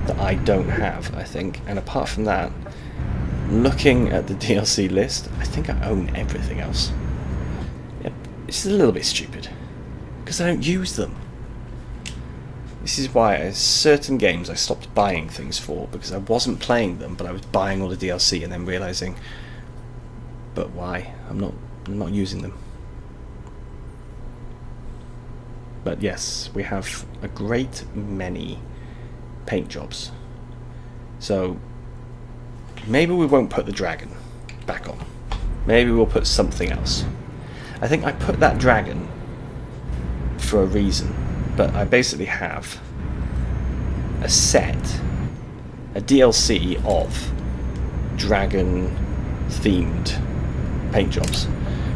that I don't have, I think, and apart from that, looking at the DLC list, I think I own everything else. Yeah, it's a little bit stupid, because I don't use them. This is why certain games I stopped buying things for, because I wasn't playing them, but I was buying all the DLC and then realising, but why? I'm not using them. But yes, we have a great many paint jobs. So maybe we won't put the dragon back on. Maybe we'll put something else. I think I put that dragon for a reason, but I basically have a DLC of dragon themed paint jobs.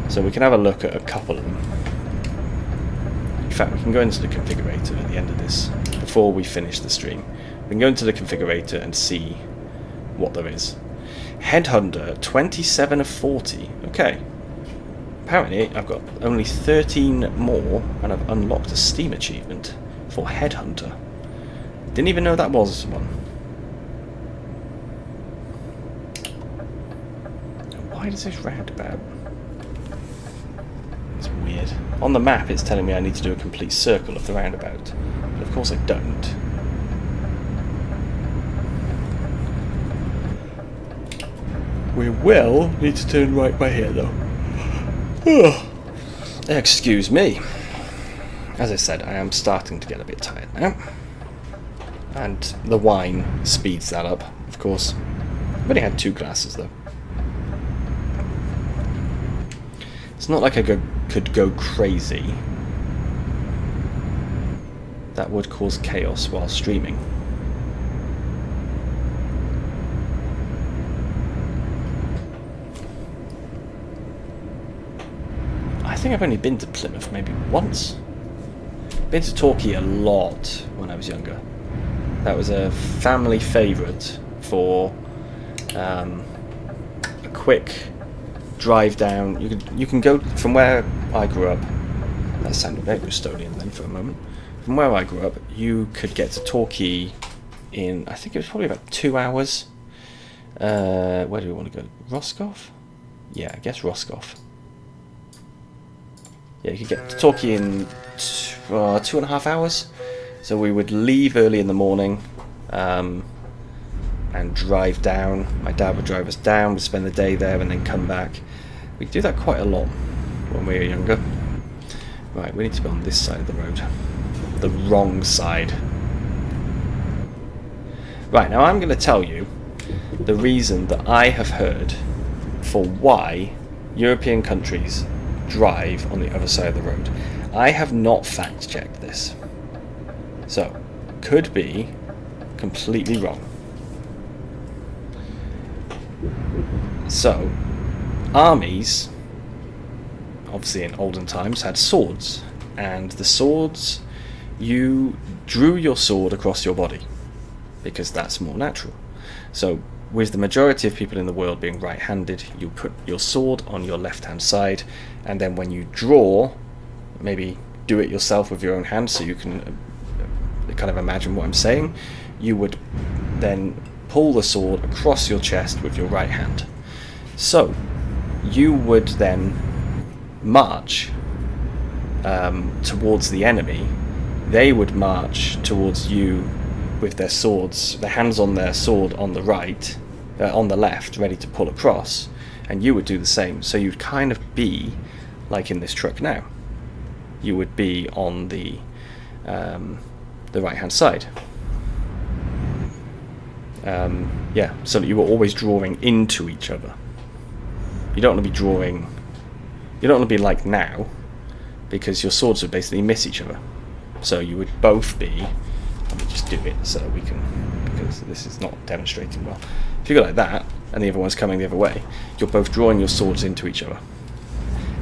So we can have a look at a couple of them. In fact, we can go into the configurator at the end of this, before we finish the stream. We can go into the configurator and see what there is. Headhunter, 27 of 40. Okay. Apparently, I've got only 13 more, and I've unlocked a Steam achievement for Headhunter. Didn't even know that was one. Why does this roundabout? It's weird. On the map, it's telling me I need to do a complete circle of the roundabout, but of course I don't. We will need to turn right by here, though. Excuse me. As I said, I am starting to get a bit tired now. And the wine speeds that up, of course. I've only had 2 glasses, though. It's not like I could go crazy. That would cause chaos while streaming. I think I've only been to Plymouth maybe once. Been to Torquay a lot when I was younger. That was a family favourite for a quick drive down. You can go from where I grew up. That sounded very Bristolian then for a moment. From where I grew up, you could get to Torquay in, I think it was probably about 2 hours. Where do we want to go? Roscoff? Yeah, I guess Roscoff. Yeah, you could get to Torquay in 2.5 hours. So we would leave early in the morning and drive down. My dad would drive us down, we'd spend the day there and then come back. We'd do that quite a lot when we were younger. Right, we need to be on this side of the road. The wrong side. Right, now I'm going to tell you the reason that I have heard for why European countries drive on the other side of the road. I have not fact-checked this. So, could be completely wrong. So, armies, obviously in olden times, had swords. And the swords, you drew your sword across your body, because that's more natural. So, with the majority of people in the world being right-handed, you put your sword on your left-hand side, and then when you draw, maybe do it yourself with your own hand so you can kind of imagine what I'm saying, you would then pull the sword across your chest with your right hand. So you would then march towards the enemy. They would march towards you with their swords, their hands on their sword on the right, on the left, ready to pull across, and you would do the same. So you'd kind of be like in this truck now. You would be on the right hand side. Yeah, so that you were always drawing into each other. You don't want to be drawing. You don't want to be like now, because your swords would basically miss each other. So you would both be. Let me just do it so that we can, because this is not demonstrating well. If you go like that, and the other one's coming the other way, you're both drawing your swords into each other.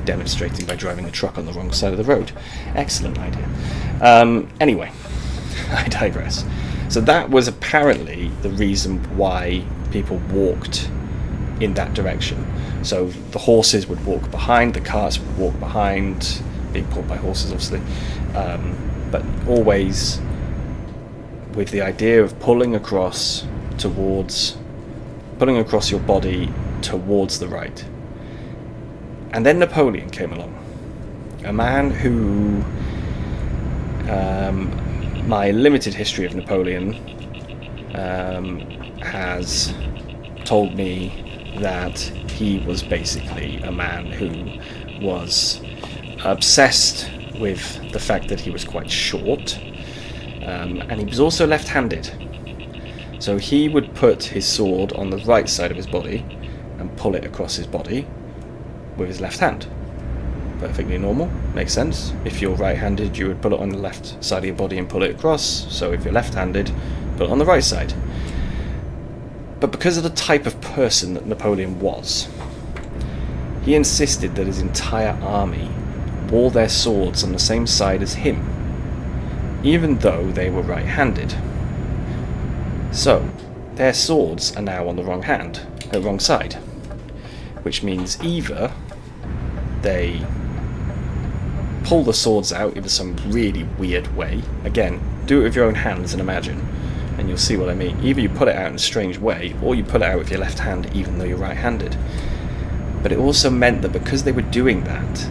Demonstrating by driving a truck on the wrong side of the road. Excellent idea. Anyway, I digress. So that was apparently the reason why people walked in that direction. So the horses would walk behind, the carts would walk behind, being pulled by horses obviously, but always with the idea of pulling across your body towards the right. And then Napoleon came along, a man who my limited history of Napoleon has told me that he was basically a man who was obsessed with the fact that he was quite short, and he was also left-handed. So he would put his sword on the right side of his body and pull it across his body with his left hand. Perfectly normal, makes sense. If you're right-handed, you would put it on the left side of your body and pull it across. So if you're left-handed, put it on the right side. But because of the type of person that Napoleon was, he insisted that his entire army wore their swords on the same side as him, even though they were right-handed. So their swords are now on the wrong side, which means either they pull the swords out in some really weird way. Again, do it with your own hands and imagine, and you'll see what I mean. Either you put it out in a strange way, or you pull it out with your left hand even though you're right-handed. But it also meant that because they were doing that,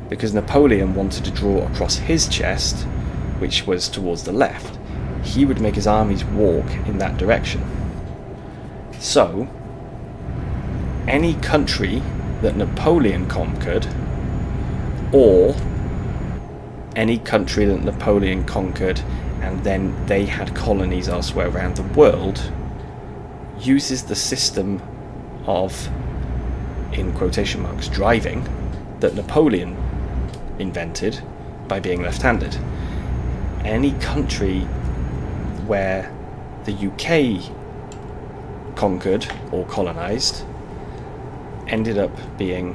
because Napoleon wanted to draw across his chest, which was towards the left, he would make his armies walk in that direction. So any country that Napoleon conquered, or any country that Napoleon conquered and then they had colonies elsewhere around the world, uses the system of, in quotation marks, driving that Napoleon invented by being left-handed. Any country where the UK conquered or colonized ended up being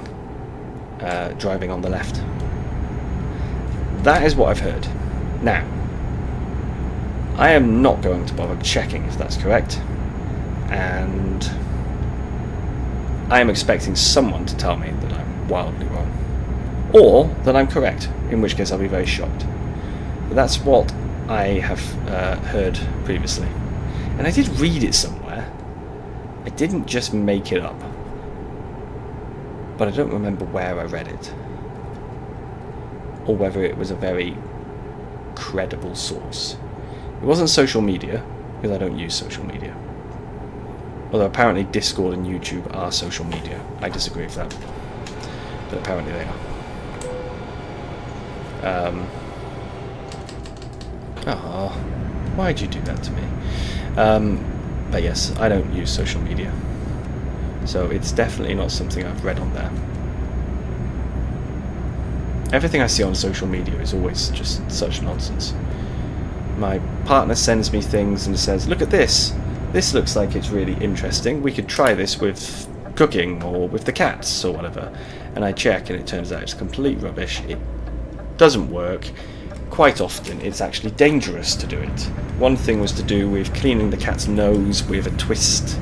driving on the left. That is what I've heard. Now, I am not going to bother checking if that's correct, and I am expecting someone to tell me that I'm wildly wrong, or that I'm correct, in which case I'll be very shocked. But that's what I have heard previously, and I did read it somewhere. I didn't just make it up, but I don't remember where I read it, or whether it was a very credible source. It wasn't social media, because I don't use social media. Although apparently Discord and YouTube are social media. I disagree with that, but apparently they are. Why'd you do that to me? But yes, I don't use social media, so it's definitely not something I've read on there. Everything I see on social media is always just such nonsense. My partner sends me things and says, look at this. This looks like it's really interesting. We could try this with cooking or with the cats or whatever. And I check and it turns out it's complete rubbish. It doesn't work. Quite often it's actually dangerous to do it. One thing was to do with cleaning the cat's nose with a twist.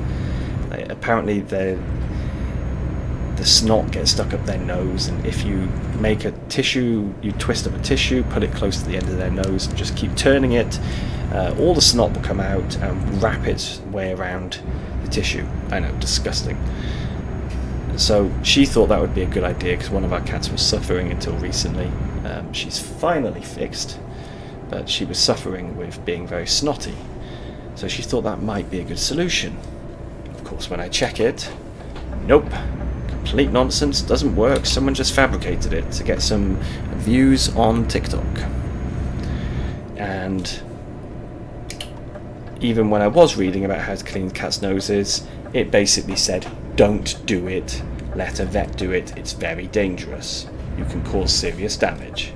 Apparently the snot gets stuck up their nose, and if you make a tissue, you twist up a tissue, put it close to the end of their nose and just keep turning it, all the snot will come out and wrap its way around the tissue. I know, disgusting. So she thought that would be a good idea because one of our cats was suffering until recently. She's finally fixed, but she was suffering with being very snotty. So she thought that might be a good solution. Of course, when I check it, nope. Complete nonsense, doesn't work. Someone just fabricated it to get some views on TikTok. And even when I was reading about how to clean cats' noses, it basically said, don't do it, let a vet do it, it's very dangerous. You can cause serious damage.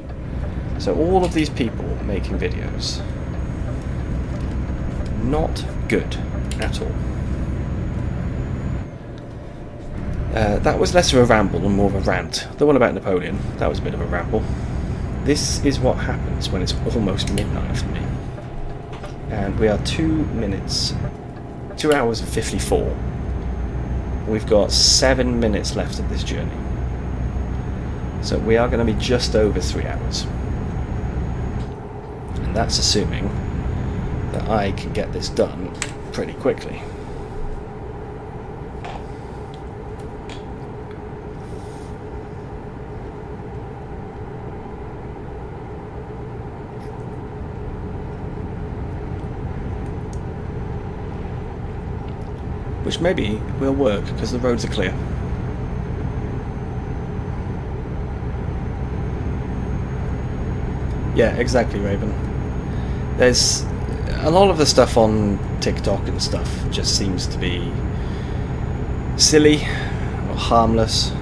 So all of these people making videos, not good at all. That was less of a ramble and more of a rant. The one about Napoleon, that was a bit of a ramble. This is what happens when it's almost midnight for me. And we are 2 hours and 54. We've got 7 minutes left of this journey. So we are going to be just over 3 hours. And that's assuming that I can get this done pretty quickly. which maybe will work because the roads are clear. Yeah, exactly, Raven. There's a lot of the stuff on TikTok and stuff just seems to be silly or harmless.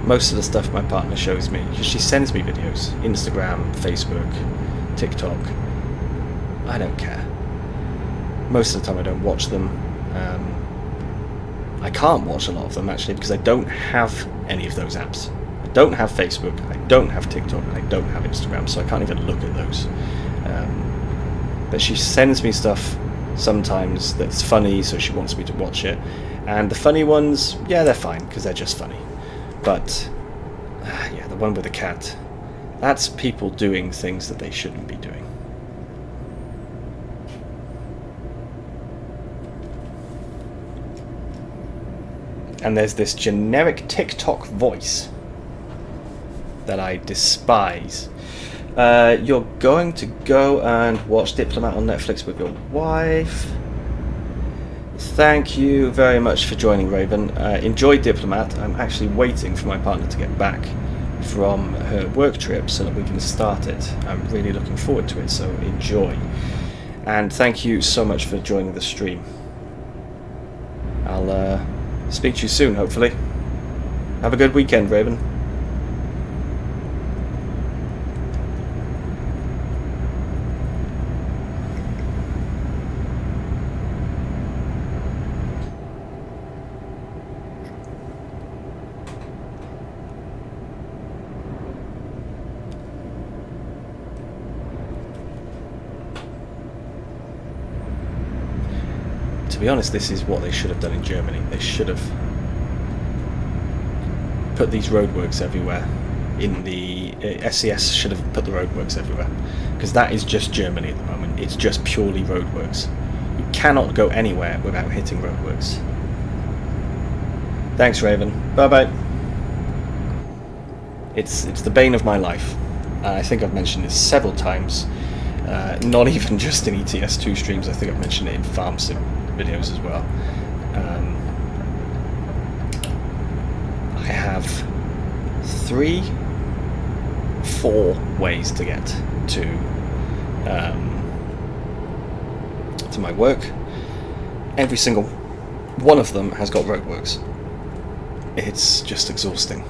Most of the stuff my partner shows me, she sends me videos, Instagram, Facebook, TikTok. I don't care. Most of the time I don't watch them. I can't watch a lot of them actually because I don't have any of those apps. I don't have Facebook, I don't have TikTok, and I don't have Instagram, so I can't even look at those. But she sends me stuff sometimes that's funny, so she wants me to watch it. And the funny ones, yeah, they're fine because they're just funny. But yeah, the one with the cat, that's people doing things that they shouldn't be doing. And there's this generic TikTok voice that I despise. You're going to go and watch Diplomat on Netflix with your wife. Thank you very much for joining, Raven. Enjoy Diplomat. I'm actually waiting for my partner to get back from her work trip so that we can start it. I'm really looking forward to it, so enjoy. And thank you so much for joining the stream. I'll speak to you soon, hopefully. Have a good weekend, Raven. To be honest, this is what they should have done in Germany. They should have put these roadworks everywhere. In the SES should have put the roadworks everywhere, because that is just Germany at the moment. It's just purely roadworks. You cannot go anywhere without hitting roadworks. Thanks, Raven. Bye bye. It's the bane of my life. I think I've mentioned this several times. Not even just in ETS2 streams. I think I've mentioned it in Farm Sim videos as well. I have 4 ways to get to my work. Every single one of them has got roadworks. It's just exhausting.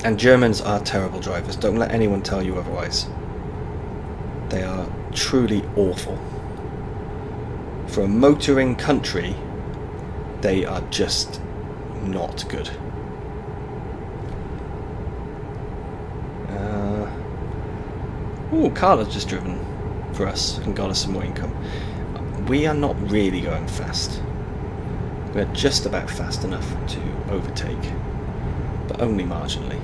And Germans are terrible drivers. Don't let anyone tell you otherwise. They are truly awful. For a motoring country, they are just not good. Carla's just driven for us and got us some more income. We are not really going fast. We're just about fast enough to overtake, but only marginally.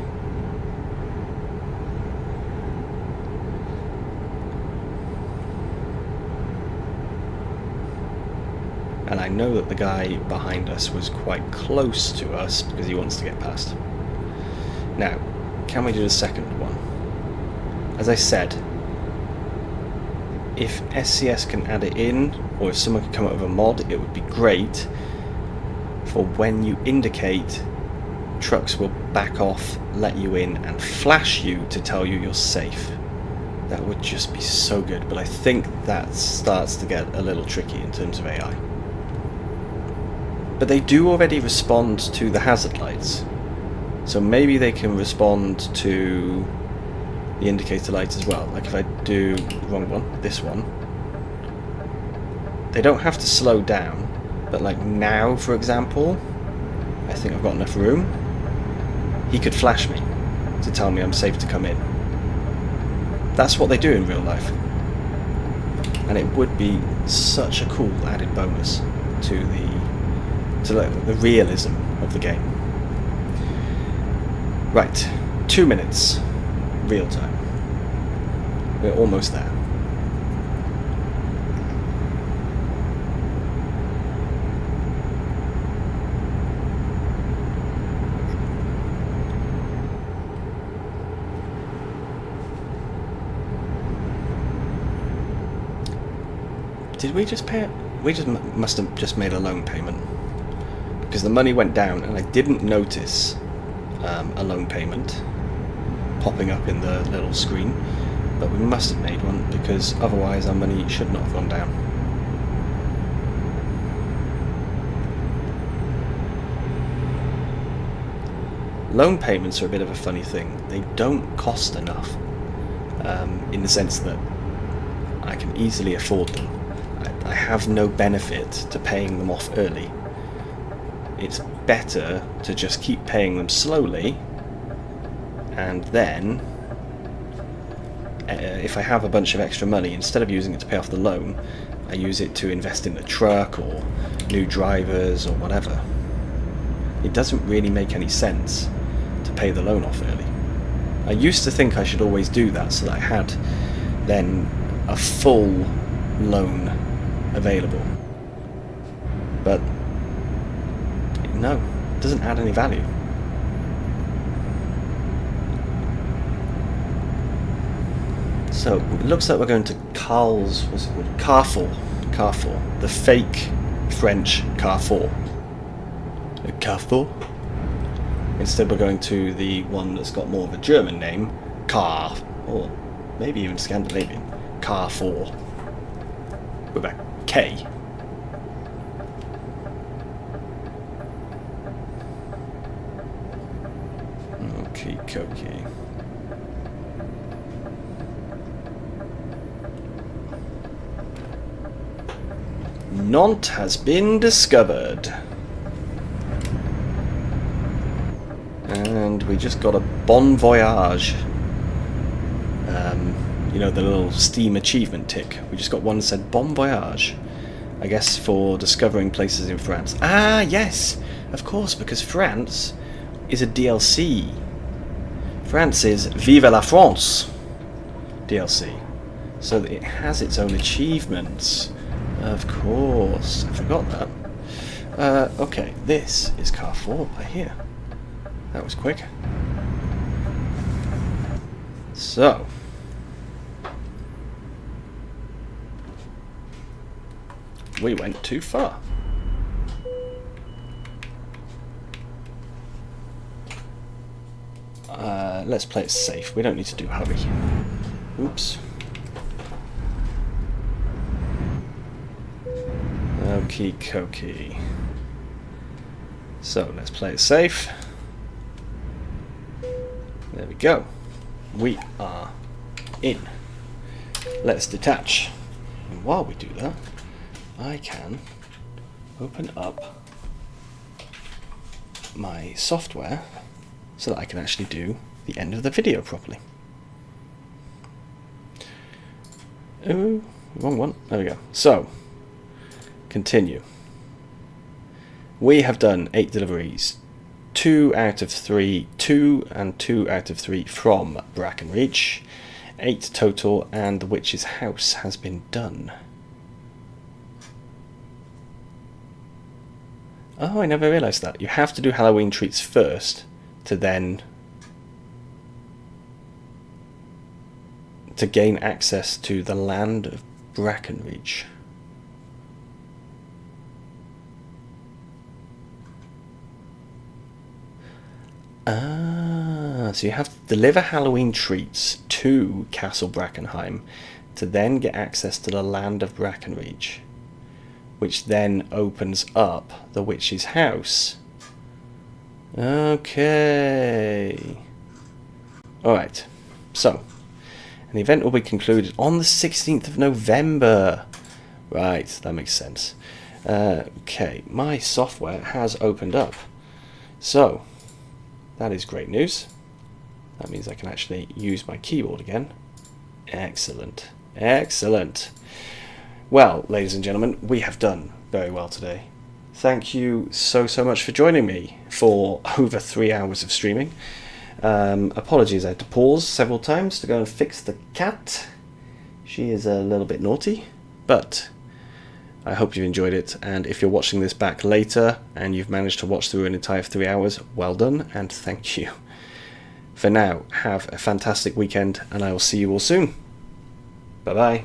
And I know that the guy behind us was quite close to us because he wants to get past. Now, can we do the second one? As I said, if SCS can add it in, or if someone can come up with a mod, it would be great for when you indicate, trucks will back off, let you in, and flash you to tell you you're safe. That would just be so good, but I think that starts to get a little tricky in terms of AI. But they do already respond to the hazard lights, so maybe they can respond to the indicator lights as well. Like if I do the wrong one, this one, they don't have to slow down, but like now, for example, I think I've got enough room. He could flash me to tell me I'm safe to come in. That's what they do in real life, and it would be such a cool added bonus to the realism of the game. Right, 2 minutes, real time. We're almost there. Did we just pay it? We just must have just made a loan payment. Because the money went down and I didn't notice a loan payment popping up in the little screen. But we must have made one, because otherwise our money should not have gone down. Loan payments are a bit of a funny thing. They don't cost enough, in the sense that I can easily afford them. I have no benefit to paying them off early. It's better to just keep paying them slowly, and then if I have a bunch of extra money, instead of using it to pay off the loan, I use it to invest in the truck or new drivers or whatever. It doesn't really make any sense to pay the loan off early. I used to think I should always do that so that I had then a full loan available. But no, it doesn't add any value. So it looks like we're going to Carl's, what's it called? Carrefour. The fake French Carrefour. Carrefour? Instead we're going to the one that's got more of a German name, Car, or maybe even Scandinavian, Carrefour, with a K. Okie dokie. Nantes has been discovered. And we just got a bon voyage. You know, the little Steam achievement tick. We just got one that said bon voyage. I guess for discovering places in France. Ah, yes! Of course, because France is a DLC. France is Vive la France DLC. So that it has its own achievements. Of course. I forgot that. Okay, this is Carrefour, I hear. That was quick. So. We went too far. Let's play it safe. We don't need to do hurry. Oops. Okie dokie. So let's play it safe. There we go. We are in. Let's detach. And while we do that, I can open up my software so that I can actually do the end of the video properly. Oh, wrong one. There we go. So, continue. We have done 8 deliveries. 2 out of 3, 2 and 2 out of 3 from Brackenreach. 8 total, and the witch's house has been done. Oh, I never realised that. You have to do Halloween treats first to then to gain access to the land of Brackenreach. Ah, so you have to deliver Halloween treats to Castle Brackenheim to then get access to the land of Brackenreach, which then opens up the witch's house. Okay. Alright, so an event will be concluded on the 16th of November. Right, that makes sense. Okay, my software has opened up. So, that is great news. That means I can actually use my keyboard again. Excellent. Excellent. Well, ladies and gentlemen, we have done very well today. Thank you so much for joining me for over 3 hours of streaming. Apologies, I had to pause several times to go and fix the cat. She is a little bit naughty, but I hope you enjoyed it, and if you're watching this back later and you've managed to watch through an entire 3 hours, well done and thank you. For now, have a fantastic weekend, and I will see you all soon. Bye bye.